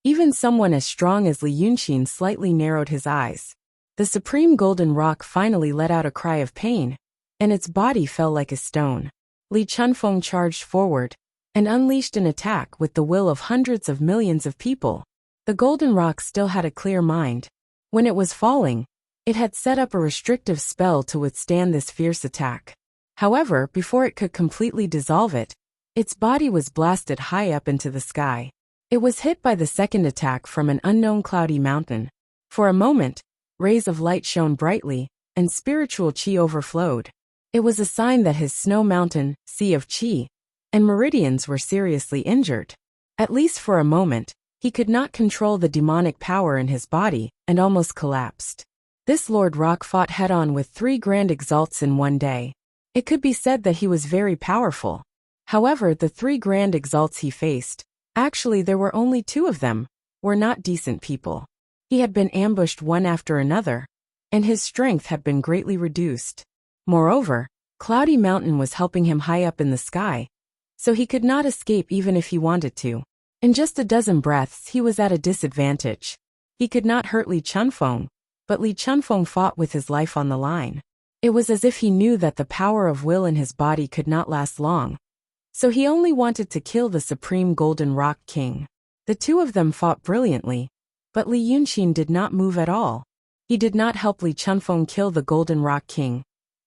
Even someone as strong as Li Yunxin slightly narrowed his eyes. The supreme golden rock finally let out a cry of pain, and its body fell like a stone. Li Chunfeng charged forward and unleashed an attack with the will of hundreds of millions of people. The golden rock still had a clear mind. When it was falling, it had set up a restrictive spell to withstand this fierce attack. However, before it could completely dissolve it, its body was blasted high up into the sky. It was hit by the second attack from an unknown cloudy mountain. For a moment, rays of light shone brightly, and spiritual qi overflowed. It was a sign that his snow mountain, sea of qi, and meridians were seriously injured. At least for a moment, he could not control the demonic power in his body and almost collapsed. This Lord Rock fought head-on with 3 grand exalts in one day. It could be said that he was very powerful. However, the 3 grand exalts he faced, actually there were only 2 of them, were not decent people. He had been ambushed one after another, and his strength had been greatly reduced. Moreover, Cloudy Mountain was helping him high up in the sky, so he could not escape even if he wanted to. In just a dozen breaths he was at a disadvantage. He could not hurt Li Chunfeng, but Li Chunfeng fought with his life on the line. It was as if he knew that the power of will in his body could not last long. So he only wanted to kill the Supreme Golden Rock King. The 2 of them fought brilliantly, but Li Yunxin did not move at all. He did not help Li Chunfeng kill the Golden Rock King,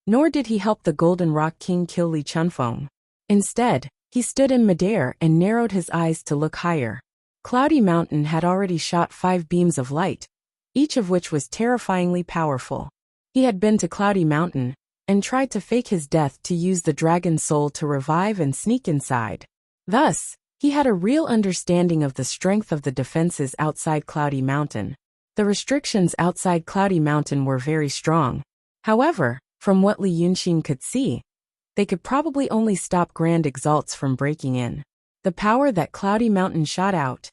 nor did he help the Golden Rock King kill Li Chunfeng. Instead, he stood in midair and narrowed his eyes to look higher. Cloudy Mountain had already shot 5 beams of light, each of which was terrifyingly powerful. He had been to Cloudy Mountain and tried to fake his death to use the dragon soul to revive and sneak inside. Thus, he had a real understanding of the strength of the defenses outside Cloudy Mountain. The restrictions outside Cloudy Mountain were very strong. However, from what Li Yunxin could see, they could probably only stop Grand Exalts from breaking in. The power that Cloudy Mountain shot out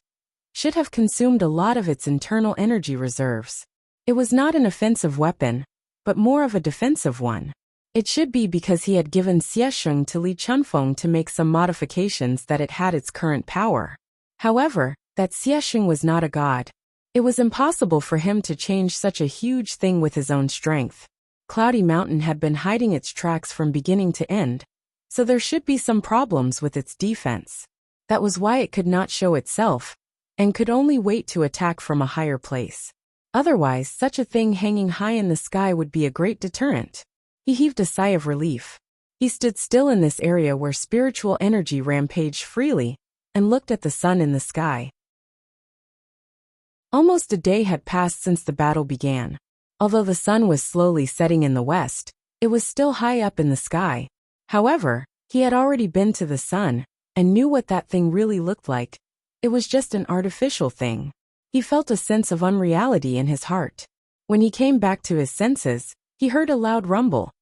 should have consumed a lot of its internal energy reserves. It was not an offensive weapon, but more of a defensive one. It should be because he had given Xiesheng to Li Chunfeng to make some modifications that it had its current power. However, that Xiesheng was not a god. It was impossible for him to change such a huge thing with his own strength. Cloudy Mountain had been hiding its tracks from beginning to end, so there should be some problems with its defense. That was why it could not show itself, and could only wait to attack from a higher place. Otherwise, such a thing hanging high in the sky would be a great deterrent. He heaved a sigh of relief. He stood still in this area where spiritual energy rampaged freely, and looked at the sun in the sky. Almost a day had passed since the battle began. Although the sun was slowly setting in the west, it was still high up in the sky. However, he had already been to the sun, and knew what that thing really looked like. It was just an artificial thing. He felt a sense of unreality in his heart. When he came back to his senses, he heard a loud rumble.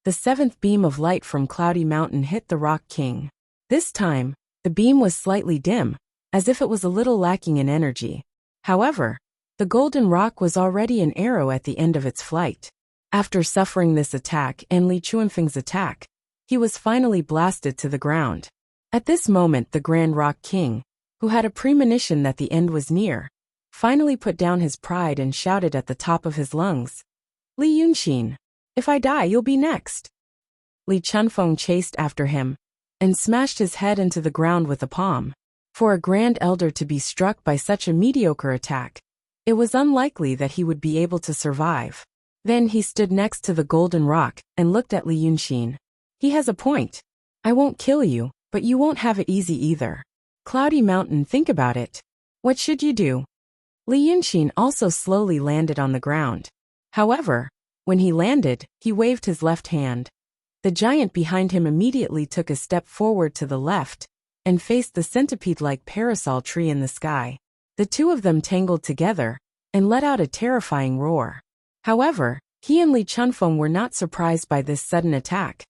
The 7th beam of light from Cloudy Mountain hit the Rock King. This time, the beam was slightly dim, as if it was a little lacking in energy. However, the golden rock was already an arrow at the end of its flight. After suffering this attack and Li Chunfeng's attack, he was finally blasted to the ground. At this moment the Grand Rock King, who had a premonition that the end was near, finally put down his pride and shouted at the top of his lungs, Li Yunxin, if I die you'll be next. Li Chunfeng chased after him, and smashed his head into the ground with a palm. For a Grand Elder to be struck by such a mediocre attack, it was unlikely that he would be able to survive. Then he stood next to the golden rock and looked at Li Yunxin. He has a point. I won't kill you, but you won't have it easy either. Cloudy Mountain, think about it. What should you do? Li Yunxin also slowly landed on the ground. However, when he landed, he waved his left hand. The giant behind him immediately took a step forward to the left and faced the centipede-like parasol tree in the sky. The two of them tangled together and let out a terrifying roar. However, he and Li Chunfeng were not surprised by this sudden attack,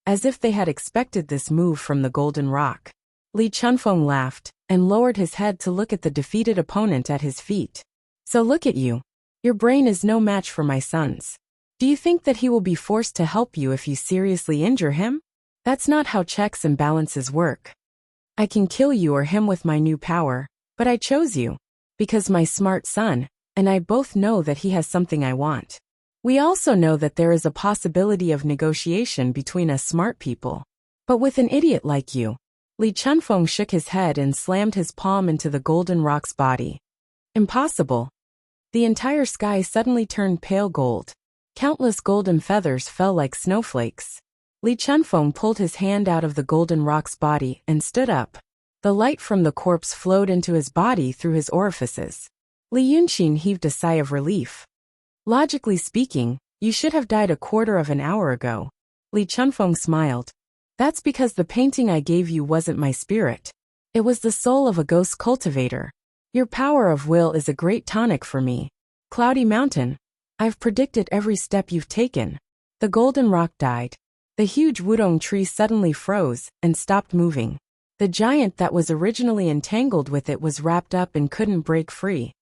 as if they had expected this move from the golden rock. Li Chunfeng laughed and lowered his head to look at the defeated opponent at his feet. So look at you. Your brain is no match for my son's. Do you think that he will be forced to help you if you seriously injure him? That's not how checks and balances work. I can kill you or him with my new power, but I chose you because my smart son and I both know that he has something I want. We also know that there is a possibility of negotiation between us smart people. But with an idiot like you. Li Chunfeng shook his head and slammed his palm into the golden rock's body. Impossible. The entire sky suddenly turned pale gold. Countless golden feathers fell like snowflakes. Li Chunfeng pulled his hand out of the golden rock's body and stood up. The light from the corpse flowed into his body through his orifices. Li Yunqin heaved a sigh of relief. Logically speaking, you should have died a quarter of an hour ago. Li Chunfeng smiled. That's because the painting I gave you wasn't my spirit. It was the soul of a ghost cultivator. Your power of will is a great tonic for me. Cloudy Mountain. I've predicted every step you've taken. The golden rock died. The huge wudong tree suddenly froze and stopped moving. The giant that was originally entangled with it was wrapped up and couldn't break free.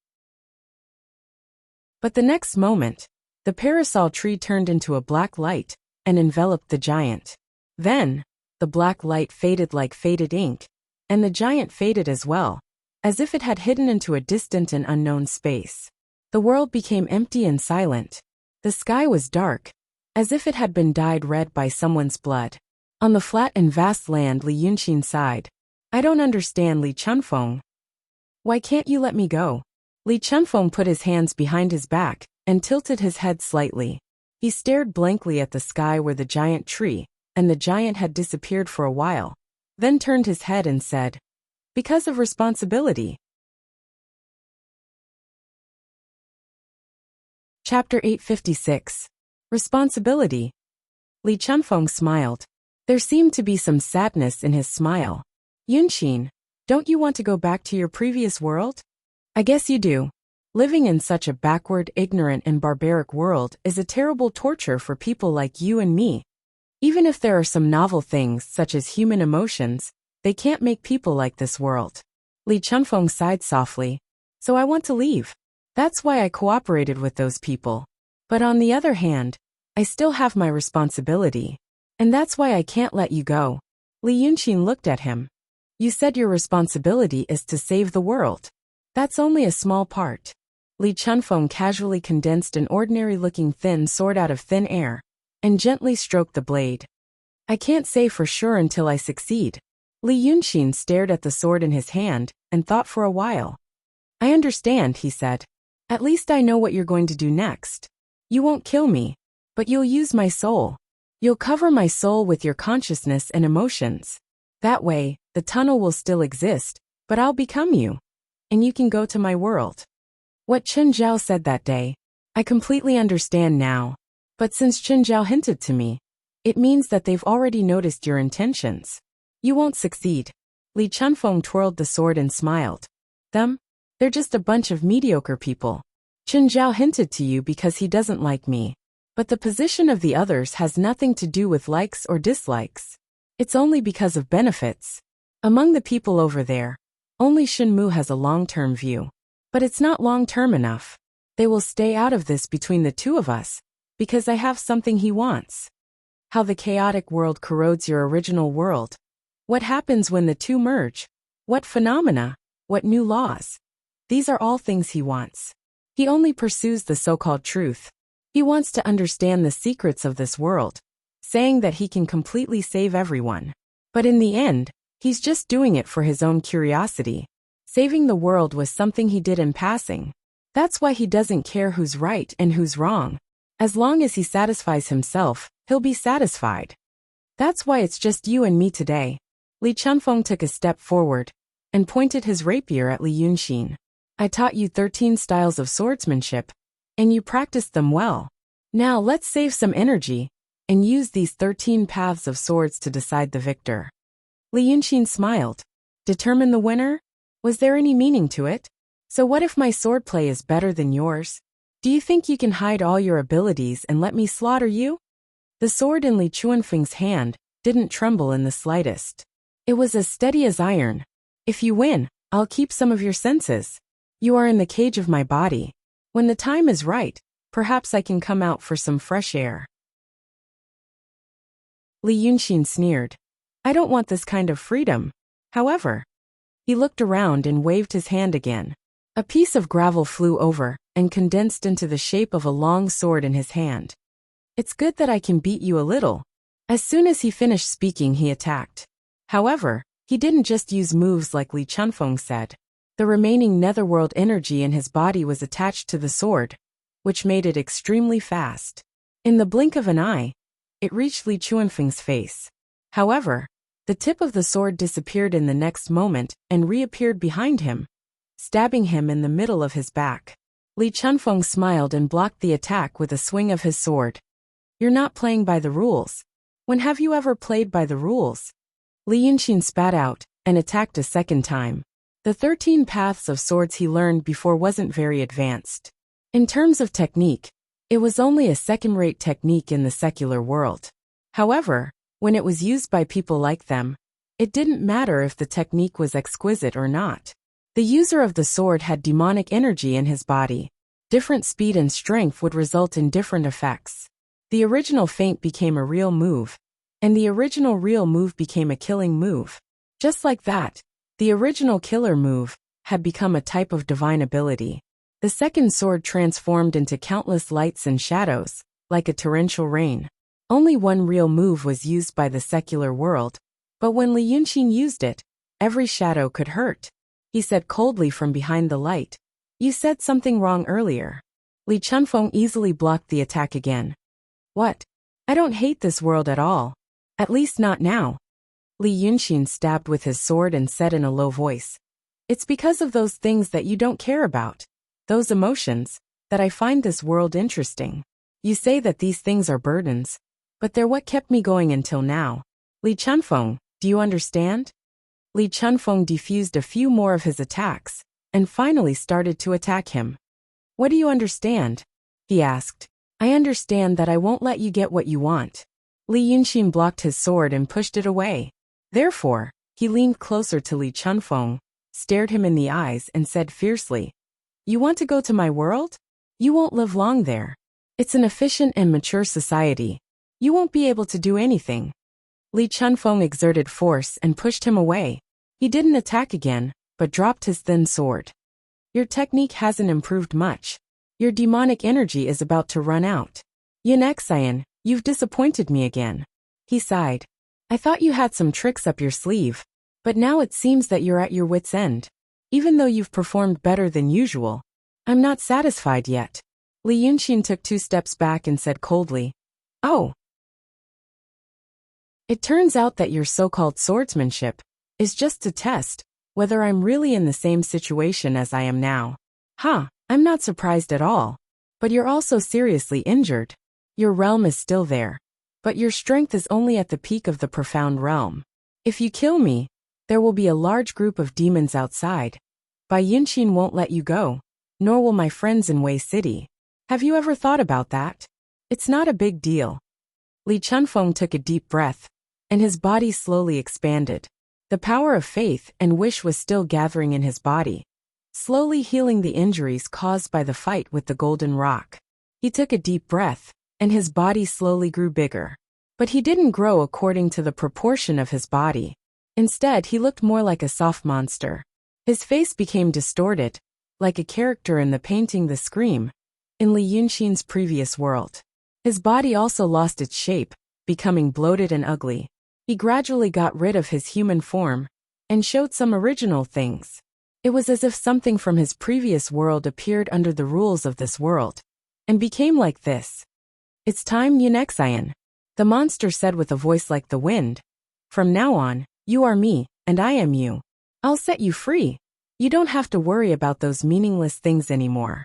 But the next moment, the parasol tree turned into a black light and enveloped the giant. Then, the black light faded like faded ink, and the giant faded as well, as if it had hidden into a distant and unknown space. The world became empty and silent. The sky was dark, as if it had been dyed red by someone's blood. On the flat and vast land, Li Yunqin sighed. I don't understand, Li Chunfeng. Why can't you let me go? Li Chunfeng put his hands behind his back and tilted his head slightly. He stared blankly at the sky where the giant tree and the giant had disappeared for a while, then turned his head and said, because of responsibility. Chapter 856. Responsibility. Li Chunfeng smiled. There seemed to be some sadness in his smile. Yunqin, don't you want to go back to your previous world? I guess you do. Living in such a backward, ignorant, and barbaric world is a terrible torture for people like you and me. Even if there are some novel things such as human emotions, they can't make people like this world. Li Chunfeng sighed softly. So I want to leave. That's why I cooperated with those people. But on the other hand, I still have my responsibility. And that's why I can't let you go. Li Yunqin looked at him. You said your responsibility is to save the world. That's only a small part. Li Chunfeng casually condensed an ordinary-looking thin sword out of thin air and gently stroked the blade. I can't say for sure until I succeed. Li Yunqin stared at the sword in his hand and thought for a while. I understand, he said. At least I know what you're going to do next. You won't kill me, but you'll use my soul. You'll cover my soul with your consciousness and emotions. That way, the tunnel will still exist, but I'll become you. And you can go to my world. What Chen Zhao said that day, I completely understand now. But since Chen Zhao hinted to me, it means that they've already noticed your intentions. You won't succeed. Li Chunfeng twirled the sword and smiled. Them? They're just a bunch of mediocre people. Chen Zhao hinted to you because he doesn't like me. But the position of the others has nothing to do with likes or dislikes. It's only because of benefits. Among the people over there, only Shenmu has a long-term view. But it's not long-term enough. They will stay out of this between the two of us, because I have something he wants. How the chaotic world corrodes your original world. What happens when the two merge? What phenomena? What new laws? These are all things he wants. He only pursues the so-called truth. He wants to understand the secrets of this world, saying that he can completely save everyone. But in the end, he's just doing it for his own curiosity. Saving the world was something he did in passing. That's why he doesn't care who's right and who's wrong. As long as he satisfies himself, he'll be satisfied. That's why it's just you and me today. Li Chunfeng took a step forward and pointed his rapier at Li Yunqin. I taught you 13 styles of swordsmanship, and you practiced them well. Now let's save some energy and use these 13 paths of swords to decide the victor. Li Yunxin smiled. Determine the winner? Was there any meaning to it? So what if my swordplay is better than yours? Do you think you can hide all your abilities and let me slaughter you? The sword in Li Chuanfeng's hand didn't tremble in the slightest. It was as steady as iron. If you win, I'll keep some of your senses. You are in the cage of my body. When the time is right, perhaps I can come out for some fresh air. Li Yunxin sneered. I don't want this kind of freedom. However, he looked around and waved his hand again. A piece of gravel flew over and condensed into the shape of a long sword in his hand. It's good that I can beat you a little. As soon as he finished speaking, he attacked. However, he didn't just use moves like Li Chunfeng said. The remaining netherworld energy in his body was attached to the sword, which made it extremely fast. In the blink of an eye, it reached Li Chuanfeng's face. However, the tip of the sword disappeared in the next moment and reappeared behind him, stabbing him in the middle of his back. Li Chunfeng smiled and blocked the attack with a swing of his sword. You're not playing by the rules. When have you ever played by the rules? Li Yunxin spat out and attacked a second time. The 13 paths of swords he learned before wasn't very advanced. In terms of technique, it was only a second-rate technique in the secular world. However, when it was used by people like them, it didn't matter if the technique was exquisite or not. The user of the sword had demonic energy in his body. Different speed and strength would result in different effects. The original feint became a real move, and the original real move became a killing move. Just like that, the original killer move had become a type of divine ability. The second sword transformed into countless lights and shadows, like a torrential rain. Only one real move was used by the secular world, but when Li Yunxin used it, every shadow could hurt. He said coldly from behind the light, You said something wrong earlier. Li Chunfeng easily blocked the attack again. What? I don't hate this world at all. At least not now. Li Yunxin stabbed with his sword and said in a low voice, It's because of those things that you don't care about, those emotions, that I find this world interesting. You say that these things are burdens, but they're what kept me going until now. Li Chunfeng, do you understand? Li Chunfeng defused a few more of his attacks, and finally started to attack him. What do you understand? He asked. I understand that I won't let you get what you want. Li Yunxin blocked his sword and pushed it away. Therefore, he leaned closer to Li Chunfeng, stared him in the eyes and said fiercely, You want to go to my world? You won't live long there. It's an efficient and mature society. You won't be able to do anything. Li Chunfeng exerted force and pushed him away. He didn't attack again, but dropped his thin sword. Your technique hasn't improved much. Your demonic energy is about to run out. Yunexian, you've disappointed me again. He sighed. I thought you had some tricks up your sleeve, but now it seems that you're at your wit's end. Even though you've performed better than usual, I'm not satisfied yet. Li Yunxin took 2 steps back and said coldly, Oh. It turns out that your so-called swordsmanship is just to test whether I'm really in the same situation as I am now. I'm not surprised at all. But you're also seriously injured. Your realm is still there, but your strength is only at the peak of the profound realm. If you kill me, there will be a large group of demons outside. Bai Yunxin won't let you go, nor will my friends in Wei City. Have you ever thought about that? It's not a big deal. Li Chunfeng took a deep breath, and his body slowly expanded. The power of faith and wish was still gathering in his body, slowly healing the injuries caused by the fight with the golden rock. He took a deep breath, and his body slowly grew bigger. But he didn't grow according to the proportion of his body. Instead, he looked more like a soft monster. His face became distorted, like a character in the painting The Scream, in Li Yunxin's previous world. His body also lost its shape, becoming bloated and ugly. He gradually got rid of his human form, and showed some original things. It was as if something from his previous world appeared under the rules of this world, and became like this. It's time, Yunexian, the monster said with a voice like the wind. From now on, you are me, and I am you. I'll set you free. You don't have to worry about those meaningless things anymore.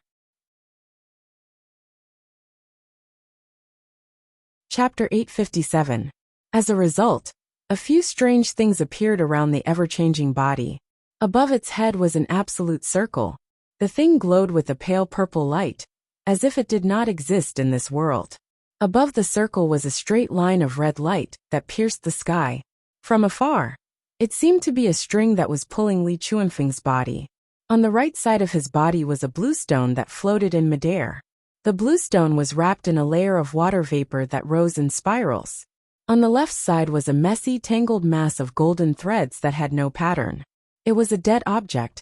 Chapter 857. As a result, a few strange things appeared around the ever-changing body. Above its head was an absolute circle. The thing glowed with a pale purple light, as if it did not exist in this world. Above the circle was a straight line of red light that pierced the sky. From afar, it seemed to be a string that was pulling Li Chuanfeng's body. On the right side of his body was a blue stone that floated in midair. The blue stone was wrapped in a layer of water vapor that rose in spirals. On the left side was a messy, tangled mass of golden threads that had no pattern. It was a dead object,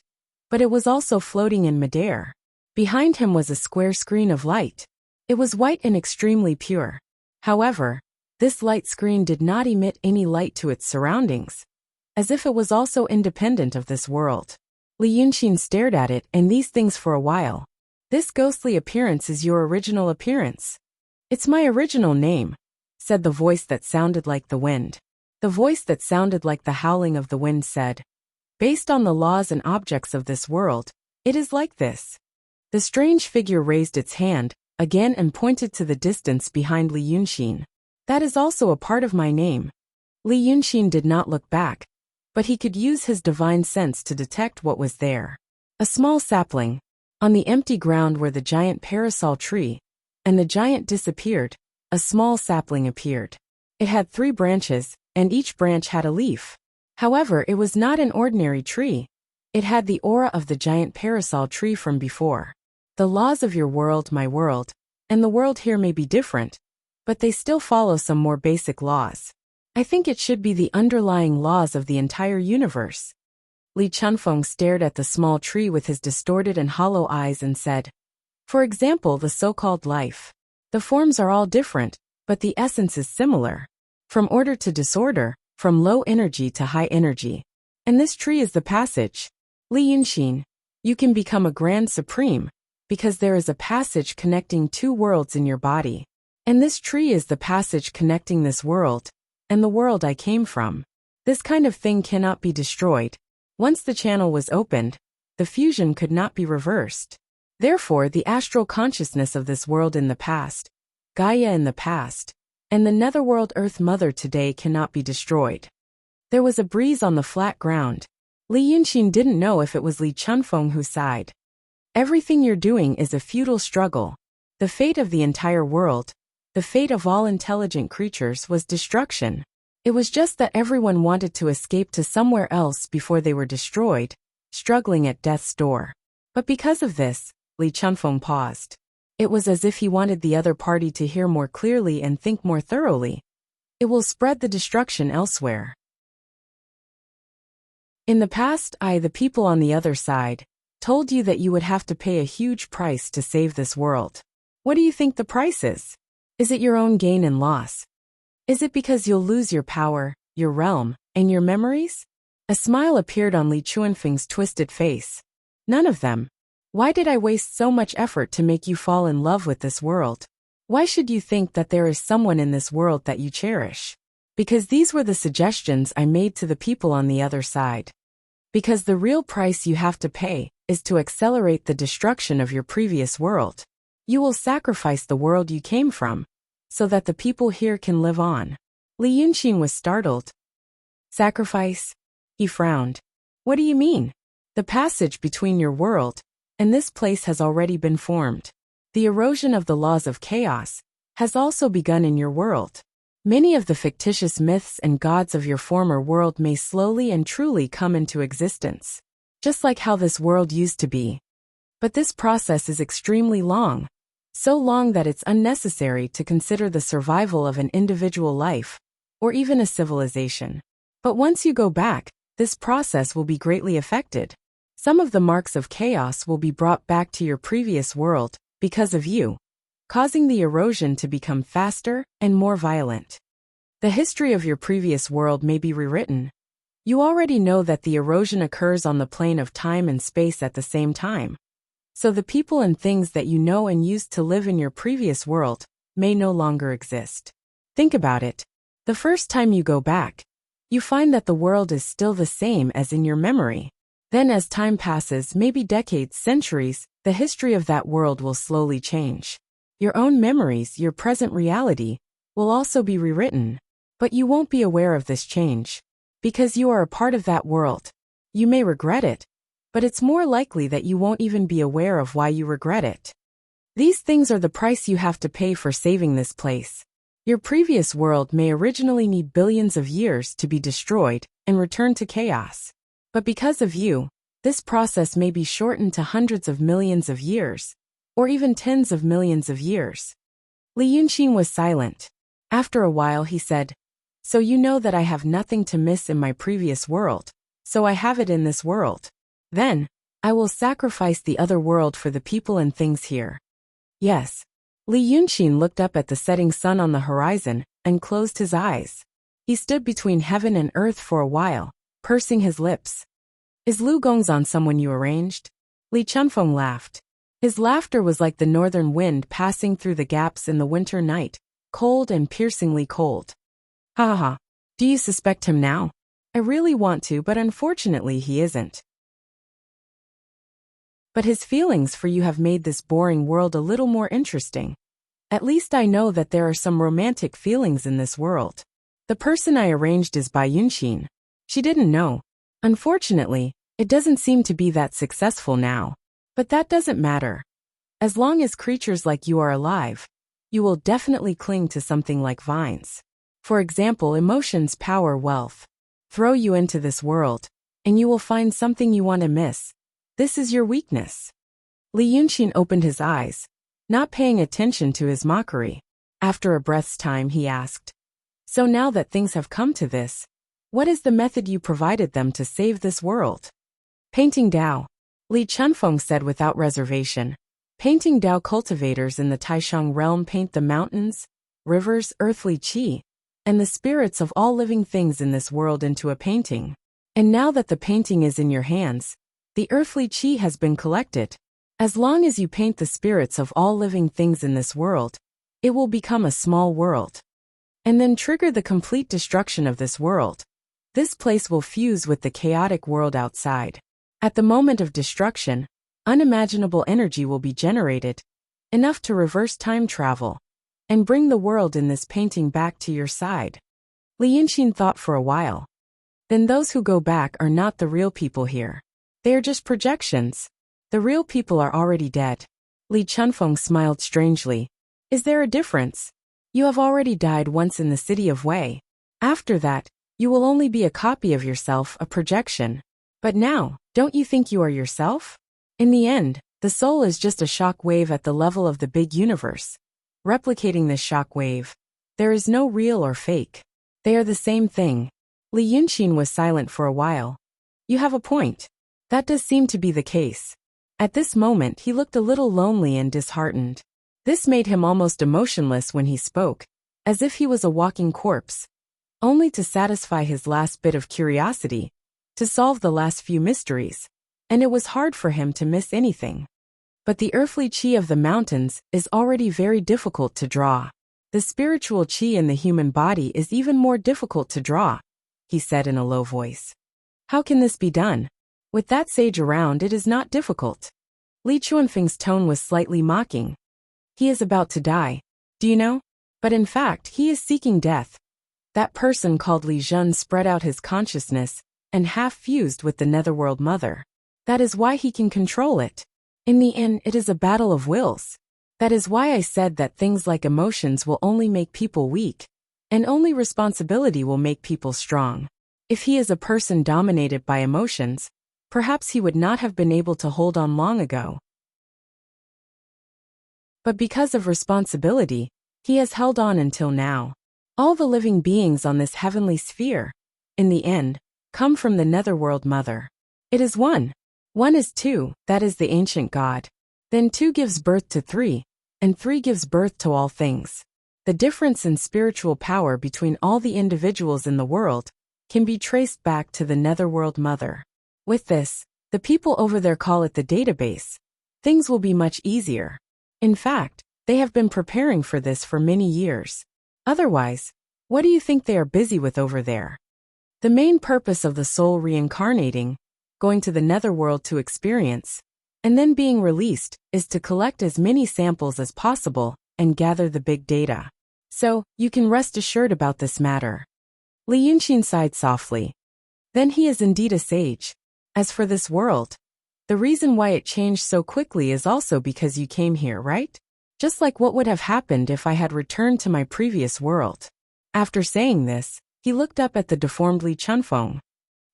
but it was also floating in midair. Behind him was a square screen of light. It was white and extremely pure. However, this light screen did not emit any light to its surroundings, as if it was also independent of this world. Li Yunxin stared at it and these things for a while. This ghostly appearance is your original appearance. It's my original name, said the voice that sounded like the wind. The voice that sounded like the howling of the wind said, based on the laws and objects of this world, it is like this. The strange figure raised its hand again and pointed to the distance behind Li Yunxin. That is also a part of my name. Li Yunxin did not look back, but he could use his divine sense to detect what was there. A small sapling. On the empty ground were the giant parasol tree, and the giant disappeared. A small sapling appeared. It had 3 branches, and each branch had a leaf. However, it was not an ordinary tree. It had the aura of the giant parasol tree from before. The laws of your world, my world, and the world here may be different, but they still follow some more basic laws. I think it should be the underlying laws of the entire universe. Li Chunfeng stared at the small tree with his distorted and hollow eyes and said, for example, the so-called life. The forms are all different, but the essence is similar. From order to disorder, from low energy to high energy. And this tree is the passage. Li Yunxin, you can become a grand supreme, because there is a passage connecting 2 worlds in your body. And this tree is the passage connecting this world, and the world I came from. This kind of thing cannot be destroyed. Once the channel was opened, the fusion could not be reversed. Therefore, the astral consciousness of this world in the past, Gaia in the past, and the netherworld Earth Mother today cannot be destroyed. There was a breeze on the flat ground. Li Yunxin didn't know if it was Li Chunfeng who sighed. Everything you're doing is a futile struggle. The fate of the entire world, the fate of all intelligent creatures was destruction. It was just that everyone wanted to escape to somewhere else before they were destroyed, struggling at death's door. But because of this, Li Chunfeng paused. It was as if he wanted the other party to hear more clearly and think more thoroughly. It will spread the destruction elsewhere. In the past, the people on the other side, told you that you would have to pay a huge price to save this world. What do you think the price is? Is it your own gain and loss? Is it because you'll lose your power, your realm, and your memories? A smile appeared on Li Chuanfeng's twisted face. None of them. Why did I waste so much effort to make you fall in love with this world? Why should you think that there is someone in this world that you cherish? Because these were the suggestions I made to the people on the other side. Because the real price you have to pay is to accelerate the destruction of your previous world. You will sacrifice the world you came from, so that the people here can live on. Li Yunxin was startled. Sacrifice? He frowned. What do you mean? The passage between your world and this place has already been formed. The erosion of the laws of chaos has also begun in your world. Many of the fictitious myths and gods of your former world may slowly and truly come into existence, just like how this world used to be. But this process is extremely long. So long that it's unnecessary to consider the survival of an individual life, or even a civilization. But once you go back, this process will be greatly affected. Some of the marks of chaos will be brought back to your previous world, because of you, causing the erosion to become faster and more violent. The history of your previous world may be rewritten. You already know that the erosion occurs on the plane of time and space at the same time. So the people and things that you know and used to live in your previous world may no longer exist. Think about it. The first time you go back, you find that the world is still the same as in your memory. Then as time passes, maybe decades, centuries, the history of that world will slowly change. Your own memories, your present reality, will also be rewritten. But you won't be aware of this change. Because you are a part of that world. You may regret it, but it's more likely that you won't even be aware of why you regret it. These things are the price you have to pay for saving this place. Your previous world may originally need billions of years to be destroyed and return to chaos. But because of you, this process may be shortened to hundreds of millions of years, or even tens of millions of years. Li Yunxin was silent. After a while he said, "So you know that I have nothing to miss in my previous world, so I have it in this world. Then, I will sacrifice the other world for the people and things here." Yes. Li Yunxin looked up at the setting sun on the horizon and closed his eyes. He stood between heaven and earth for a while, pursing his lips. "Is Lu Gongzan someone you arranged?" Li Chunfeng laughed. His laughter was like the northern wind passing through the gaps in the winter night, cold and piercingly cold. "Ha ha ha. Do you suspect him now?" "I really want to, but unfortunately he isn't. But his feelings for you have made this boring world a little more interesting. At least I know that there are some romantic feelings in this world. The person I arranged is Bai Yunxin." She didn't know. Unfortunately, it doesn't seem to be that successful now. But that doesn't matter. As long as creatures like you are alive, you will definitely cling to something like vines. For example, emotions power wealth. Throw you into this world, and you will find something you want to miss. This is your weakness. Li Yunxin opened his eyes, not paying attention to his mockery. After a breath's time he asked, "So now that things have come to this, what is the method you provided them to save this world?" "Painting Dao," Li Chunfeng said without reservation. Painting Dao cultivators in the Taishang realm paint the mountains, rivers, earthly qi, and the spirits of all living things in this world into a painting. And now that the painting is in your hands, the earthly qi has been collected. As long as you paint the spirits of all living things in this world, it will become a small world. And then trigger the complete destruction of this world. This place will fuse with the chaotic world outside. At the moment of destruction, unimaginable energy will be generated, enough to reverse time travel, and bring the world in this painting back to your side. Li Yunxin thought for a while. Then those who go back are not the real people here. They are just projections. The real people are already dead. Li Chunfeng smiled strangely. "Is there a difference? You have already died once in the city of Wei. After that, you will only be a copy of yourself, a projection. But now, don't you think you are yourself? In the end, the soul is just a shock wave at the level of the big universe. Replicating this shock wave. There is no real or fake. They are the same thing." Li Yunxin was silent for a while. "You have a point. That does seem to be the case." At this moment he looked a little lonely and disheartened. This made him almost emotionless when he spoke, as if he was a walking corpse. Only to satisfy his last bit of curiosity, to solve the last few mysteries, and it was hard for him to miss anything. But the earthly qi of the mountains is already very difficult to draw. The spiritual qi in the human body is even more difficult to draw, he said in a low voice. "How can this be done? With that sage around, it is not difficult." Li Chunfeng's tone was slightly mocking. "He is about to die. Do you know? But in fact, he is seeking death." That person called Li Zhen spread out his consciousness and half fused with the Netherworld Mother. That is why he can control it. In the end, it is a battle of wills. That is why I said that things like emotions will only make people weak, and only responsibility will make people strong. If he is a person dominated by emotions, perhaps he would not have been able to hold on long ago. But because of responsibility, he has held on until now. All the living beings on this heavenly sphere, in the end, come from the Netherworld Mother. It is one. One is two, that is the ancient God. Then two gives birth to three, and three gives birth to all things. The difference in spiritual power between all the individuals in the world can be traced back to the Netherworld Mother. With this, the people over there call it the database. Things will be much easier. In fact, they have been preparing for this for many years. Otherwise, what do you think they are busy with over there? The main purpose of the soul reincarnating, going to the netherworld to experience, and then being released, is to collect as many samples as possible and gather the big data. So, you can rest assured about this matter. Li Yunqin sighed softly. Then he is indeed a sage. As for this world, the reason why it changed so quickly is also because you came here, right? Just like what would have happened if I had returned to my previous world. After saying this, he looked up at the deformed Li Chunfeng.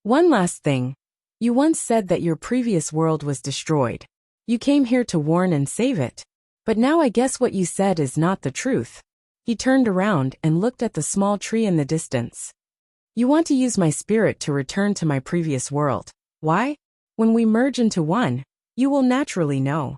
One last thing. You once said that your previous world was destroyed. You came here to warn and save it. But now I guess what you said is not the truth. He turned around and looked at the small tree in the distance. You want to use my spirit to return to my previous world. Why? When we merge into one, you will naturally know.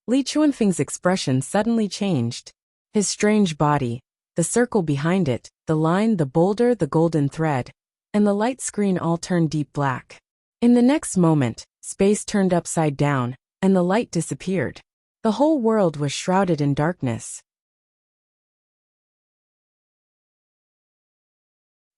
Li Chunfeng's expression suddenly changed. His strange body, the circle behind it, the line, the boulder, the golden thread, and the light screen all turned deep black. In the next moment, space turned upside down, and the light disappeared. The whole world was shrouded in darkness.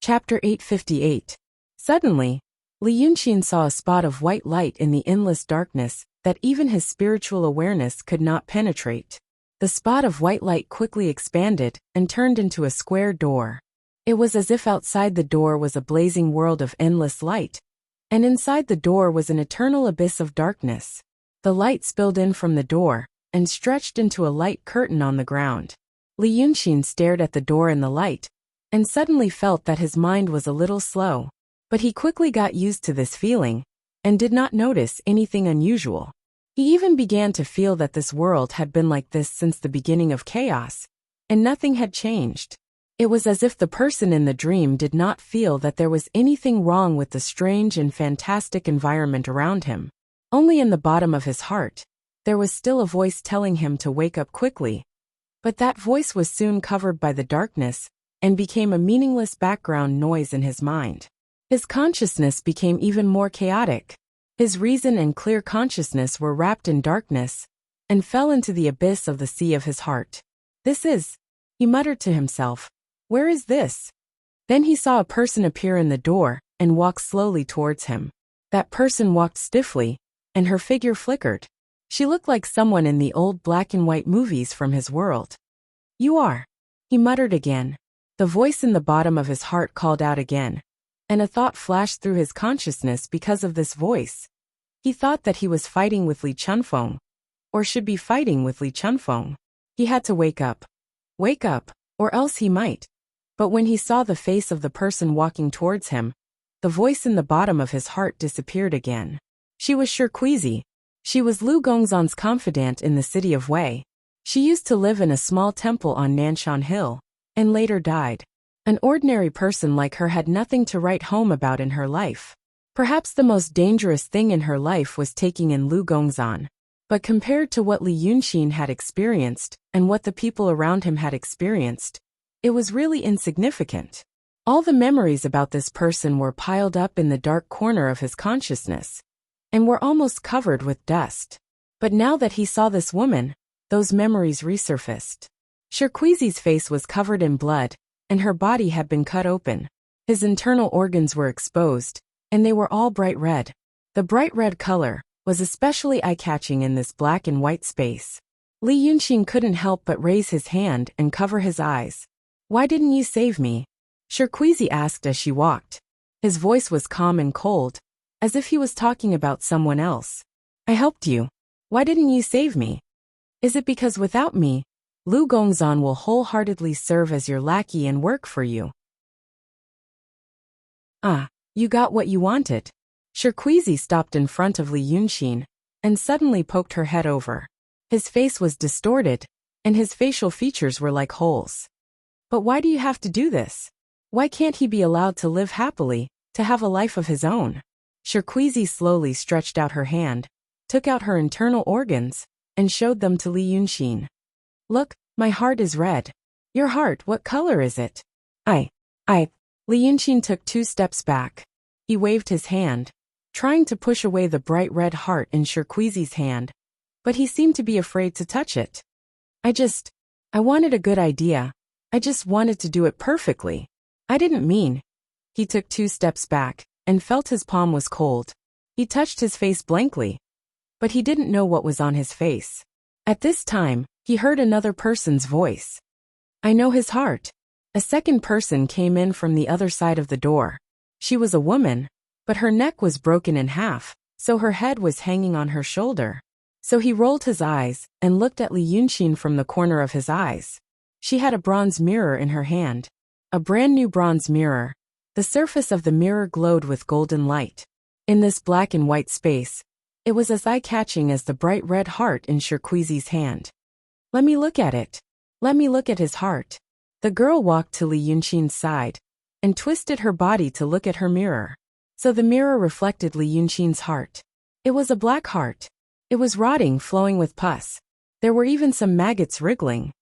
Chapter 858. Suddenly, Li Yunqin saw a spot of white light in the endless darkness that even his spiritual awareness could not penetrate. The spot of white light quickly expanded and turned into a square door. It was as if outside the door was a blazing world of endless light, and inside the door was an eternal abyss of darkness. The light spilled in from the door and stretched into a light curtain on the ground. Li Yunqin stared at the door and the light, and suddenly felt that his mind was a little slow. But he quickly got used to this feeling, and did not notice anything unusual. He even began to feel that this world had been like this since the beginning of chaos, and nothing had changed. It was as if the person in the dream did not feel that there was anything wrong with the strange and fantastic environment around him. Only in the bottom of his heart, there was still a voice telling him to wake up quickly. But that voice was soon covered by the darkness, and became a meaningless background noise in his mind. His consciousness became even more chaotic. His reason and clear consciousness were wrapped in darkness, and fell into the abyss of the sea of his heart. This is, he muttered to himself, where is this? Then he saw a person appear in the door, and walk slowly towards him. That person walked stiffly, and her figure flickered. She looked like someone in the old black and white movies from his world. You are, he muttered again. The voice in the bottom of his heart called out again, and a thought flashed through his consciousness because of this voice. He thought that he was fighting with Li Chunfeng, or should be fighting with Li Chunfeng. He had to wake up, or else he might. But when he saw the face of the person walking towards him, the voice in the bottom of his heart disappeared again. She was Shirkuizi. She was Lu Gongzhan's confidant in the city of Wei. She used to live in a small temple on Nanshan Hill, and later died. An ordinary person like her had nothing to write home about in her life. Perhaps the most dangerous thing in her life was taking in Lu Gongzhan. But compared to what Li Yunqin had experienced, and what the people around him had experienced, it was really insignificant. All the memories about this person were piled up in the dark corner of his consciousness, and were almost covered with dust. But now that he saw this woman, those memories resurfaced. Shirkuizi's face was covered in blood, and her body had been cut open. His internal organs were exposed, and they were all bright red. The bright red color was especially eye-catching in this black and white space. Li Yunqin couldn't help but raise his hand and cover his eyes. Why didn't you save me? Shirkuizi asked as she walked. His voice was calm and cold, as if he was talking about someone else. I helped you. Why didn't you save me? Is it because without me, Lu Gongzhan will wholeheartedly serve as your lackey and work for you? Ah, you got what you wanted. Shirkuizi stopped in front of Li Yunqin, and suddenly poked her head over. His face was distorted, and his facial features were like holes. But why do you have to do this? Why can't he be allowed to live happily, to have a life of his own? Shirkuizi slowly stretched out her hand, took out her internal organs, and showed them to Li Yunqin. Look, my heart is red. Your heart, what color is it? I. Li Yunqin took 2 steps back. He waved his hand, trying to push away the bright red heart in Shirkuizi's hand, but he seemed to be afraid to touch it. I wanted a good idea. I just wanted to do it perfectly. I didn't mean. He took 2 steps back, and felt his palm was cold. He touched his face blankly, but he didn't know what was on his face. At this time, he heard another person's voice. I know his heart. A second person came in from the other side of the door. She was a woman, but her neck was broken in half, so her head was hanging on her shoulder. So he rolled his eyes and looked at Li Yunxin from the corner of his eyes. She had a bronze mirror in her hand. A brand new bronze mirror. The surface of the mirror glowed with golden light. In this black and white space, it was as eye-catching as the bright red heart in Shirkuizi's hand. Let me look at it. Let me look at his heart. The girl walked to Li Yunxin's side and twisted her body to look at her mirror. So the mirror reflected Li Yunxin's heart. It was a black heart. It was rotting, flowing with pus. There were even some maggots wriggling.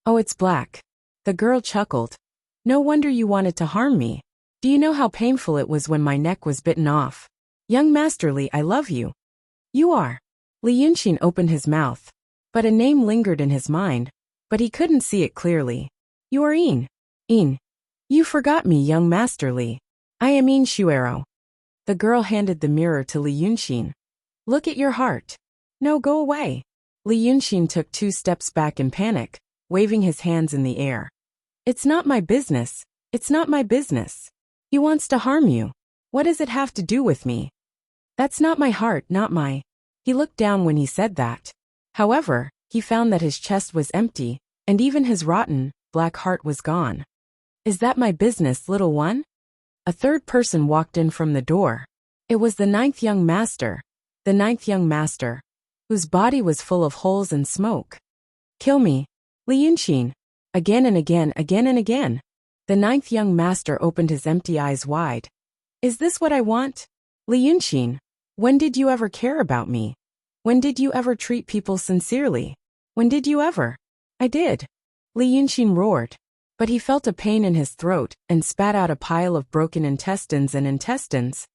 Oh, it's black. The girl chuckled. No wonder you wanted to harm me. Do you know how painful it was when my neck was bitten off? Young Master Li, I love you. You are. Li Yunxin opened his mouth, but a name lingered in his mind, but he couldn't see it clearly. You are Yin. Yin. You forgot me, young Master Li. I am Yin Shuero. The girl handed the mirror to Li Yunxin. Look at your heart. No, go away. Li Yunxin took 2 steps back in panic, waving his hands in the air. It's not my business. It's not my business. He wants to harm you. What does it have to do with me? That's not my heart, not my. He looked down when he said that. However, he found that his chest was empty, and even his rotten, black heart was gone. Is that my business, little one? A third person walked in from the door. It was the 9th young master. The 9th young master, whose body was full of holes and smoke. Kill me, Li Yunxin. Again and again, again and again. The 9th young master opened his empty eyes wide. Is this what I want? Li Yunxin, when did you ever care about me? When did you ever treat people sincerely? When did you ever? I did. Li Yunxin roared. But he felt a pain in his throat and spat out a pile of broken intestines and intestines.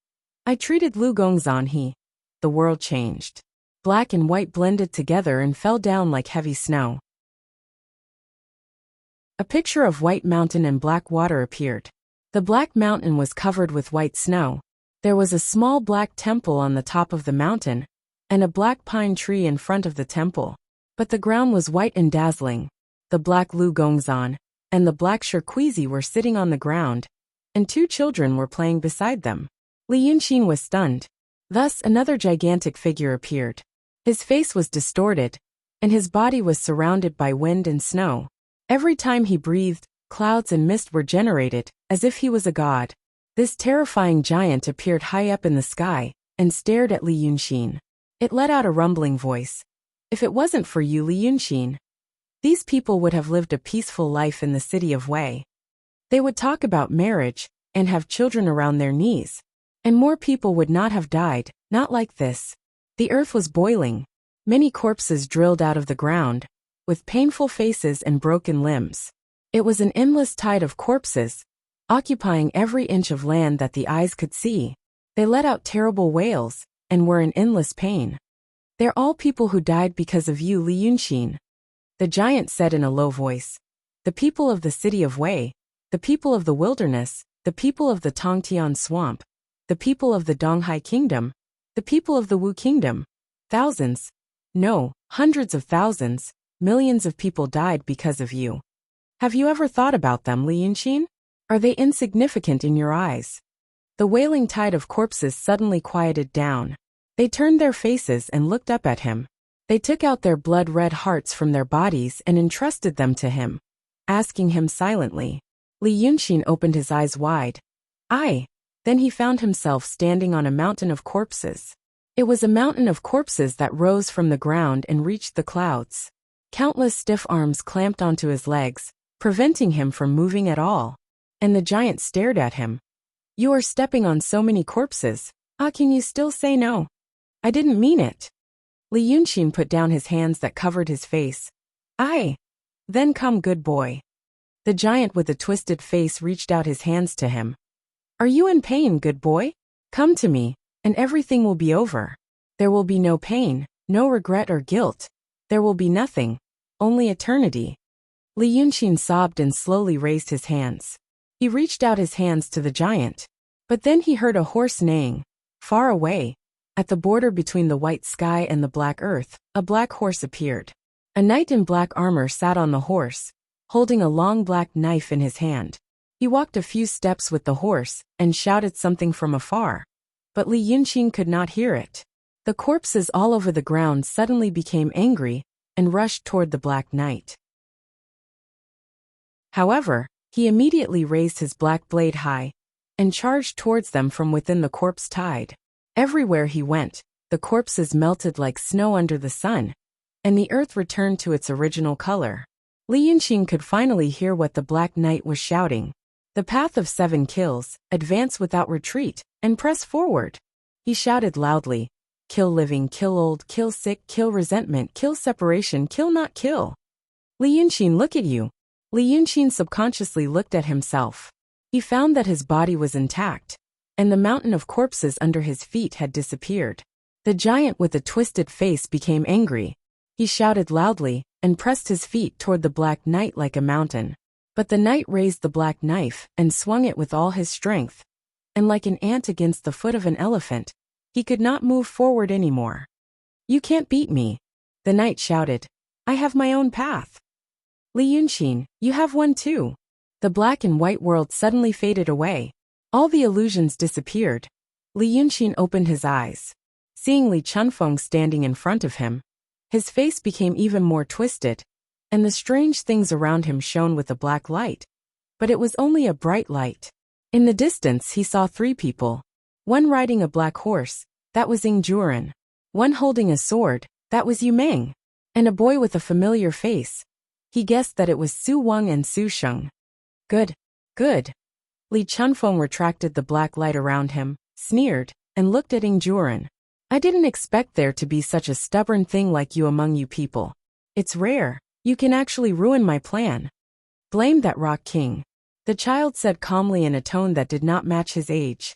I treated Lu Gongzan he. The world changed. Black and white blended together and fell down like heavy snow. A picture of white mountain and black water appeared. The black mountain was covered with white snow. There was a small black temple on the top of the mountain, and a black pine tree in front of the temple. But the ground was white and dazzling. The black Lu Gongzan and the black Shirkuizi were sitting on the ground, and 2 children were playing beside them. Li Yunxin was stunned. Thus another gigantic figure appeared. His face was distorted, and his body was surrounded by wind and snow. Every time he breathed, clouds and mist were generated, as if he was a god. This terrifying giant appeared high up in the sky, and stared at Li Yunxin. It let out a rumbling voice. If it wasn't for you, Li Yunxin, these people would have lived a peaceful life in the city of Wei. They would talk about marriage, and have children around their knees. And more people would not have died, not like this. The earth was boiling. Many corpses drilled out of the ground, with painful faces and broken limbs. It was an endless tide of corpses, occupying every inch of land that the eyes could see. They let out terrible wails, and were in endless pain. They're all people who died because of you, Li Yunxin. The giant said in a low voice. The people of the city of Wei, the people of the wilderness, the people of the Tongtian swamp, the people of the Donghai kingdom, the people of the Wu kingdom. Thousands, no, hundreds of thousands, millions of people died because of you. Have you ever thought about them, Li Yunxin? Are they insignificant in your eyes? The wailing tide of corpses suddenly quieted down. They turned their faces and looked up at him. They took out their blood-red hearts from their bodies and entrusted them to him, asking him silently. Li Yunxin opened his eyes wide. Then he found himself standing on a mountain of corpses. It was a mountain of corpses that rose from the ground and reached the clouds. Countless stiff arms clamped onto his legs, preventing him from moving at all. And the giant stared at him. You are stepping on so many corpses. Can you still say no? I didn't mean it. Li Yunxin put down his hands that covered his face. Then come, good boy. The giant with the twisted face reached out his hands to him. Are you in pain, good boy? Come to me, and everything will be over. There will be no pain, no regret or guilt. There will be nothing, only eternity. Li Yunxin sobbed and slowly raised his hands. He reached out his hands to the giant. But then he heard a horse neighing. Far away, at the border between the white sky and the black earth, a black horse appeared. A knight in black armor sat on the horse. holding a long black knife in his hand. He walked a few steps with the horse and shouted something from afar. But Li Yunqing could not hear it. The corpses all over the ground suddenly became angry and rushed toward the Black Knight. However, he immediately raised his black blade high and charged towards them from within the corpse tide. Everywhere he went, the corpses melted like snow under the sun, and the earth returned to its original color. Li Yunqing could finally hear what the Black Knight was shouting. The path of 7 kills, advance without retreat, and press forward. He shouted loudly, kill living, kill old, kill sick, kill resentment, kill separation, kill not kill. Li Yunqing, look at you. Li Yunqing subconsciously looked at himself. He found that his body was intact, and the mountain of corpses under his feet had disappeared. The giant with a twisted face became angry. He shouted loudly and pressed his feet toward the Black Knight like a mountain. But the knight raised the black knife and swung it with all his strength, and like an ant against the foot of an elephant, he could not move forward anymore. You can't beat me, the knight shouted. I have my own path. Li Yunqing, you have one too. The black and white world suddenly faded away. All the illusions disappeared. Li Yunqing opened his eyes. Seeing Li Chunfeng standing in front of him, his face became even more twisted, and the strange things around him shone with a black light. But it was only a bright light. In the distance he saw 3 people. One riding a black horse, that was Ying Juren. One holding a sword, that was Yu Meng. And a boy with a familiar face. He guessed that it was Su Wang and Su Sheng. Good, good. Li Chunfeng retracted the black light around him, sneered, and looked at Ying Juren. I didn't expect there to be such a stubborn thing like you among you people. It's rare. You can actually ruin my plan. Blame that Rock King, the child said calmly in a tone that did not match his age.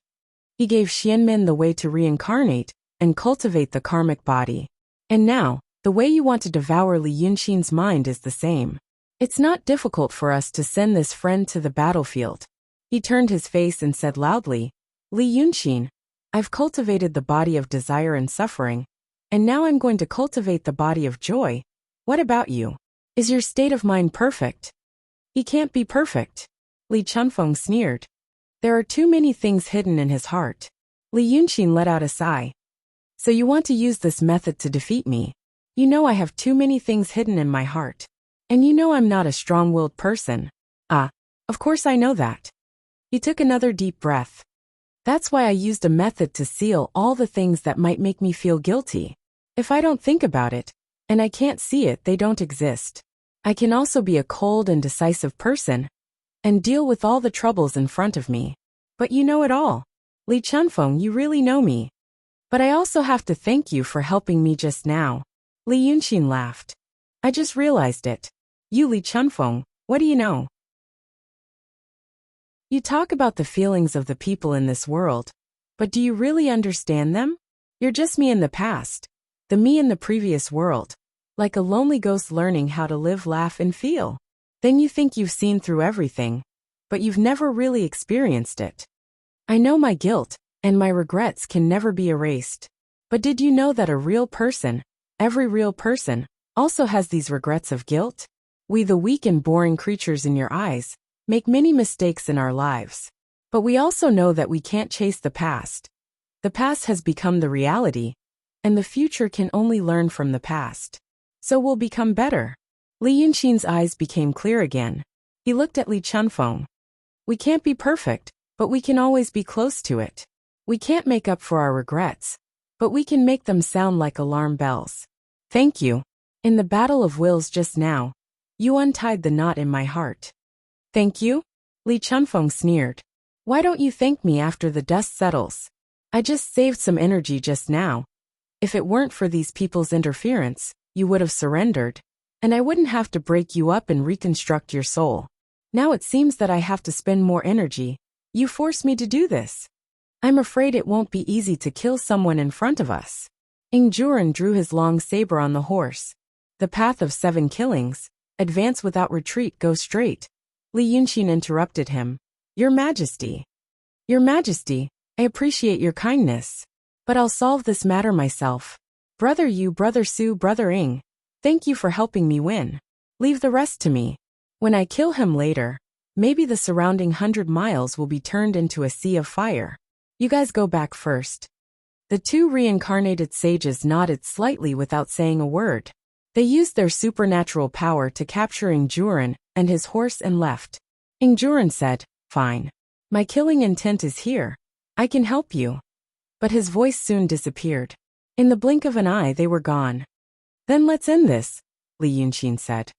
He gave Xianmin the way to reincarnate and cultivate the karmic body. And now, the way you want to devour Li Yunqing's mind is the same. It's not difficult for us to send this friend to the battlefield. He turned his face and said loudly, Li Yunqing, I've cultivated the body of desire and suffering, and now I'm going to cultivate the body of joy. What about you? Is your state of mind perfect? He can't be perfect. Li Chunfeng sneered. There are too many things hidden in his heart. Li Yunqing let out a sigh. So you want to use this method to defeat me? You know I have too many things hidden in my heart. And you know I'm not a strong-willed person. Ah, of course I know that. He took another deep breath. That's why I used a method to seal all the things that might make me feel guilty. If I don't think about it, and I can't see it, they don't exist. I can also be a cold and decisive person, and deal with all the troubles in front of me. But you know it all. Li Chunfeng, you really know me. But I also have to thank you for helping me just now. Li Yunqing laughed. I just realized it. You Li Chunfeng, what do you know? You talk about the feelings of the people in this world, but do you really understand them? You're just me in the past, the me in the previous world, like a lonely ghost learning how to live, laugh, and feel. Then you think you've seen through everything, but you've never really experienced it. I know my guilt, and my regrets can never be erased. But did you know that a real person, every real person, also has these regrets of guilt? We, the weak and boring creatures in your eyes, make many mistakes in our lives. But we also know that we can't chase the past. The past has become the reality, and the future can only learn from the past. So we'll become better. Li Yunqing's eyes became clear again. He looked at Li Chunfeng. We can't be perfect, but we can always be close to it. We can't make up for our regrets, but we can make them sound like alarm bells. Thank you. In the battle of wills just now, you untied the knot in my heart. Thank you? Li Chunfeng sneered. Why don't you thank me after the dust settles? I just saved some energy just now. If it weren't for these people's interference, you would have surrendered, and I wouldn't have to break you up and reconstruct your soul. Now it seems that I have to spend more energy. You force me to do this. I'm afraid it won't be easy to kill someone in front of us. Ying Juren drew his long saber on the horse. The path of 7 killings, advance without retreat, go straight. Li Yunqing interrupted him. Your Majesty. Your Majesty, I appreciate your kindness. But I'll solve this matter myself. Brother Yu, Brother Su, Brother Ying, thank you for helping me win. Leave the rest to me. When I kill him later, maybe the surrounding 100 miles will be turned into a sea of fire. You guys go back first." The two reincarnated sages nodded slightly without saying a word. They used their supernatural power to capture Ingjuren and his horse and left. Ingjuren said, "Fine. My killing intent is here. I can help you." But his voice soon disappeared. In the blink of an eye they were gone. "Then let's end this," Li Yunqin said.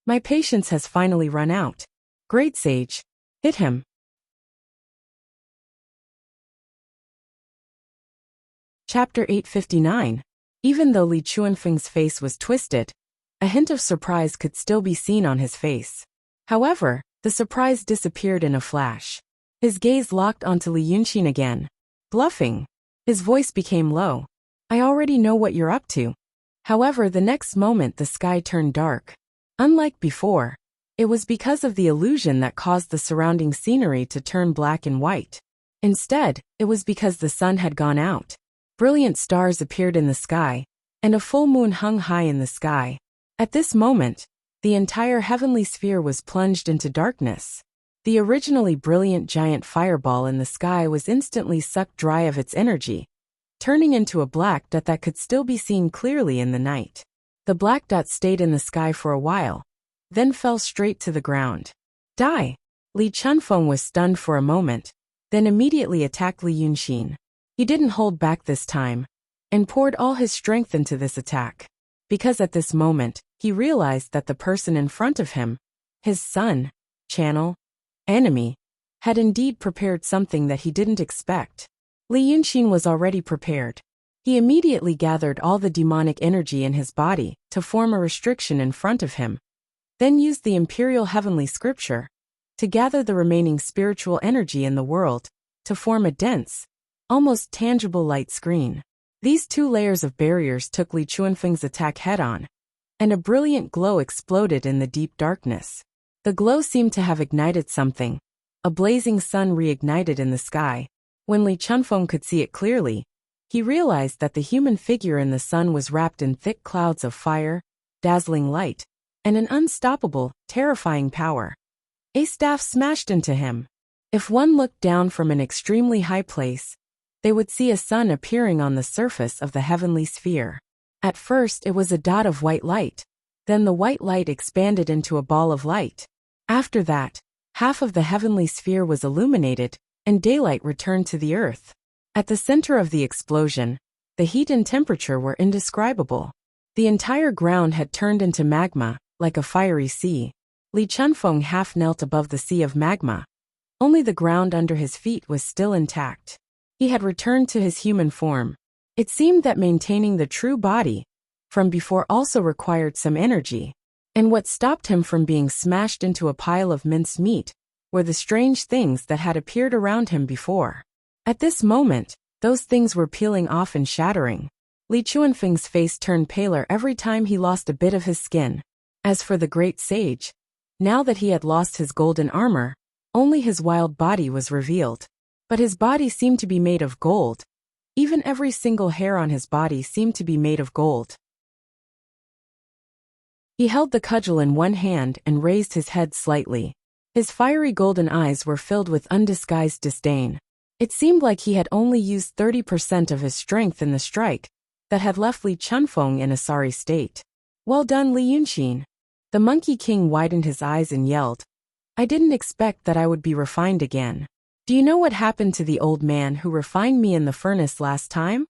"My patience has finally run out. Great sage. Hit him." Chapter 859. Even though Li Chuanfeng's face was twisted, a hint of surprise could still be seen on his face. However, the surprise disappeared in a flash. His gaze locked onto Li Yunqin again. "Bluffing." His voice became low. "I already know what you're up to." However, the next moment the sky turned dark. Unlike before, it was because of the illusion that caused the surrounding scenery to turn black and white. Instead, it was because the sun had gone out. Brilliant stars appeared in the sky, and a full moon hung high in the sky. At this moment, the entire heavenly sphere was plunged into darkness. The originally brilliant giant fireball in the sky was instantly sucked dry of its energy, turning into a black dot that could still be seen clearly in the night. The black dot stayed in the sky for a while, then fell straight to the ground. "Die!" Li Chunfeng was stunned for a moment, then immediately attacked Li Yunqin. He didn't hold back this time, and poured all his strength into this attack. Because at this moment, he realized that the person in front of him, his son, channel, enemy, had indeed prepared something that he didn't expect. Li Yunqin was already prepared. He immediately gathered all the demonic energy in his body to form a restriction in front of him, then used the imperial heavenly scripture to gather the remaining spiritual energy in the world to form a dense, almost tangible light screen. These two layers of barriers took Li Chuanfeng's attack head-on, and a brilliant glow exploded in the deep darkness. The glow seemed to have ignited something. A blazing sun reignited in the sky. When Li Chunfeng could see it clearly, he realized that the human figure in the sun was wrapped in thick clouds of fire, dazzling light, and an unstoppable, terrifying power. A staff smashed into him. If one looked down from an extremely high place, they would see a sun appearing on the surface of the heavenly sphere. At first it was a dot of white light, then the white light expanded into a ball of light. After that, half of the heavenly sphere was illuminated, and daylight returned to the earth. At the center of the explosion, the heat and temperature were indescribable. The entire ground had turned into magma, like a fiery sea. Li Chunfeng half knelt above the sea of magma. Only the ground under his feet was still intact. He had returned to his human form. It seemed that maintaining the true body from before also required some energy. And what stopped him from being smashed into a pile of minced meat were the strange things that had appeared around him before. At this moment, those things were peeling off and shattering. Li Chuanfeng's face turned paler every time he lost a bit of his skin. As for the great sage, now that he had lost his golden armor, only his wild body was revealed. But his body seemed to be made of gold. Even every single hair on his body seemed to be made of gold. He held the cudgel in one hand and raised his head slightly. His fiery golden eyes were filled with undisguised disdain. It seemed like he had only used 30% of his strength in the strike that had left Li Chunfeng in a sorry state. "Well done, Li Yunqin." The Monkey King widened his eyes and yelled, "I didn't expect that I would be refined again. Do you know what happened to the old man who refined me in the furnace last time?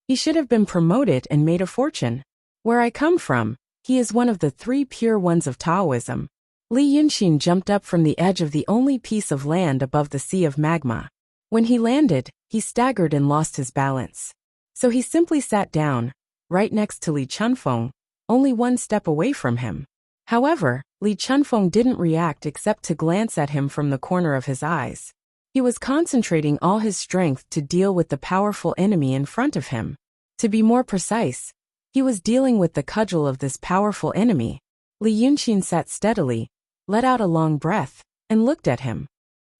He should have been promoted and made a fortune. Where I come from, he is one of the 3 pure ones of Taoism." Li Yunqin jumped up from the edge of the only piece of land above the sea of magma. When he landed, he staggered and lost his balance. So he simply sat down, right next to Li Chunfeng, only 1 step away from him. However, Li Chunfeng didn't react except to glance at him from the corner of his eyes. He was concentrating all his strength to deal with the powerful enemy in front of him. To be more precise, he was dealing with the cudgel of this powerful enemy. Li Yunqin sat steadily, let out a long breath, and looked at him.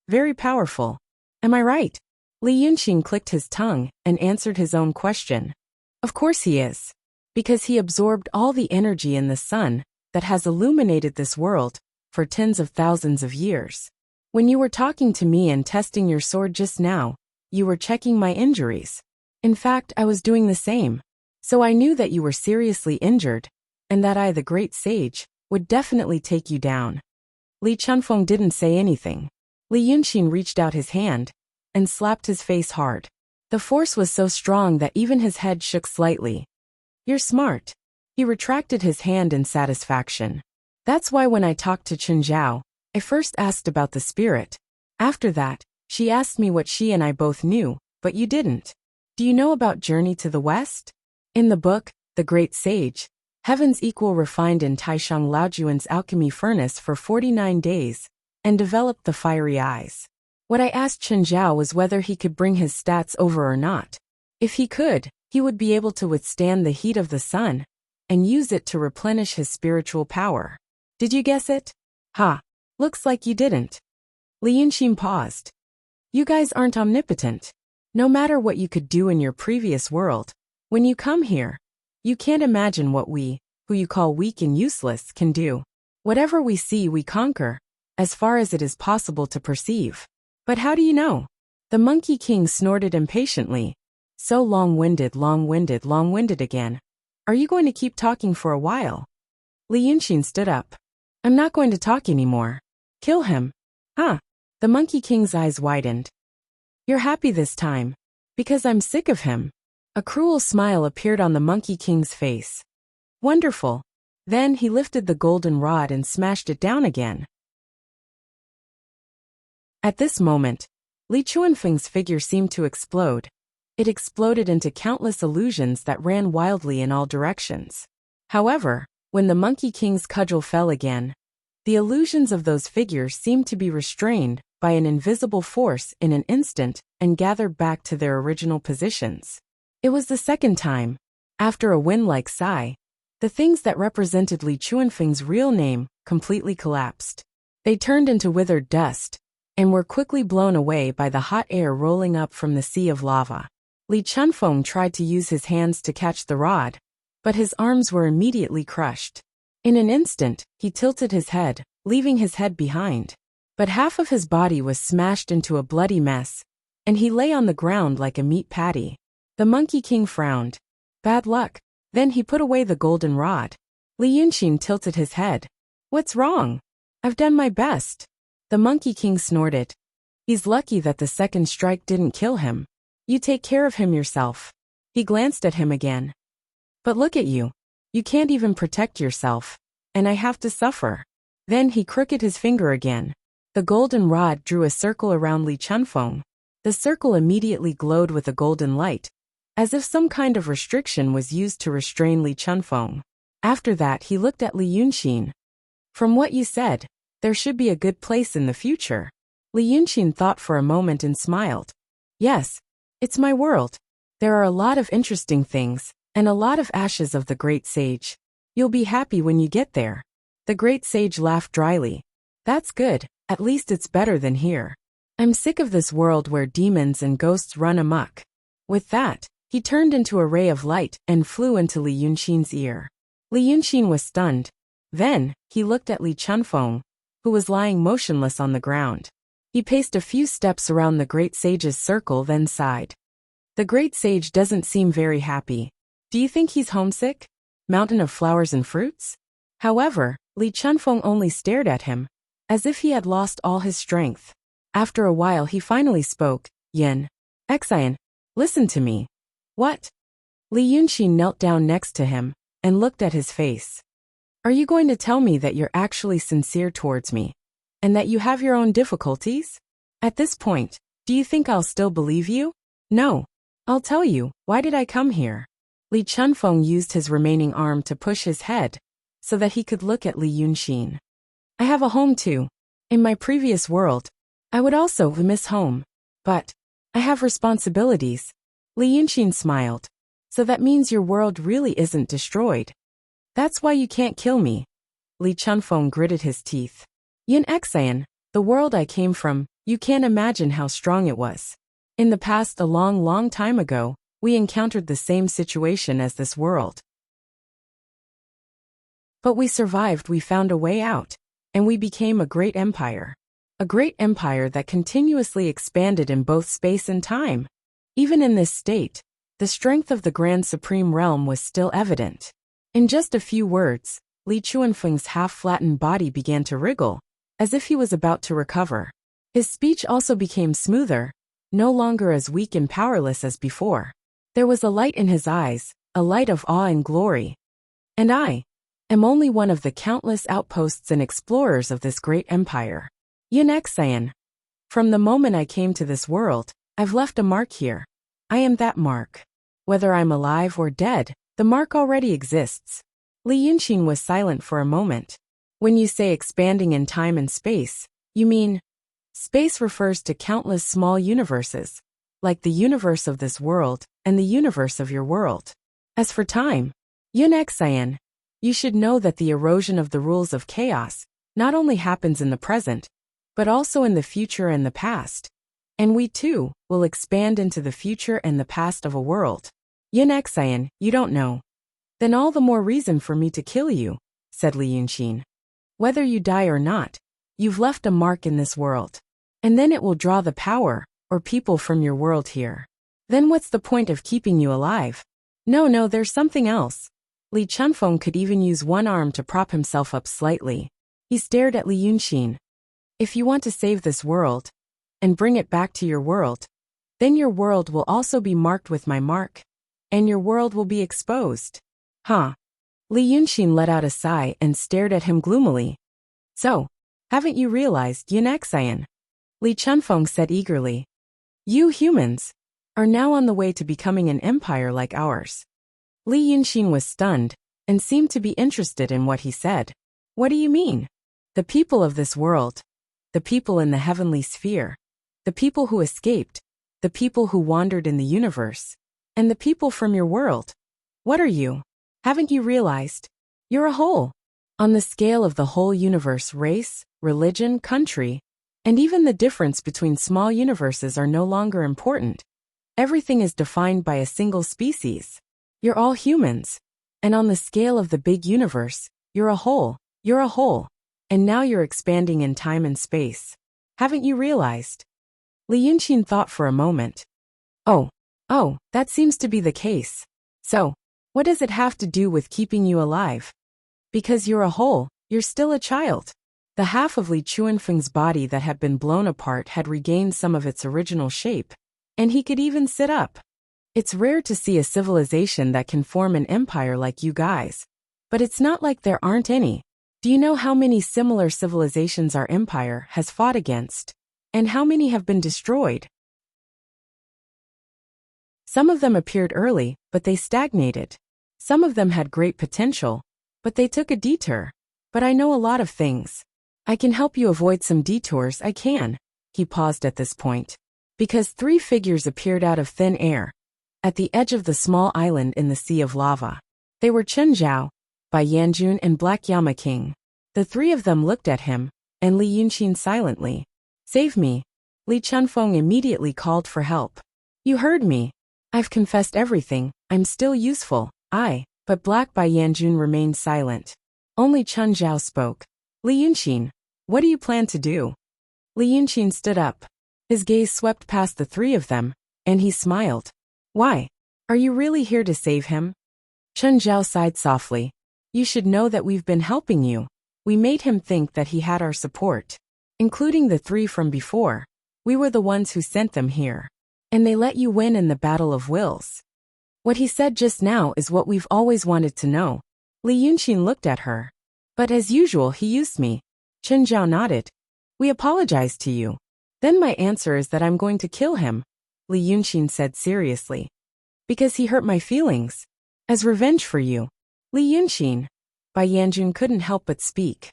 "Very powerful. Am I right?" Li Yunqin clicked his tongue and answered his own question. "Of course he is. Because he absorbed all the energy in the sun that has illuminated this world for tens of thousands of years. When you were talking to me and testing your sword just now, you were checking my injuries. In fact, I was doing the same. So I knew that you were seriously injured, and that I, the great sage, would definitely take you down. Li Chunfeng didn't say anything. Li Yunxin reached out his hand and slapped his face hard. The force was so strong that even his head shook slightly. You're smart. He retracted his hand in satisfaction. That's why when I talked to Chen Zhao, I first asked about the spirit. After that, she asked me what she and I both knew, but you didn't. Do you know about Journey to the West? In the book, The Great Sage, Heaven's Equal refined in Taishang Laojuan's alchemy furnace for 49 days and developed the fiery eyes. What I asked Chen Zhao was whether he could bring his stats over or not. If he could, he would be able to withstand the heat of the sun and use it to replenish his spiritual power. Did you guess it? Ha! Looks like you didn't. Li Yunxin paused. You guys aren't omnipotent. No matter what you could do in your previous world, when you come here, you can't imagine what we, who you call weak and useless, can do. Whatever we see, we conquer, as far as it is possible to perceive. But how do you know? The Monkey King snorted impatiently. So long-winded, long-winded, long-winded again. Are you going to keep talking for a while? Li Yunxin stood up. I'm not going to talk anymore. Kill him. Huh? The Monkey King's eyes widened. You're happy this time. Because I'm sick of him. A cruel smile appeared on the Monkey King's face. Wonderful. Then he lifted the golden rod and smashed it down again. At this moment, Li Chuanfeng's figure seemed to explode. It exploded into countless illusions that ran wildly in all directions. However, when the Monkey King's cudgel fell again, the illusions of those figures seemed to be restrained by an invisible force in an instant and gathered back to their original positions. It was the second time. After a wind-like sigh, the things that represented Li Chuanfeng's real name completely collapsed. They turned into withered dust and were quickly blown away by the hot air rolling up from the sea of lava. Li Chunfeng tried to use his hands to catch the rod, but his arms were immediately crushed. In an instant, he tilted his head, leaving his head behind. But half of his body was smashed into a bloody mess, and he lay on the ground like a meat patty. The Monkey King frowned. Bad luck. Then he put away the golden rod. Li Yunxin tilted his head. What's wrong? I've done my best. The Monkey King snorted. He's lucky that the second strike didn't kill him. You take care of him yourself. He glanced at him again. But look at you. You can't even protect yourself, and I have to suffer. Then he crooked his finger again. The golden rod drew a circle around Li Chunfeng. The circle immediately glowed with a golden light, as if some kind of restriction was used to restrain Li Chunfeng. After that he looked at Li Yunxin. From what you said, there should be a good place in the future. Li Yunxin thought for a moment and smiled. Yes, it's my world. There are a lot of interesting things, and a lot of ashes of the great sage. You'll be happy when you get there. The great sage laughed dryly. That's good, at least it's better than here. I'm sick of this world where demons and ghosts run amok. With that, he turned into a ray of light and flew into Li Yunxin's ear. Li Yunxin was stunned. Then, he looked at Li Chunfeng, who was lying motionless on the ground. He paced a few steps around the great sage's circle, then sighed. The great sage doesn't seem very happy. Do you think he's homesick? Mountain of flowers and fruits? However, Li Chunfeng only stared at him, as if he had lost all his strength. After a while he finally spoke. Yin. Xian, listen to me. What? Li Yunxin knelt down next to him and looked at his face. Are you going to tell me that you're actually sincere towards me, and that you have your own difficulties? At this point, do you think I'll still believe you? No. I'll tell you, why did I come here? Li Chunfeng used his remaining arm to push his head, so that he could look at Li Yunxin. I have a home too. In my previous world, I would also miss home. But I have responsibilities. Li Yunxin smiled. So that means your world really isn't destroyed. That's why you can't kill me. Li Chunfeng gritted his teeth. Yin Xian, the world I came from, you can't imagine how strong it was. In the past, a long, long time ago, we encountered the same situation as this world. But we survived, we found a way out. and we became a great empire. A great empire that continuously expanded in both space and time. Even in this state, the strength of the Grand Supreme Realm was still evident. In just a few words, Li Chuanfeng's half-flattened body began to wriggle, as if he was about to recover. His speech also became smoother, no longer as weak and powerless as before. There was a light in his eyes, a light of awe and glory. And I am only one of the countless outposts and explorers of this great empire. Yin Xian. From the moment I came to this world, I've left a mark here. I am that mark. Whether I'm alive or dead, the mark already exists. Li Yunqin was silent for a moment. When you say expanding in time and space, you mean? Space refers to countless small universes, like the universe of this world and the universe of your world. As for time, Yin Xian, you should know that the erosion of the rules of chaos not only happens in the present, but also in the future and the past. And we too will expand into the future and the past of a world. Yin Xian, you don't know. Then all the more reason for me to kill you, said Li Yunqin. Whether you die or not, you've left a mark in this world. And then it will draw the power, or people from your world here. Then what's the point of keeping you alive? No, there's something else. Li Chunfeng could even use one arm to prop himself up slightly. He stared at Li Yunqin. If you want to save this world, and bring it back to your world, then your world will also be marked with my mark, and your world will be exposed. Huh? Li Yunqin let out a sigh and stared at him gloomily. So, haven't you realized, Yin Xian? Li Chunfeng said eagerly. You humans are now on the way to becoming an empire like ours. Li Yunqin was stunned, and seemed to be interested in what he said. What do you mean? The people of this world, the people in the heavenly sphere, the people who escaped, the people who wandered in the universe, and the people from your world. What are you? Haven't you realized? You're a whole. On the scale of the whole universe, race, religion, country, and even the difference between small universes are no longer important. Everything is defined by a single species. You're all humans. And on the scale of the big universe, you're a whole. You're a whole. And now you're expanding in time and space. Haven't you realized? Li Yunqin thought for a moment. Oh, that seems to be the case. So, what does it have to do with keeping you alive? Because you're a whole, you're still a child. The half of Li Chuanfeng's body that had been blown apart had regained some of its original shape, and he could even sit up. It's rare to see a civilization that can form an empire like you guys. But it's not like there aren't any. Do you know how many similar civilizations our empire has fought against? And how many have been destroyed? Some of them appeared early, but they stagnated. Some of them had great potential, but they took a detour. But I know a lot of things. I can help you avoid some detours, I can. He paused at this point. Because 3 figures appeared out of thin air, at the edge of the small island in the sea of lava. They were Chen Zhao, Bai Yanjun and Black Yama King. The 3 of them looked at him, and Li Yunqin silently. Save me. Li Chunfeng immediately called for help. You heard me. I've confessed everything, I'm still useful, but Black Bai Yanjun remained silent. Only Chen Zhao spoke. Li Yunqin, what do you plan to do? Li Yunqin stood up. His gaze swept past the 3 of them, and he smiled. Why? Are you really here to save him? Chen Zhao sighed softly. You should know that we've been helping you. We made him think that he had our support. Including the 3 from before. We were the ones who sent them here. And they let you win in the battle of wills. What he said just now is what we've always wanted to know. Li Yunqin looked at her. But as usual he used me. Chen Zhao nodded. We apologize to you. Then my answer is that I'm going to kill him, Li Yunqin said seriously. Because he hurt my feelings. As revenge for you. Li Yunqin. Bai Yanjun couldn't help but speak.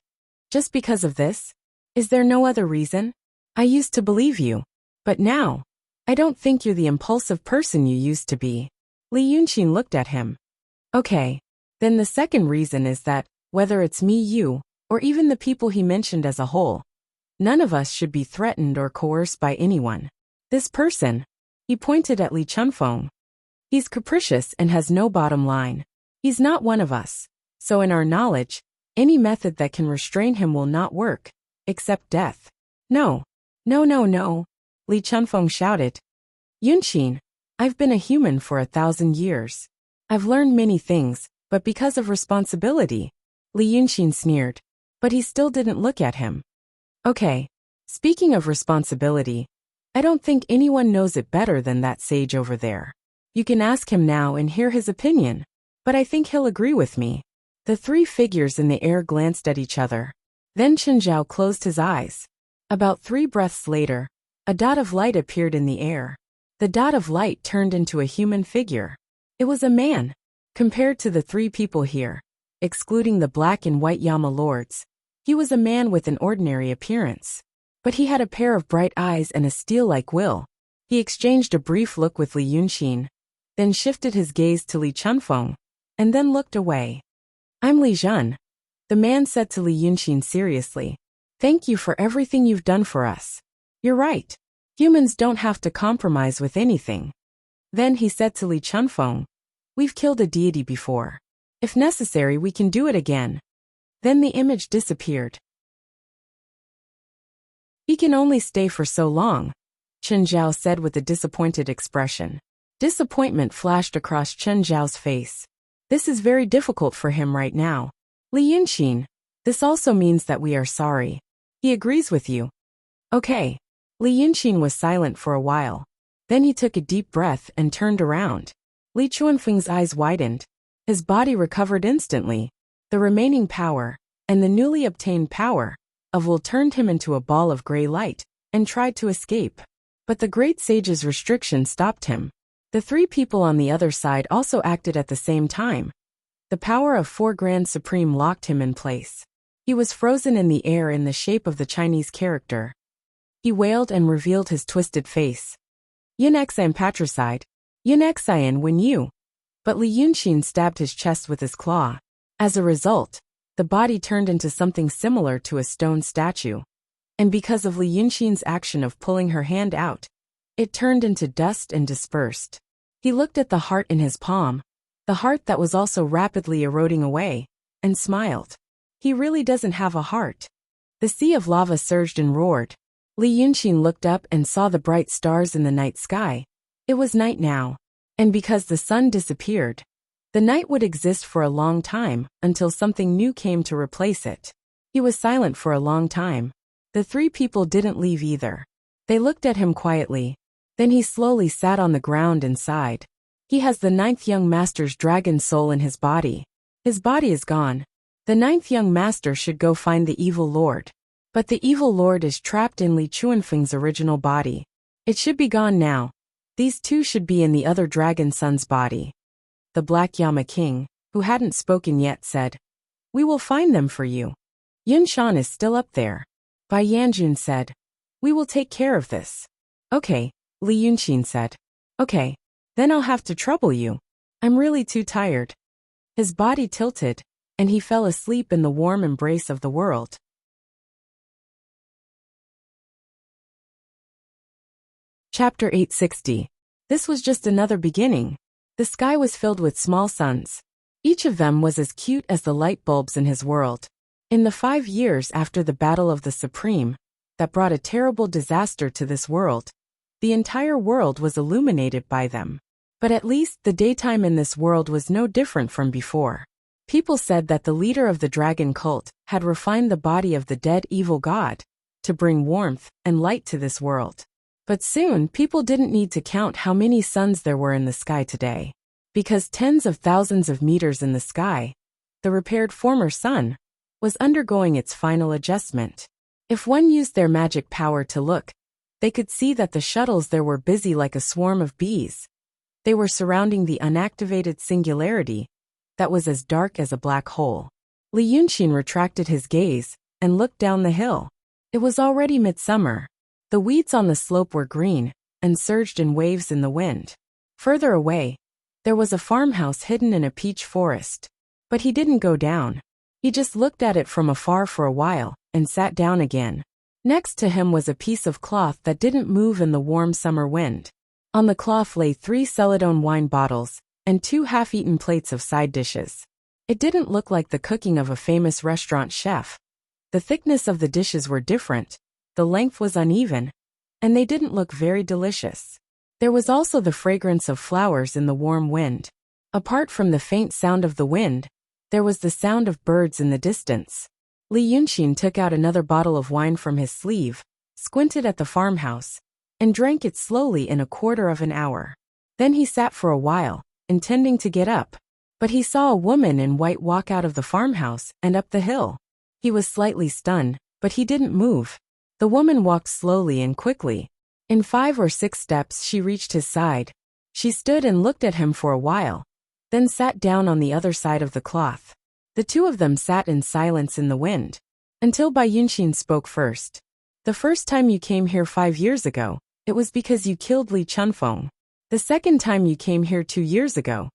Just because of this? Is there no other reason? I used to believe you. But now, I don't think you're the impulsive person you used to be. Li Yunqin looked at him. Okay. Then the second reason is that, whether it's me, you, or even the people he mentioned as a whole, none of us should be threatened or coerced by anyone. This person, he pointed at Li Chunfeng. He's capricious and has no bottom line. He's not one of us. So in our knowledge, Any method that can restrain him will not work, except death. No. No, no, no, Li Chunfeng shouted. Yunqin, I've been a human for 1,000 years. I've learned many things, but because of responsibility, Li Yunqin sneered. But he still didn't look at him. Okay. Speaking of responsibility, I don't think anyone knows it better than that sage over there. You can ask him now and hear his opinion, but I think he'll agree with me. The three figures in the air glanced at each other. Then Chen Zhao closed his eyes. About 3 breaths later, a dot of light appeared in the air. The dot of light turned into a human figure. It was a man. Compared to the 3 people here, excluding the black and white Yama lords, he was a man with an ordinary appearance. But he had a pair of bright eyes and a steel-like will. He exchanged a brief look with Li Yunqin, then shifted his gaze to Li Chunfeng, and then looked away. I'm Li Zhen, the man said to Li Yunqin seriously. Thank you for everything you've done for us. You're right. Humans don't have to compromise with anything. Then he said to Li Chunfeng, we've killed a deity before. If necessary, we can do it again. Then the image disappeared. He can only stay for so long, Chen Zhao said with a disappointed expression. Disappointment flashed across Chen Zhao's face. This is very difficult for him right now. Li Yunqin, this also means that we are sorry. He agrees with you. Okay. Li Yunqin was silent for a while. Then he took a deep breath and turned around. Li Chunfeng's eyes widened. His body recovered instantly. The remaining power, and the newly obtained power, of will turned him into a ball of gray light, and tried to escape. But the great sage's restriction stopped him. The 3 people on the other side also acted at the same time. The power of 4 Grand Supreme locked him in place. He was frozen in the air in the shape of the Chinese character. He wailed and revealed his twisted face. Yin Xian patricide. Yin Xian when you. But Li Yunqin stabbed his chest with his claw. As a result, the body turned into something similar to a stone statue. And because of Li Yunqin's action of pulling her hand out, it turned into dust and dispersed. He looked at the heart in his palm, the heart that was also rapidly eroding away, and smiled. He really doesn't have a heart. The sea of lava surged and roared. Li Yunqin looked up and saw the bright stars in the night sky. It was night now. And because the sun disappeared, the night would exist for a long time until something new came to replace it. He was silent for a long time. The 3 people didn't leave either. They looked at him quietly. Then he slowly sat on the ground and sighed. He has the 9th young master's dragon soul in his body. His body is gone. The 9th young master should go find the evil lord. But the evil lord is trapped in Li Chunfeng's original body. It should be gone now. These 2 should be in the other dragon son's body. The Black Yama King, who hadn't spoken yet, said, we will find them for you. Yun Shan is still up there. Bai Yanjun said, we will take care of this. Okay, Li Yunqin said. Okay, then I'll have to trouble you. I'm really too tired. His body tilted, and he fell asleep in the warm embrace of the world. Chapter 860. This was just another beginning. The sky was filled with small suns. Each of them was as cute as the light bulbs in his world. In the 5 years after the Battle of the Supreme, that brought a terrible disaster to this world, the entire world was illuminated by them. But at least the daytime in this world was no different from before. People said that the leader of the dragon cult had refined the body of the dead evil god to bring warmth and light to this world. But soon people didn't need to count how many suns there were in the sky today. Because tens of thousands of meters in the sky, the repaired former sun, was undergoing its final adjustment. If one used their magic power to look, they could see that the shuttles there were busy like a swarm of bees. They were surrounding the unactivated singularity that was as dark as a black hole. Li Yunqin retracted his gaze and looked down the hill. It was already midsummer. The weeds on the slope were green and surged in waves in the wind. Further away, there was a farmhouse hidden in a peach forest. But he didn't go down. He just looked at it from afar for a while and sat down again. Next to him was a piece of cloth that didn't move in the warm summer wind. On the cloth lay 3 Celadon wine bottles and 2 half-eaten plates of side dishes. It didn't look like the cooking of a famous restaurant chef. The thickness of the dishes were different, the length was uneven, and they didn't look very delicious. There was also the fragrance of flowers in the warm wind. Apart from the faint sound of the wind, there was the sound of birds in the distance. Li Yunxin took out another bottle of wine from his sleeve, squinted at the farmhouse, and drank it slowly in a quarter of an hour. Then he sat for a while, intending to get up, but he saw a woman in white walk out of the farmhouse and up the hill. He was slightly stunned, but he didn't move. The woman walked slowly and quickly. In 5 or 6 steps she reached his side. She stood and looked at him for a while, then sat down on the other side of the cloth. The two of them sat in silence in the wind, until Bai Yunxin spoke first. The first time you came here 5 years ago, it was because you killed Li Chunfeng. The second time you came here 2 years ago,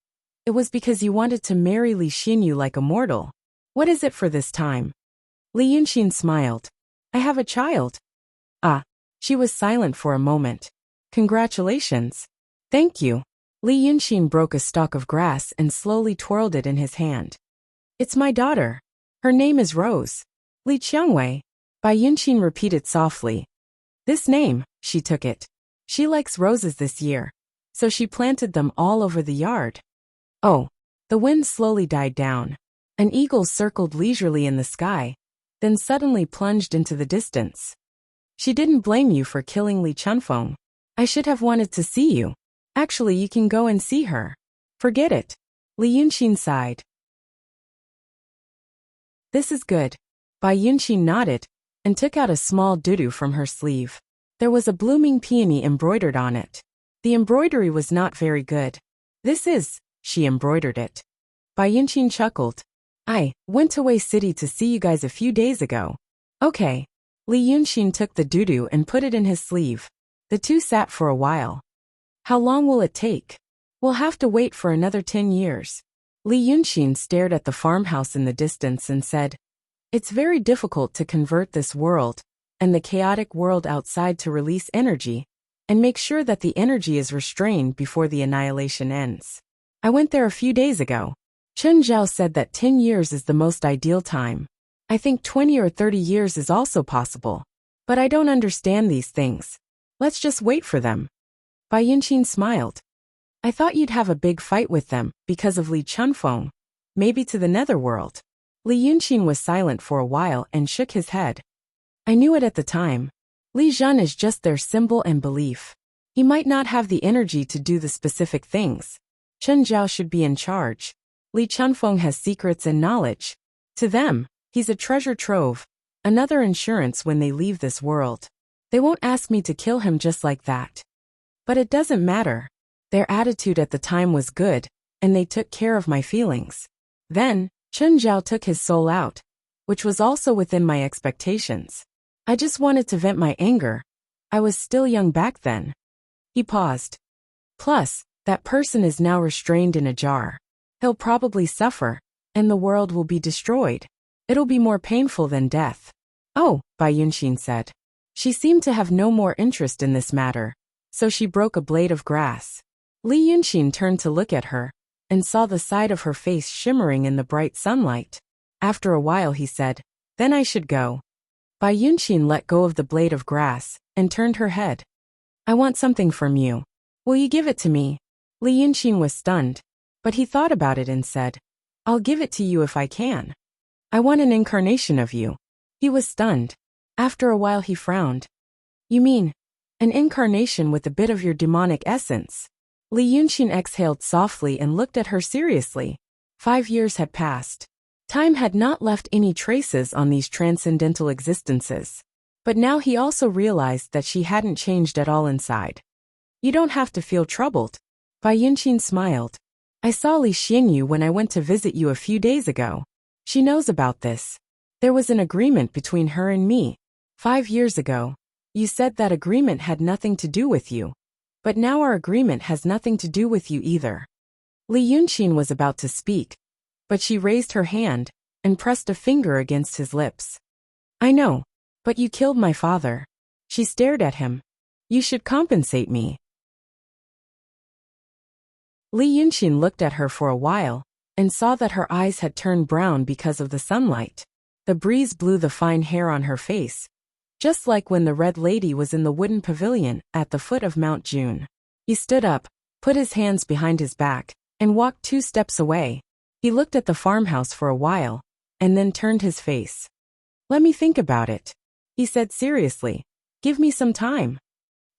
it was because you wanted to marry Li Xinyu like a mortal. What is it for this time? Li Yunxin smiled. I have a child. Ah. She was silent for a moment. Congratulations. Thank you. Li Yunxin broke a stalk of grass and slowly twirled it in his hand. It's my daughter. Her name is Rose. Li Qiangwei. Bai Yunxin repeated softly. This name, she took it. She likes roses this year, so she planted them all over the yard. Oh. The wind slowly died down. An eagle circled leisurely in the sky, then suddenly plunged into the distance. She didn't blame you for killing Li Chunfeng. I should have wanted to see you. Actually, you can go and see her. Forget it. Li Yunxin sighed. This is good. Bai Yunxin nodded, and took out a small doodoo from her sleeve. There was a blooming peony embroidered on it. The embroidery was not very good. She embroidered it. Bai Yunxin chuckled. I went to Wei City to see you guys a few days ago. Okay. Li Yunxin took the doodoo and put it in his sleeve. The two sat for a while. How long will it take? We'll have to wait for another 10 years. Li Yunxin stared at the farmhouse in the distance and said, It's very difficult to convert this world and the chaotic world outside to release energy and make sure that the energy is restrained before the annihilation ends. I went there a few days ago. Chen Zhao said that 10 years is the most ideal time. I think 20 or 30 years is also possible. But I don't understand these things. Let's just wait for them. Bai Yunxin smiled. I thought you'd have a big fight with them because of Li Chunfeng. Maybe to the netherworld. Li Yunxin was silent for a while and shook his head. I knew it at the time. Li Zhen is just their symbol and belief. He might not have the energy to do the specific things. Chen Zhao should be in charge. Li Chunfeng has secrets and knowledge. To them, he's a treasure trove, another insurance when they leave this world. They won't ask me to kill him just like that. But it doesn't matter. Their attitude at the time was good, and they took care of my feelings. Then, Chen Zhao took his soul out, which was also within my expectations. I just wanted to vent my anger. I was still young back then. He paused. Plus, that person is now restrained in a jar. He'll probably suffer, and the world will be destroyed. It'll be more painful than death. Oh, Bai Yunxin said. She seemed to have no more interest in this matter, so she broke a blade of grass. Li Yunxin turned to look at her, and saw the side of her face shimmering in the bright sunlight. After a while he said, Then I should go. Bai Yunxin let go of the blade of grass, and turned her head. I want something from you. Will you give it to me? Li Yunxin was stunned, but he thought about it and said, I'll give it to you if I can. I want an incarnation of you. He was stunned. After a while he frowned. You mean, an incarnation with a bit of your demonic essence? Li Yunxin exhaled softly and looked at her seriously. 5 years had passed. Time had not left any traces on these transcendental existences. But now he also realized that she hadn't changed at all inside. You don't have to feel troubled. Bai Yunxin smiled. I saw Li Xinyu when I went to visit you a few days ago. She knows about this. There was an agreement between her and me. 5 years ago, you said that agreement had nothing to do with you. But now our agreement has nothing to do with you either. Li Yunxin was about to speak, but she raised her hand and pressed a finger against his lips. I know, but you killed my father. She stared at him. You should compensate me. Li Yunxin looked at her for a while, and saw that her eyes had turned brown because of the sunlight. The breeze blew the fine hair on her face, just like when the Red Lady was in the wooden pavilion at the foot of Mount June. He stood up, put his hands behind his back, and walked 2 steps away. He looked at the farmhouse for a while, and then turned his face. "Let me think about it," he said seriously. "Give me some time."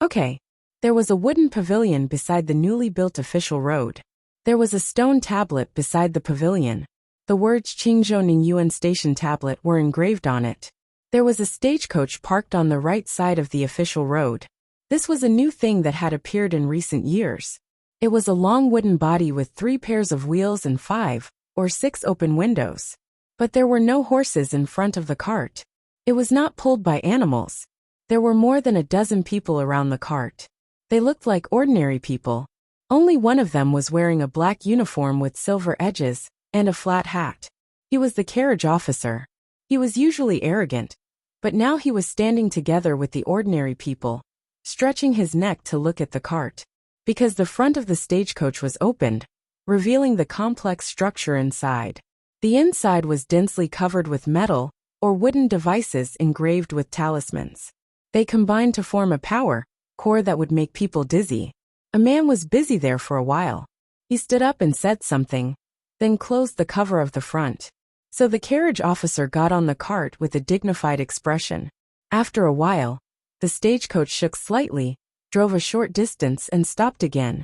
Okay. There was a wooden pavilion beside the newly built official road. There was a stone tablet beside the pavilion. The words Qingzhou Ningyuan Station Tablet were engraved on it. There was a stagecoach parked on the right side of the official road. This was a new thing that had appeared in recent years. It was a long wooden body with 3 pairs of wheels and 5 or 6 open windows. But there were no horses in front of the cart. It was not pulled by animals. There were more than a dozen people around the cart. They looked like ordinary people. Only one of them was wearing a black uniform with silver edges and a flat hat. He was the carriage officer. He was usually arrogant, but now he was standing together with the ordinary people, stretching his neck to look at the cart, because the front of the stagecoach was opened, revealing the complex structure inside. The inside was densely covered with metal or wooden devices engraved with talismans. They combined to form a power core that would make people dizzy. A man was busy there for a while. He stood up and said something, then closed the cover of the front. So the carriage officer got on the cart with a dignified expression. After a while, the stagecoach shook slightly, drove a short distance and stopped again.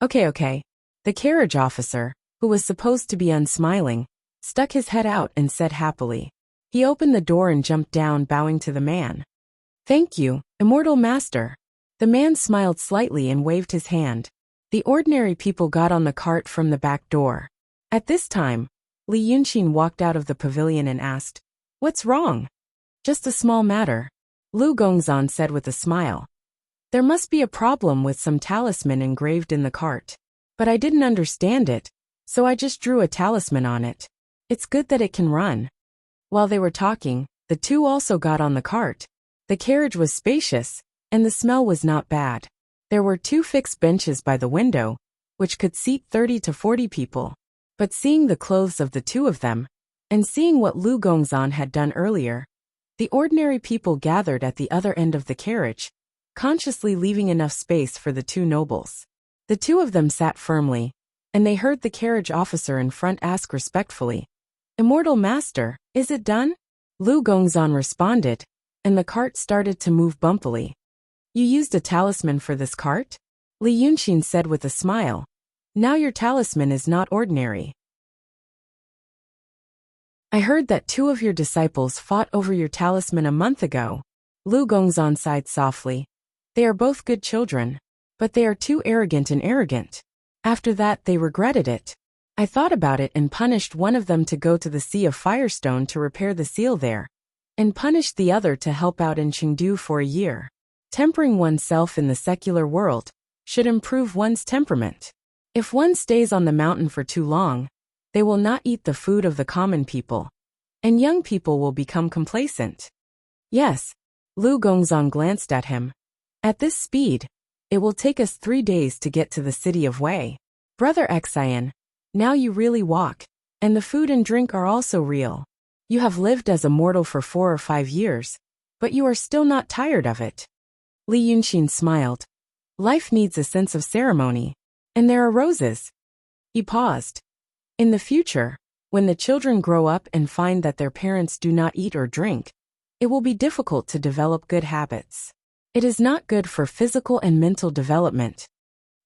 Okay. The carriage officer, who was supposed to be unsmiling, stuck his head out and said happily. He opened the door and jumped down, bowing to the man. "Thank you, immortal master." The man smiled slightly and waved his hand. The ordinary people got on the cart from the back door. At this time, Li Yunqin walked out of the pavilion and asked, "What's wrong?" "Just a small matter," Lu Gongzan said with a smile. "There must be a problem with some talisman engraved in the cart. But I didn't understand it, so I just drew a talisman on it. It's good that it can run." While they were talking, the two also got on the cart. The carriage was spacious, and the smell was not bad. There were 2 fixed benches by the window, which could seat 30 to 40 people. But seeing the clothes of the 2 of them, and seeing what Lu Gongzan had done earlier, the ordinary people gathered at the other end of the carriage, consciously leaving enough space for the 2 nobles. The 2 of them sat firmly, and they heard the carriage officer in front ask respectfully, "Immortal master, is it done?" Lu Gongzan responded, and the cart started to move bumpily. "You used a talisman for this cart?" Li Yunqin said with a smile. "Now your talisman is not ordinary. I heard that 2 of your disciples fought over your talisman a month ago." Lu Gongzan sighed softly. "They are both good children, but they are too arrogant. After that they regretted it. I thought about it and punished one of them to go to the Sea of Firestone to repair the seal there, and punished the other to help out in Chengdu for a year. Tempering oneself in the secular world should improve one's temperament. If one stays on the mountain for too long, they will not eat the food of the common people, and young people will become complacent." "Yes." Lu Gongzan glanced at him. "At this speed, it will take us 3 days to get to the city of Wei. Brother Xian, now you really walk, and the food and drink are also real. You have lived as a mortal for 4 or 5 years, but you are still not tired of it." Li Yunqin smiled. "Life needs a sense of ceremony. And there are roses." He paused. "In the future, when the children grow up and find that their parents do not eat or drink, it will be difficult to develop good habits. It is not good for physical and mental development."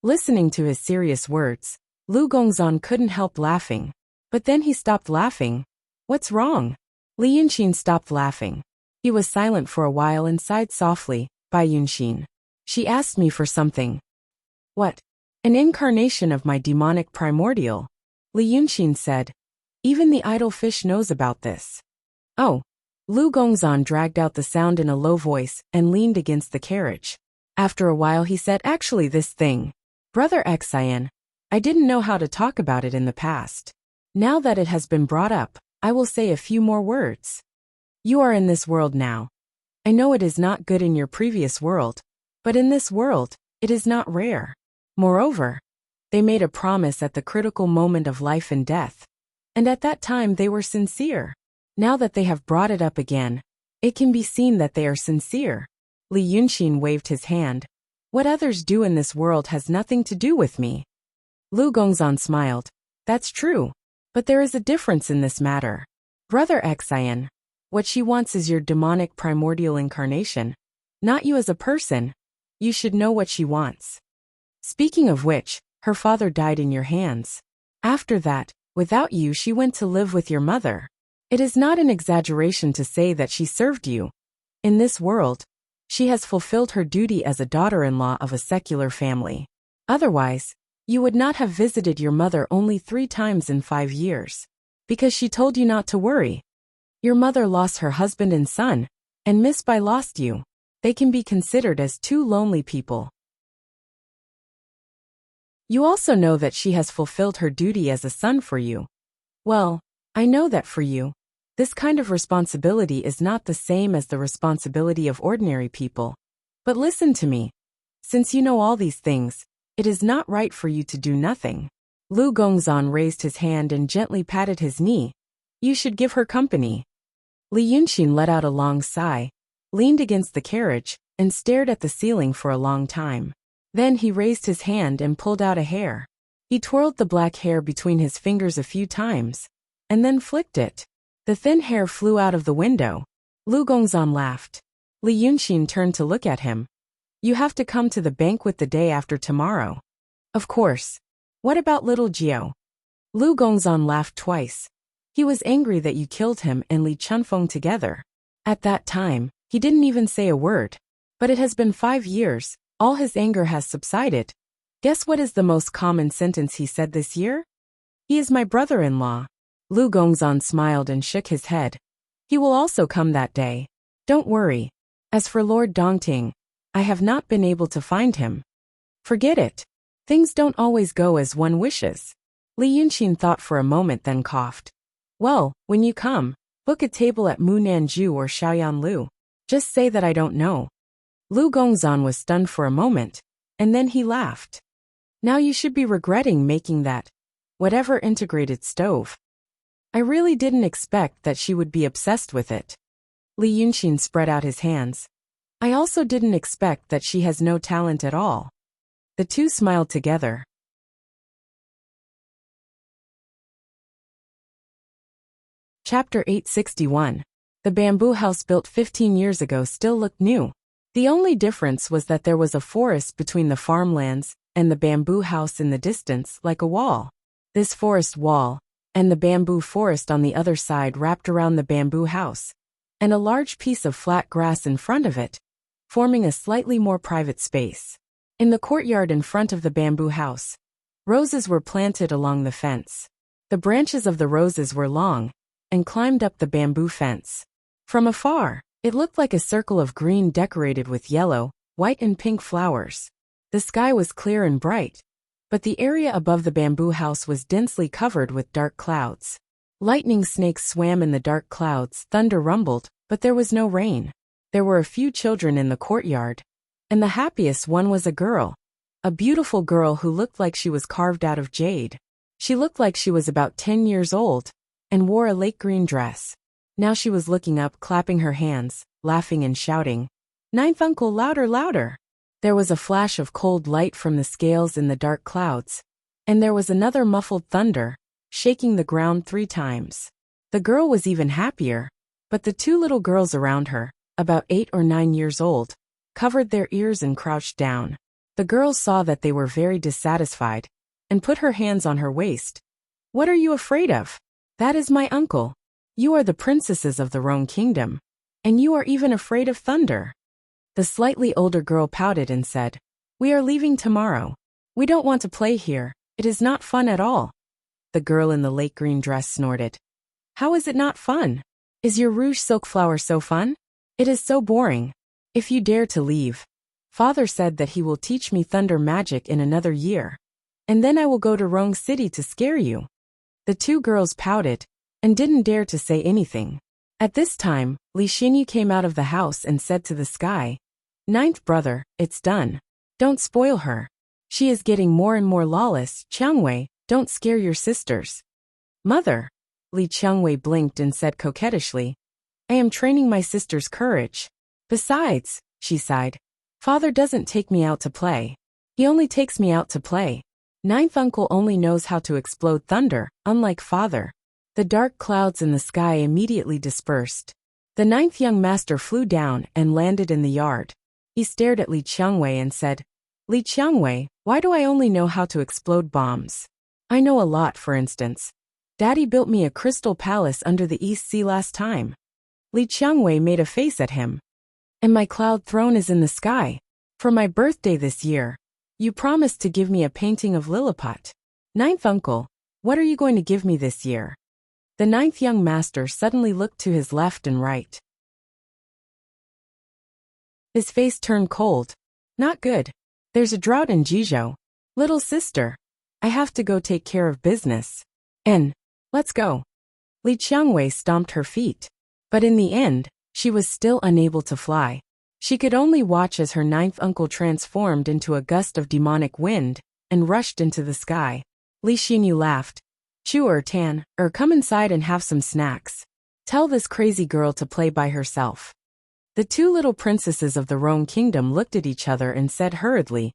Listening to his serious words, Lu Gongzan couldn't help laughing. But then he stopped laughing. "What's wrong?" Li Yunqin stopped laughing. He was silent for a while and sighed softly. "Bai Yunqin. She asked me for something." "What?" "An incarnation of my demonic primordial," Li Yunqin said. "Even the idol fish knows about this." "Oh." Lu Gongzan dragged out the sound in a low voice and leaned against the carriage. After a while he said, "Actually this thing, Brother Xian, I didn't know how to talk about it in the past. Now that it has been brought up, I will say a few more words. You are in this world now. I know it is not good in your previous world, but in this world, it is not rare. Moreover, They made a promise at the critical moment of life and death. And at that time they were sincere. Now that they have brought it up again, it can be seen that they are sincere. Li Yunxin waved his hand. What others do in this world has nothing to do with me. Lu Gongzan smiled. That's true. But there is a difference in this matter. Brother Xian, what she wants is your demonic primordial incarnation, not you as a person. You should know what she wants. Speaking of which, her father died in your hands. After that, without you she went to live with your mother. It is not an exaggeration to say that she served you. In this world, she has fulfilled her duty as a daughter-in-law of a secular family. Otherwise, you would not have visited your mother only 3 times in 5 years. Because she told you not to worry. Your mother lost her husband and son, and Miss Bai lost you. They can be considered as 2 lonely people. You also know that she has fulfilled her duty as a son for you. Well, I know that for you, this kind of responsibility is not the same as the responsibility of ordinary people. But listen to me. Since you know all these things, it is not right for you to do nothing. Lu Gongzan raised his hand and gently patted his knee. You should give her company. Li Yunxin let out a long sigh, leaned against the carriage, and stared at the ceiling for a long time. Then he raised his hand and pulled out a hair. He twirled the black hair between his fingers a few times, and then flicked it. The thin hair flew out of the window. Lu Gongzan laughed. Li Yunxin turned to look at him. You have to come to the banquet the day after tomorrow. Of course. What about little Jiao? Lu Gongzan laughed twice. He was angry that you killed him and Li Chunfeng together. At that time, he didn't even say a word. But it has been 5 years, all his anger has subsided. Guess what is the most common sentence he said this year? He is my brother-in-law. Lu Gongzan smiled and shook his head. He will also come that day. Don't worry. As for Lord Dongting, I have not been able to find him. Forget it. Things don't always go as one wishes. Li Yunxin thought for a moment then coughed. Well, when you come, book a table at Munanju or Xiaoyanlu. Just say that I don't know. Lu Gongzan was stunned for a moment, and then he laughed. Now you should be regretting making that, whatever integrated stove. I really didn't expect that she would be obsessed with it. Li Yunxin spread out his hands. I also didn't expect that she has no talent at all. The two smiled together. Chapter 861. The bamboo house built 15 years ago still looked new. The only difference was that there was a forest between the farmlands and the bamboo house in the distance like a wall. This forest wall, and the bamboo forest on the other side wrapped around the bamboo house, and a large piece of flat grass in front of it, forming a slightly more private space. In the courtyard in front of the bamboo house, roses were planted along the fence. The branches of the roses were long, and climbed up the bamboo fence. From afar, it looked like a circle of green decorated with yellow, white and pink flowers. The sky was clear and bright, but the area above the bamboo house was densely covered with dark clouds. Lightning snakes swam in the dark clouds, thunder rumbled, but there was no rain. There were a few children in the courtyard, and the happiest one was a girl. A beautiful girl who looked like she was carved out of jade. She looked like she was about 10 years old, and wore a lake green dress. Now she was looking up, clapping her hands, laughing and shouting, "Ninth uncle, louder, louder!" There was a flash of cold light from the scales in the dark clouds, and there was another muffled thunder, shaking the ground 3 times. The girl was even happier, but the 2 little girls around her, about 8 or 9 years old, covered their ears and crouched down. The girl saw that they were very dissatisfied, and put her hands on her waist. "What are you afraid of? That is my uncle. You are the princesses of the Rhone kingdom, and you are even afraid of thunder." The slightly older girl pouted and said, "We are leaving tomorrow. We don't want to play here. It is not fun at all." The girl in the lake green dress snorted. "How is it not fun? Is your rouge silk flower so fun? It is so boring. If you dare to leave, Father said that he will teach me thunder magic in another year, and then I will go to Rhone City to scare you." The 2 girls pouted, and didn't dare to say anything. At this time, Li Xinyu came out of the house and said to the sky, "Ninth brother, it's done. Don't spoil her." She is getting more and more lawless. Qiangwei, don't scare your sisters. Mother. Li Qiangwei blinked and said coquettishly, I am training my sister's courage. Besides, she sighed, Father doesn't take me out to play. He only takes me out to play. Ninth uncle only knows how to explode thunder, unlike father. The dark clouds in the sky immediately dispersed. The ninth young master flew down and landed in the yard. He stared at Li Qiangwei and said, Li Qiangwei, why do I only know how to explode bombs? I know a lot, for instance. Daddy built me a crystal palace under the East Sea last time. Li Qiangwei made a face at him. And my cloud throne is in the sky. For my birthday this year, you promised to give me a painting of Lilliput. Ninth uncle, what are you going to give me this year? The ninth young master suddenly looked to his left and right. His face turned cold. Not good. There's a drought in Jizhou. Little sister, I have to go take care of business. And, let's go. Li Qiangwei stomped her feet. But in the end, she was still unable to fly. She could only watch as her ninth uncle transformed into a gust of demonic wind and rushed into the sky. Li Xinyu laughed. Chu Tan, come inside and have some snacks. Tell this crazy girl to play by herself. The two little princesses of the Rong Kingdom looked at each other and said hurriedly,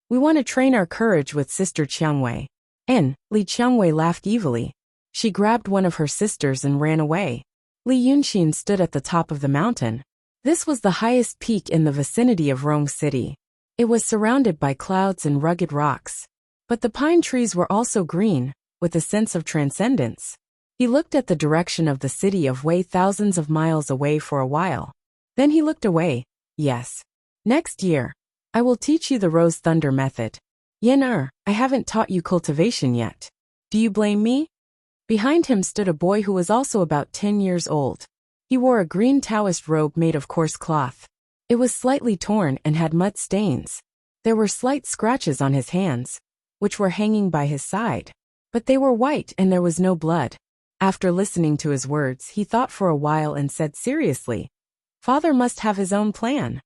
we want to train our courage with Sister Qiangwei. And, Li Qiangwei laughed evilly. She grabbed one of her sisters and ran away. Li Yunxin stood at the top of the mountain. This was the highest peak in the vicinity of Rong City. It was surrounded by clouds and rugged rocks. But the pine trees were also green, with a sense of transcendence. He looked at the direction of the city of Wei thousands of miles away for a while. Then he looked away. Yes. Next year, I will teach you the Rose Thunder method. Yen I haven't taught you cultivation yet. Do you blame me? Behind him stood a boy who was also about 10 years old. He wore a green Taoist robe made of coarse cloth. It was slightly torn and had mud stains. There were slight scratches on his hands, which were hanging by his side. But they were white and there was no blood. After listening to his words, he thought for a while and said seriously, Father must have his own plan.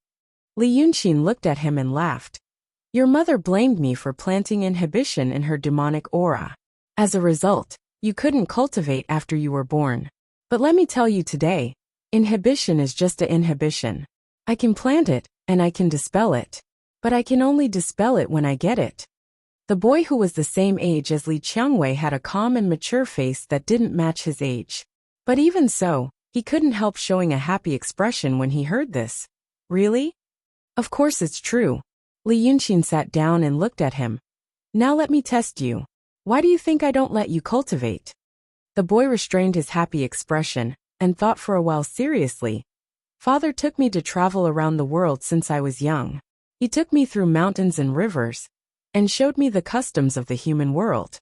Li Yunxin looked at him and laughed. Your mother blamed me for planting inhibition in her demonic aura. As a result, you couldn't cultivate after you were born. But let me tell you today, inhibition is just an inhibition. I can plant it, and I can dispel it. But I can only dispel it when I get it. The boy who was the same age as Li Qiangwei had a calm and mature face that didn't match his age. But even so, he couldn't help showing a happy expression when he heard this. Really? Of course it's true. Li Yunxin sat down and looked at him. Now let me test you. Why do you think I don't let you cultivate? The boy restrained his happy expression and thought for a while seriously. Father took me to travel around the world since I was young. He took me through mountains and rivers and showed me the customs of the human world.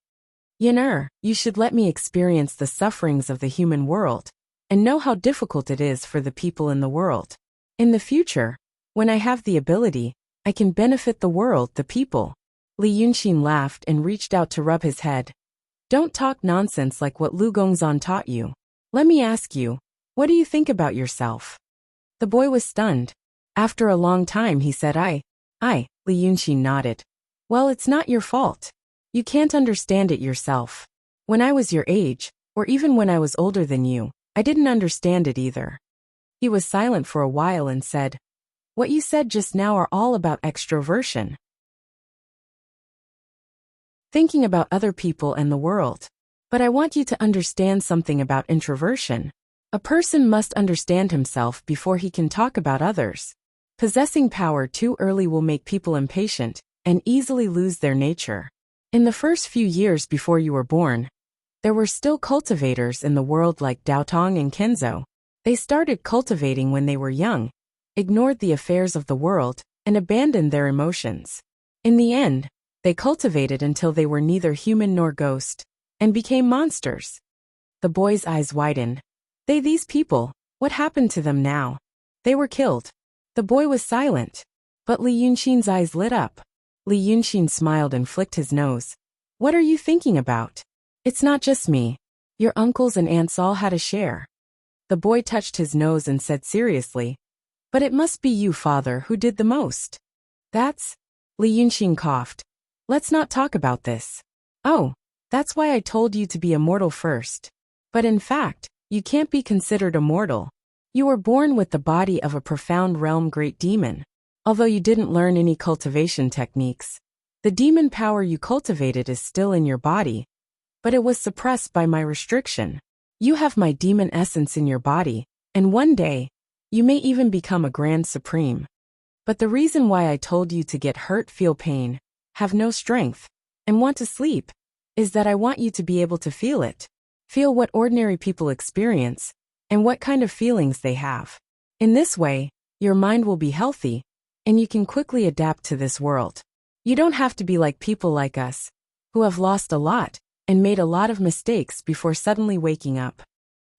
Yen you should let me experience the sufferings of the human world and know how difficult it is for the people in the world. In the future, when I have the ability, I can benefit the world, the people. Li Yunxin laughed and reached out to rub his head. Don't talk nonsense like what Lu Gongzan taught you. Let me ask you, what do you think about yourself? The boy was stunned. After a long time he said I. Li Yunxin nodded. Well, it's not your fault. You can't understand it yourself. When I was your age, or even when I was older than you, I didn't understand it either. He was silent for a while and said, What you said just now are all about extroversion. Thinking about other people and the world. But I want you to understand something about introversion. A person must understand himself before he can talk about others. Possessing power too early will make people impatient and easily lose their nature. In the first few years before you were born, there were still cultivators in the world like Daotong and Kenzo. They started cultivating when they were young, ignored the affairs of the world, and abandoned their emotions. In the end, they cultivated until they were neither human nor ghost, and became monsters. The boy's eyes widened. These people, what happened to them now? They were killed. The boy was silent, but Li Yunxin's eyes lit up. Li Yunxin smiled and flicked his nose. What are you thinking about? It's not just me. Your uncles and aunts all had a share. The boy touched his nose and said seriously, But it must be you, father, who did the most. That's Li Yunxin coughed. Let's not talk about this. Oh, that's why I told you to be immortal first. But in fact, you can't be considered immortal. You were born with the body of a profound realm great demon. Although you didn't learn any cultivation techniques, the demon power you cultivated is still in your body, but it was suppressed by my restriction. You have my demon essence in your body, and one day, you may even become a Grand Supreme. But the reason why I told you to get hurt, feel pain, have no strength, and want to sleep, is that I want you to be able to feel it. Feel what ordinary people experience, and what kind of feelings they have. In this way, your mind will be healthy, and you can quickly adapt to this world. You don't have to be like people like us, who have lost a lot, and made a lot of mistakes before suddenly waking up.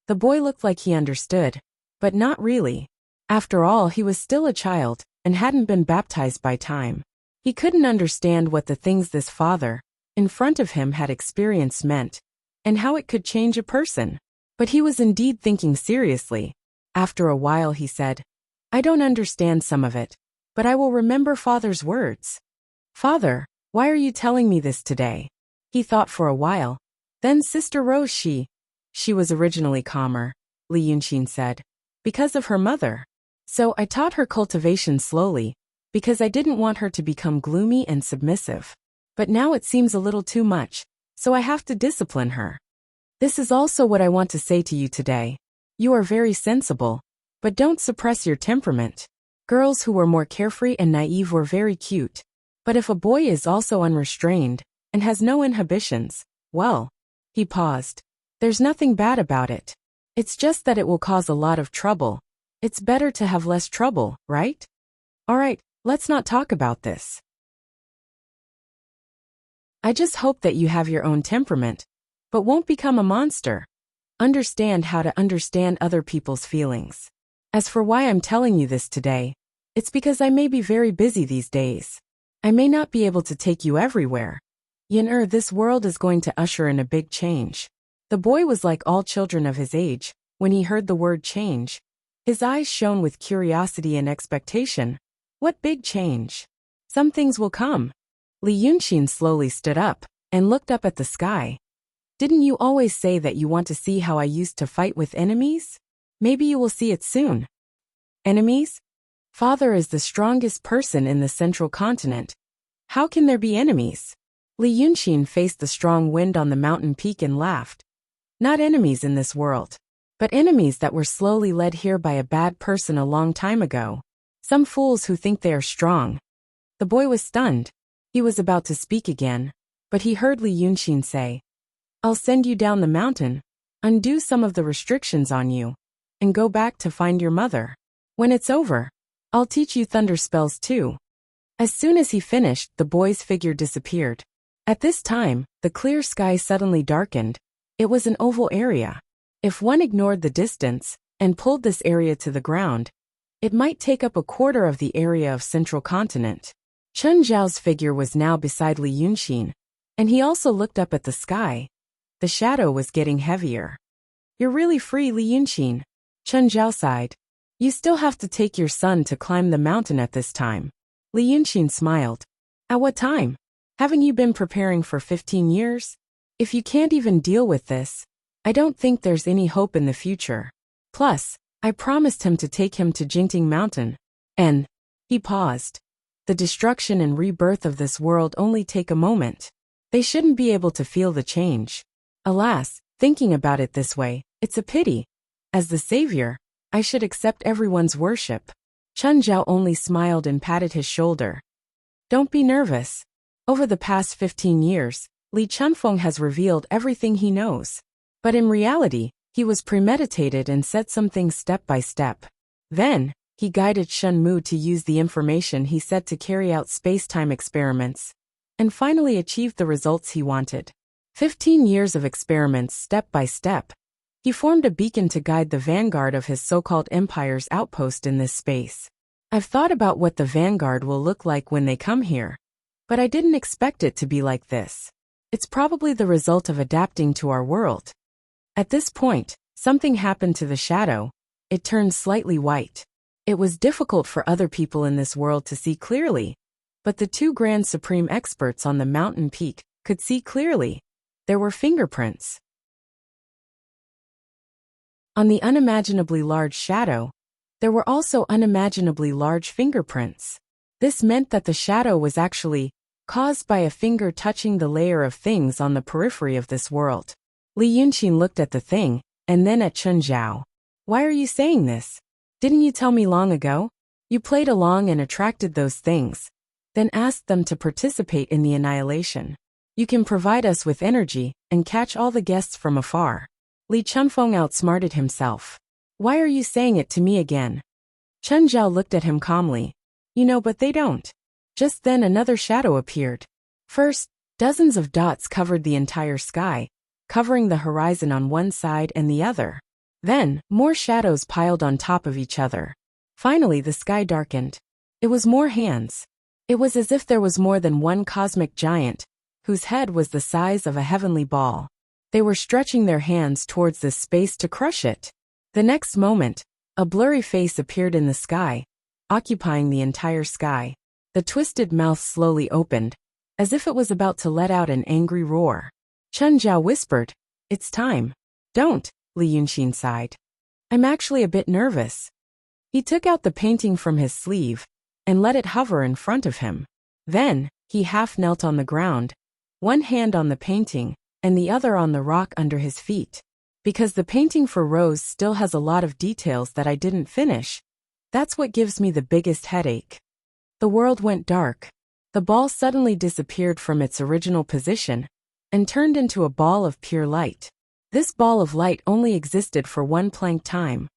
The boy looked like he understood, but not really. After all, he was still a child, and hadn't been baptized by time. He couldn't understand what the things this father, in front of him, had experienced meant, and how it could change a person. But he was indeed thinking seriously. After a while he said, I don't understand some of it, but I will remember Father's words. Father, why are you telling me this today? He thought for a while. Then Sister Rose, she was originally calmer, Li Yunxin said, because of her mother. So I taught her cultivation slowly, because I didn't want her to become gloomy and submissive. But now it seems a little too much, so I have to discipline her. This is also what I want to say to you today. You are very sensible, but don't suppress your temperament. Girls who were more carefree and naive were very cute. But if a boy is also unrestrained, and has no inhibitions, well, he paused. There's nothing bad about it. It's just that it will cause a lot of trouble. It's better to have less trouble, right? Alright, let's not talk about this. I just hope that you have your own temperament, but won't become a monster. Understand how to understand other people's feelings. As for why I'm telling you this today, it's because I may be very busy these days. I may not be able to take you everywhere. This world is going to usher in a big change. The boy was like all children of his age. When he heard the word change, his eyes shone with curiosity and expectation. What big change? Some things will come. Li Yunxin slowly stood up and looked up at the sky. Didn't you always say that you want to see how I used to fight with enemies? Maybe you will see it soon. Enemies? Father is the strongest person in the central continent. How can there be enemies? Li Yunxin faced the strong wind on the mountain peak and laughed. Not enemies in this world, but enemies that were slowly led here by a bad person a long time ago. Some fools who think they are strong. The boy was stunned. He was about to speak again, but he heard Li Yunxin say, I'll send you down the mountain, undo some of the restrictions on you, and go back to find your mother. When it's over, I'll teach you thunder spells too. As soon as he finished, the boy's figure disappeared. At this time, the clear sky suddenly darkened. It was an oval area. If one ignored the distance and pulled this area to the ground, it might take up a quarter of the area of central continent. Chen Zhao's figure was now beside Li Yunxin, and he also looked up at the sky. The shadow was getting heavier. You're really free, Li Yunxin. Chen Zhao sighed. You still have to take your son to climb the mountain at this time. Li Yunxin smiled. At what time? Haven't you been preparing for 15 years? If you can't even deal with this, I don't think there's any hope in the future. Plus, I promised him to take him to Jingting Mountain. And he paused. The destruction and rebirth of this world only take a moment. They shouldn't be able to feel the change. Alas, thinking about it this way, it's a pity. As the savior, I should accept everyone's worship. Chen Zhao only smiled and patted his shoulder. Don't be nervous. Over the past 15 years, Li Chunfeng has revealed everything he knows. But in reality, he was premeditated and said some things step by step. Then, he guided Shen Mu to use the information he said to carry out space-time experiments, and finally achieved the results he wanted. 15 years of experiments step by step. He formed a beacon to guide the vanguard of his so-called empire's outpost in this space. I've thought about what the vanguard will look like when they come here, but I didn't expect it to be like this. It's probably the result of adapting to our world. At this point, something happened to the shadow. It turned slightly white. It was difficult for other people in this world to see clearly, But the two grand supreme experts on the mountain peak could see clearly. There were fingerprints on the unimaginably large shadow. There were also unimaginably large fingerprints. This meant that the shadow was actually caused by a finger touching the layer of things on the periphery of this world. Li Yunqin looked at the thing, and then at Chen Zhao. Why are you saying this? Didn't you tell me long ago? You played along and attracted those things, then asked them to participate in the annihilation. You can provide us with energy and catch all the guests from afar. Li Chunfeng outsmarted himself. Why are you saying it to me again? Chen Zhao looked at him calmly. You know, but they don't. Just then another shadow appeared. First, dozens of dots covered the entire sky, covering the horizon on one side and the other. Then, more shadows piled on top of each other. Finally, the sky darkened. It was more hands. It was as if there was more than one cosmic giant, whose head was the size of a heavenly ball. They were stretching their hands towards this space to crush it. The next moment, a blurry face appeared in the sky, occupying the entire sky. The twisted mouth slowly opened, as if it was about to let out an angry roar. Chen Zhao whispered, "It's time." "Don't," Li Yunqin sighed. "I'm actually a bit nervous." He took out the painting from his sleeve and let it hover in front of him. Then, he half knelt on the ground, one hand on the painting and the other on the rock under his feet. Because the painting for Rose still has a lot of details that I didn't finish. That's what gives me the biggest headache. The world went dark. The ball suddenly disappeared from its original position and turned into a ball of pure light. This ball of light only existed for one Planck time,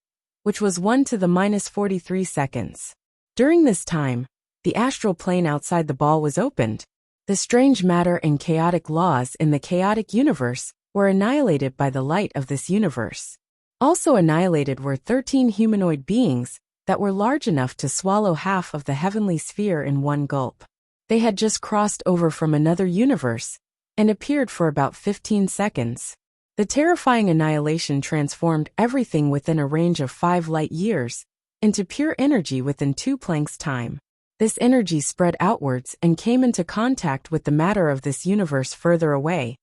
which was 1 to the minus 43 seconds. During this time, the astral plane outside the ball was opened. The strange matter and chaotic laws in the chaotic universe were annihilated by the light of this universe. Also annihilated were 13 humanoid beings that were large enough to swallow half of the heavenly sphere in one gulp. They had just crossed over from another universe and appeared for about 15 seconds. The terrifying annihilation transformed everything within a range of 5 light years into pure energy within 2 Planck's time. This energy spread outwards and came into contact with the matter of this universe further away,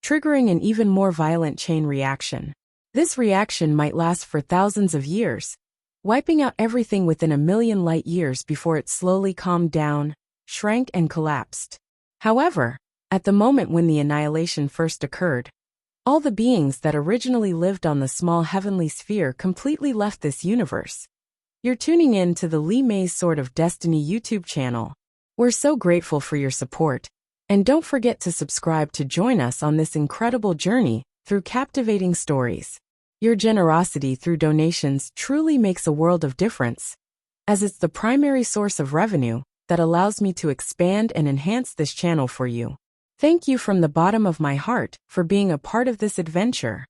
triggering an even more violent chain reaction. This reaction might last for thousands of years, wiping out everything within a million light years before it slowly calmed down, shrank and collapsed. However, at the moment when the annihilation first occurred, all the beings that originally lived on the small heavenly sphere completely left this universe. You're tuning in to the Li Mei's Sword of Destiny YouTube channel. We're so grateful for your support, and don't forget to subscribe to join us on this incredible journey through captivating stories. Your generosity through donations truly makes a world of difference, as it's the primary source of revenue that allows me to expand and enhance this channel for you. Thank you from the bottom of my heart for being a part of this adventure.